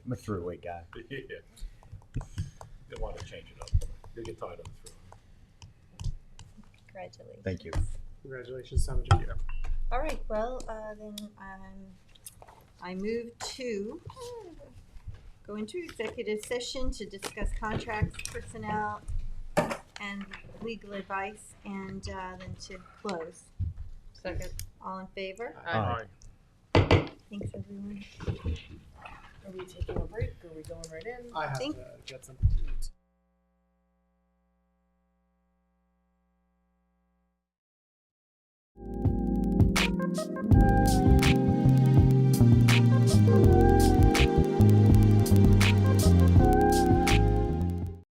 Speaker 5: I'm a throughway guy.
Speaker 13: Yeah. They want to change it up. You'll get tired of the through.
Speaker 1: Congratulations.
Speaker 5: Thank you.
Speaker 4: Congratulations, Tom and Jackie.
Speaker 1: All right, well, then, I move to go into executive session to discuss contracts, personnel, and legal advice, and, then to close.
Speaker 6: Second.
Speaker 1: All in favor?
Speaker 5: Aye.
Speaker 1: Thanks, everyone.
Speaker 6: Are we taking a break? Are we going right in?
Speaker 4: I have
Speaker 1: Think-
Speaker 4: to get something to eat.